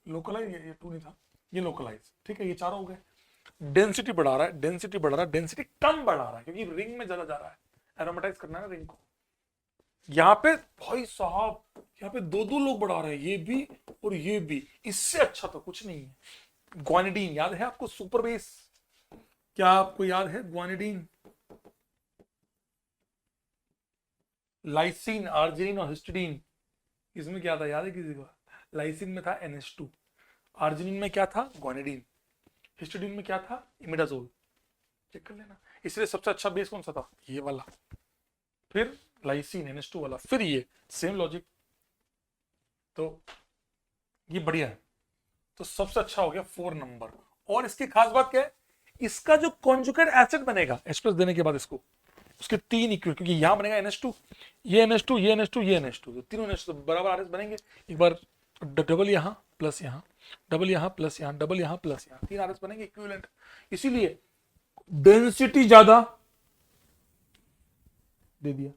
localise, ये टू नहीं था, ये लोकलाइज, ठीक है, ये चारों हो गए। डेंसिटी बढ़ा रहा है, डेंसिटी बढ़ा रहा है, डेंसिटी कम बढ़ा रहा है क्योंकि रिंग में ज्यादा जा रहा है, एरोमेटाइज करना है रिंग को। यहाँ पे भाई साहब, यहाँ पे दो दो लोग बढ़ा रहे हैं, ये भी और ये भी, इससे अच्छा तो कुछ नहीं है। ग्वानिडीन याद है आपको, सुपर बेस, क्या आपको याद है ग्वानिडीन, लाइसिन, आर्जिनिन और हिस्टिडीन, इसमें क्या था याद है किसी को? लाइसिन में था NH2, आर्जिनिन में क्या था? ग्वानिडीन, हिस्टिडीन में क्या था? इमिडाजोल। चेक कर लेना। इसलिए सबसे अच्छा बेस कौन सा था? ये वाला, फिर लाइसिन NH2 वाला, फिर ये, सेम लॉजिक। तो ये बढ़िया है, तो सबसे अच्छा हो गया 4 नंबर। और इसकी खास बात क्या है, इसका जो कॉन्जुगेट एसिड बनेगा H+ देने के बाद इसको, उसके 3 इक्वल, क्योंकि यहां बनेगा NH2, ये NH2, ये NH2, ये NH2, तो तीनों NH2 बराबर RS बनेंगे। एक बार डबल यहां प्लस यहां, डबल यहां प्लस यहां, डबल यहां प्लस यहां, 3 RS बनेंगे इक्विवेलेंट। इसीलिए डेंसिटी ज्यादा दे दिया,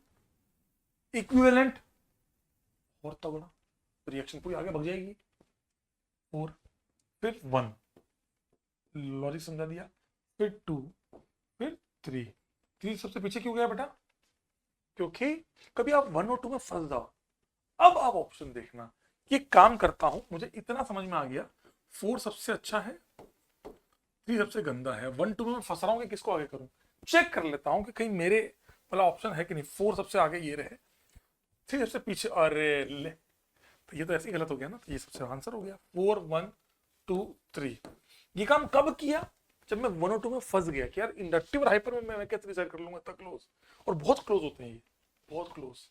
इक्विवेलेंट और तगड़ा, रिएक्शन पूरी आगे भाग जाएगी। 4, फिर 1, लॉजिक समझा दिया, फिर 2, फिर 3। 3 सबसे पीछे क्यों गया बेटा? क्योंकि कभी आप 1 और 2 में फंस जाओ। अब आप ऑप्शन देखना, ये काम करता हूं, मुझे इतना समझ में आ गया, 4 सबसे अच्छा है, 3 सबसे गंदा है, 1 2 में मैं फंस रहा हूं कि किसको आगे करूं। चेक कर लेता हूं कि कहीं मेरे वाला ऑप्शन है कि नहीं। 4 सबसे आगे ये रहे, 3 सबसे पीछे, अरे ले, तो ये तो ऐसे ही गलत हो गया ना, तो ये सबसे आंसर हो गया 4 1 2 3। ये काम कब किया? जब मैं 1 और 2 में फंस गया कि यार इंडक्टिव और हाइपर में मैं कैसे डिसाइड कर लूंगा, इतना क्लोज, और बहुत क्लोज होते हैं ये, बहुत क्लोज।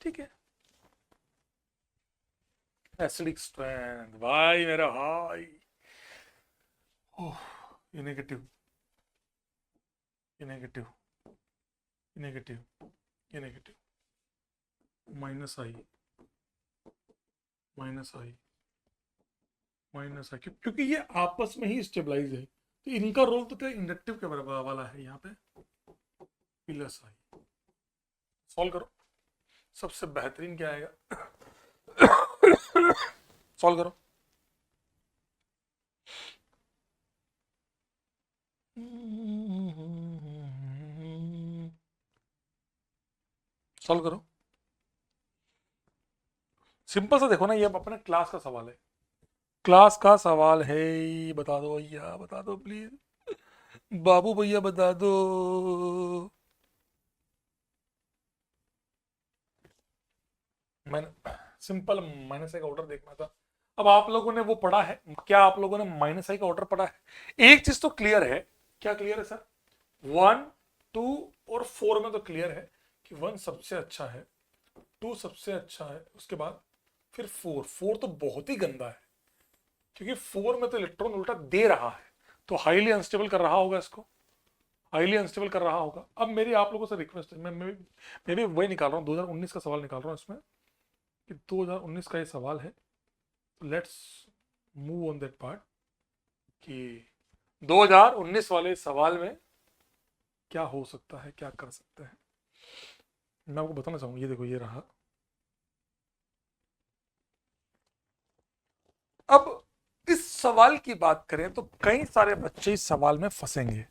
ठीक है, एसिडिक स्ट्रेंथ भाई मेरा भाई, ओह, ये नेगेटिव, ये नेगेटिव, ये नेगेटिव, ये नेगेटिव, माइनस आई, माइनस आई, माइनस आई, क्योंकि ये आपस में ही स्टेबलाइज है, तो इनका रोल तो क्या इंडक्टिव के बराबर वाला है यहाँ पे, प्लस आई। सॉल्व करो, सबसे बेहतरीन क्या आएगा? सॉल्व करो, सॉल्व करो। सिंपल सा देखो ना, ये अब अपने क्लास का सवाल है, क्लास का सवाल है, बता दो भैया, बता दो प्लीज, बाबू भैया बता दो। मैंने सिंपल माइनस आई का ऑर्डर देखना था। अब आप लोगों ने वो पढ़ा है क्या? आप लोगों ने माइनस आई का ऑर्डर पढ़ा है? एक चीज तो क्लियर है, क्या क्लियर है सर? 1 2 और 4 में तो क्लियर है कि 1 सबसे अच्छा है, 2 सबसे अच्छा है, उसके बाद फिर 4। 4 तो बहुत ही गंदा है क्योंकि 4 में तो इलेक्ट्रॉन उल्टा दे रहा है, तो हाईली अनस्टेबल कर रहा होगा इसको, हाईली अनस्टेबल कर रहा होगा। अब मेरी आप लोगों से रिक्वेस्ट है, मैं भी वही निकाल रहा हूँ, 2019 का सवाल निकाल रहा हूँ इसमें, कि 2019 का ये सवाल है, let's move on that part, कि 2019 वाले सवाल में क्या हो सकता है, क्या कर सकते हैं। मैं आपको बताना चाहूंगा, ये देखो ये रहा। अब इस सवाल की बात करें तो कई सारे बच्चे इस सवाल में फंसेंगे,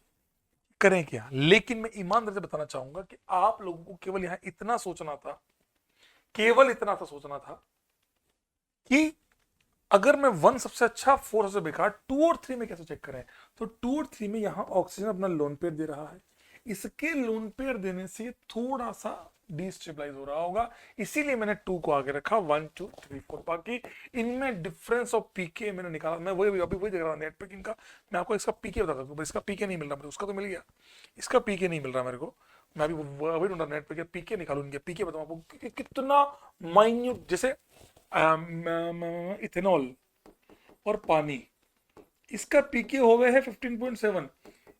करें क्या? लेकिन मैं ईमानदारी से बताना चाहूंगा कि आप लोगों को केवल यहां इतना सोचना था, केवल इतना सा सोचना था कि अगर मैं 1 सबसे अच्छा 4 सबसे बेकार, 2 और 3 में कैसे चेक करें? तो 2 और 3 में यहां ऑक्सीजन अपना लोन पेयर दे रहा है, इसके लोन पेयर देने से थोड़ा सा डिस्टेबलाइज हो रहा होगा, इसीलिए मैंने 2 को आगे रखा, 1 2 3 4। बाकी इनमें डिफरेंस ऑफ पीके मैंने निकाला, मैं वही अभी वही देख रहा नेट पे इनका, मैं आपको इसका पीके बता दूं, इसका पीके नहीं मिल रहा मुझे, उसका तो मिल गया, इसका पीके नहीं मिल रहा मेरे को, मैं अभी वही ढूंढ रहा नेट पे, पीके निकालू, इनके पीके बताऊं आपको कितना माइन्यूट, जैसे इथेनॉल और पानी, इसका पीके हो गए है 15.7,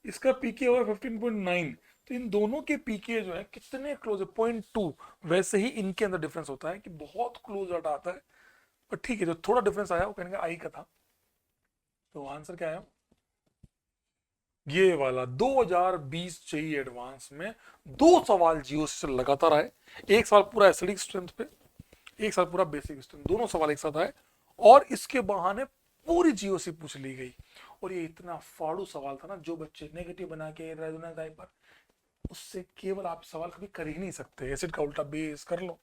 इसका पीके हो गया 15.9, तो इन दोनों के पीके जो है कितने क्लोज है, 0.2। वैसे ही इनके अंदर डिफरेंस होता है कि बहुत क्लोज आता है, पर ठीक है, जो थोड़ा डिफरेंस आया वो कहने का आई का था। तो आंसर क्या आया, ये वाला 2020 चाहिए एडवांस में 2 सवाल जियो से लगातार आए, एक सवाल पूरा एसिडिक स्ट्रेंथ पे, एक सवाल पूरा बेसिक स्ट्रेंथ, दोनों सवाल एक साथ आए और इसके बहाने पूरी जियो से पूछ ली गई। और ये इतना फाड़ू सवाल था ना, जो बच्चे नेगेटिव बना के रेजोनेंस डायपर, उससे केवल आप सवाल कभी कर ही नहीं सकते। एसिड का उल्टा बेस कर लो।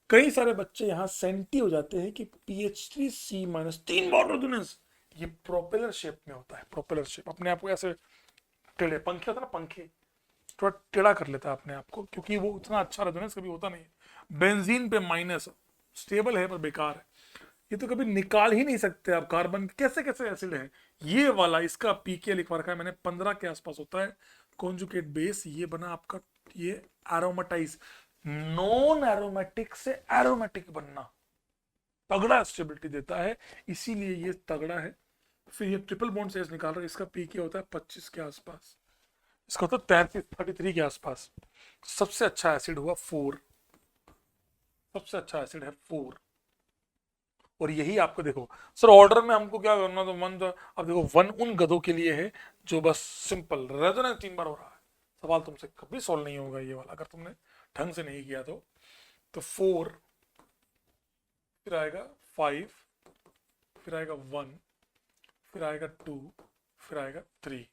कई सारे बच्चे यहाँ सेंटी हो जाते हैं कि पीएच3 C माइनस 3 बार रेजोनेंस। ये प्रोपेलर शेप में होता है, प्रोपेलर शेप, अपने आप को ऐसे टेढ़े पंखे होता है ना, पंखे थोड़ा टेढ़ा कर लेता है अपने आप को, क्योंकि वो उतना अच्छा रेजोनेंस कभी होता नहीं है। बेंजीन पे माइनस स्टेबल है पर बेकार है, ये तो कभी निकाल ही नहीं सकते आप। कार्बन कैसे कैसे एसिड है। ये वाला इसका पीके लिखवा रखा है मैंने, 15 के आसपास होता है कॉन्जुगेट बेस। ये बना आपका, ये एरोमेटाइज, नॉन एरोमेटिक से एरोमेटिक बनना तगड़ा स्टेबिलिटी देता है, इसीलिए ये तगड़ा है। फिर ये ट्रिपल बॉन्ड से निकाल रहा है, इसका पीके होता है 25 के आसपास, इसका होता है 33 के आसपास। सबसे अच्छा एसिड हुआ 4, सबसे अच्छा एसिड है 4। और यही आपको देखो सर ऑर्डर में हमको क्या करना, तो मन तो अब देखो 1 उन गधों के लिए है जो बस सिंपल रेजोनेंस 3 बार हो रहा है, सवाल तुमसे कभी सॉल्व नहीं होगा ये वाला अगर तुमने ढंग से नहीं किया तो 4, फिर आएगा 5, फिर आएगा 1, फिर आएगा 2, फिर आएगा 3।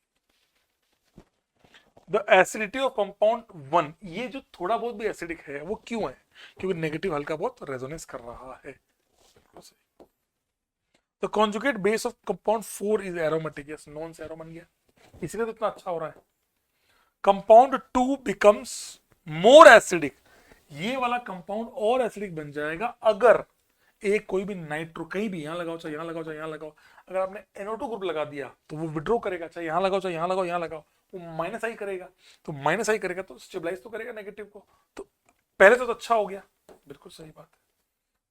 द एसिडिटी ऑफ कंपाउंड 1, ये जो थोड़ा बहुत भी एसिडिक है वो क्यों है, क्योंकि नेगेटिव हल्का बहुत रेजोनेंस कर रहा है। The conjugate base of compound 4 is aromatic, yes, non से एरो बन गया, इसलिए तो इतना अच्छा हो रहा है। कंपाउंड 2 becomes more acidic, ये वाला कंपाउंड और एसिडिक बन जाएगा अगर एक कोई भी नाइट्रो, कहीं भी, यहाँ लगाओ चाहे यहाँ लगाओ चाहे यहाँ लगाओ, अगर आपने NO2 ग्रुप लगा दिया तो वो विड्रॉ करेगा, चाहे यहाँ लगाओ चाहे यहाँ लगाओ, यहाँ लगाओ, वो माइनस आई करेगा। तो माइनस आई करेगा तो स्टेबलाइज तो करेगा नेगेटिव को, तो पहले तो अच्छा हो गया, बिल्कुल सही बात है।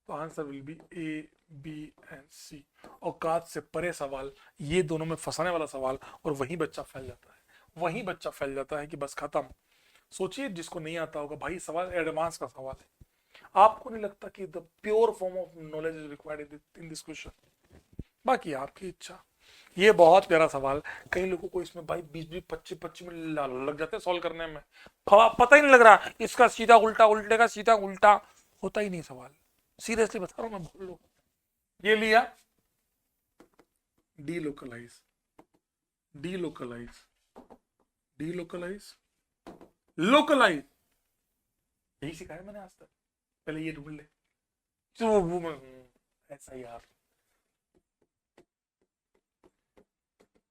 तो answer will be A, B and C. औकात से परे सवाल, ये दोनों में फंसाने वाला सवाल, और वहीं बच्चा फैल जाता है, वहीं बच्चा फैल जाता है कि बस खत्म। सोचिए जिसको नहीं आता होगा भाई, सवाल एडवांस का सवाल है, आपको नहीं लगता कि the pure form of knowledge is required in this question, बाकी आपकी इच्छा। ये बहुत प्यारा सवाल, कई लोगों को इसमें भाई 20-25 मिनट लग जाते हैं सॉल्व करने में, पता ही नहीं लग रहा इसका सीधा उल्टा, उल्टे का सीधा उल्टा, होता ही नहीं सवाल, सीरियसली बता रहा हूं मैं, बोल लो। ये लिया डीलोकलाइज, डीलोकलाइज, डीलोकलाइज, लोकलाइज, यही सिखाया मैंने आज तक, पहले ये ढूंढ ले। SIR,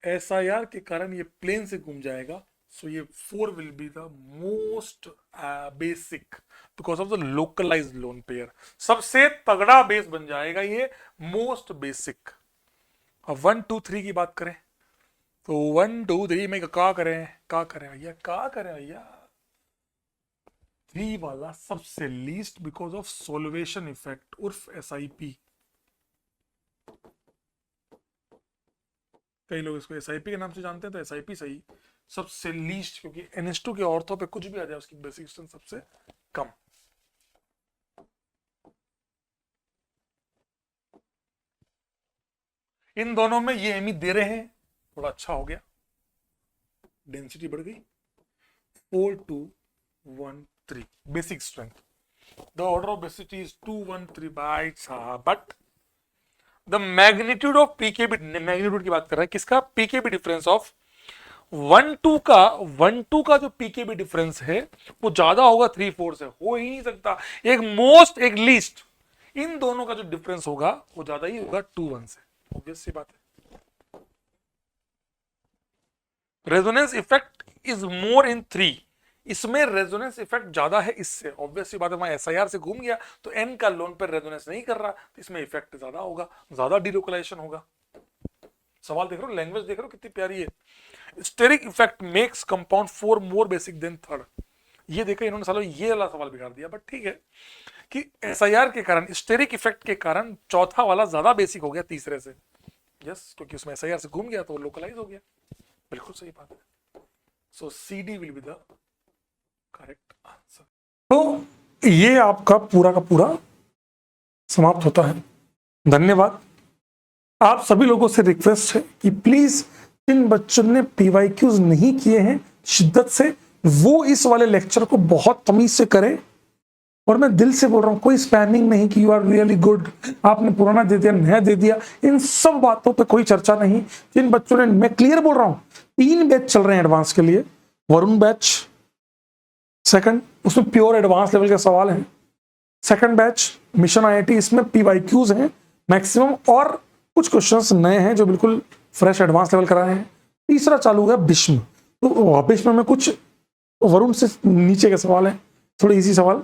SIR के कारण ये प्लेन से घूम जाएगा, सो ये 4 will be the most basic because of the localized lone pair, सबसे तगड़ा बेस बन जाएगा ये, मोस्ट बेसिक। अब 1 2 3 की बात करें तो 1 2 3 में क्या करें, क्या करें भैया, क्या करें भैया, 3 वाला सबसे least because of solution effect उर्फ SIP। कई लोग इसको SIP के नाम से जानते हैं, तो SIP सही, सबसे लीस्ट, क्योंकि NH2 के ऑर्थो पे कुछ भी आ जाए उसकी बेसिक स्ट्रेंथ सबसे कम। इन दोनों में ये एमी दे रहे हैं, थोड़ा अच्छा हो गया, डेंसिटी बढ़ गई, 4 2 1 3 basic strength, the order of basicity is 2 1 3 by, but the magnitude of pKb, magnitude की बात कर रहे हैं किसका, पीकेबी डिफरेंस ऑफ 1 2 का जो पीकेबी डिफरेंस है वो ज्यादा होगा 3 4 से, हो ही नहीं सकता, एक मोस्ट एक लीस्ट, इन दोनों का जो डिफरेंस होगा वो ज्यादा ही होगा 2 1 से, ऑब्वियस सी बात है। रेजोनेंस इफेक्ट इज मोर इन 3, इसमें रेजोनेंस इफेक्ट ज्यादा है इससे, ऑब्वियस सी बात है, वहां SIR से घूम गया तो N का लोन पर रेजोनेंस नहीं कर रहा, तो इसमें इफेक्ट ज्यादा होगा, ज्यादा डिलोकलाइजेशन होगा। सवाल देख रहे हो, लैंग्वेज देख रहे हो कितनी प्यारी है। Steric effect makes compound 4 more basic than 3, ये देखा इन्होंने सालों ये वाला सवाल बिगाड़ दिया, बट ठीक है कि SIR के कारण, स्टेरिक इफेक्ट के कारण चौथा वाला ज्यादा बेसिक हो गया तीसरे से, यस, क्योंकि उसमें SIR से घूम गया तो वो लोकलाइज हो गया, बिल्कुल सही बात है। सो CD will be the correct answer. तो ये आपका पूरा का पूरा समाप्त होता है। धन्यवाद। आप सभी लोगों से रिक्वेस्ट है कि प्लीज जिन बच्चों ने पीवाईक्यूज नहीं किए हैं शिद्दत से वो इस वाले लेक्चर को बहुत तमीज से करें। और मैं दिल से बोल रहा हूं, कोई स्पैमिंग नहीं कि यू आर रियली गुड, आपने पुराना दे दिया नया दे दिया, इन सब बातों पे कोई चर्चा नहीं। जिन बच्चों ने, मैं क्लियर बोल रहा हूं, 3 बैच चल रहे हैं एडवांस के लिए। वरुण बैच सेकंड, उसमें प्योर एडवांस लेवल के सवाल हैं। सेकंड बैच मिशन आईआईटी, इसमें पीवाईक्यूज हैं मैक्सिमम और कुछ क्वेश्चंस नए हैं जो बिल्कुल फ्रेश एडवांस लेवल कराए हैं। तीसरा चालू हुआ भीष्म, तो भीष्म में कुछ वरुण से नीचे के सवाल हैं, थोड़े इजी सवाल,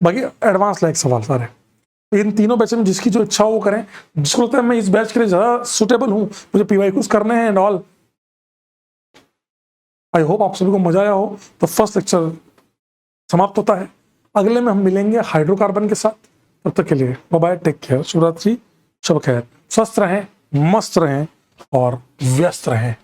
बाकी एडवांस लायक सवाल सारे। तो इन तीनों बैच में जिसकी जो इच्छा हो वो करें। जिसको लगता है मैं इस बैच के लिए ज्यादा सुटेबल हूं, मुझे पीवाईक्यूज करने हैं एंड ऑल, आई होप आप सभी को मजा आया हो। तो फर्स्ट लेक्चर समाप्त होता है, अगले में हम मिलेंगे हाइड्रोकार्बन के साथ। तब तक के लिए बाय बाय, टेक केयर, शुभरात्रि, शुभ खैर, स्वस्थ रहें, मस्त रहें और व्यस्त रहें।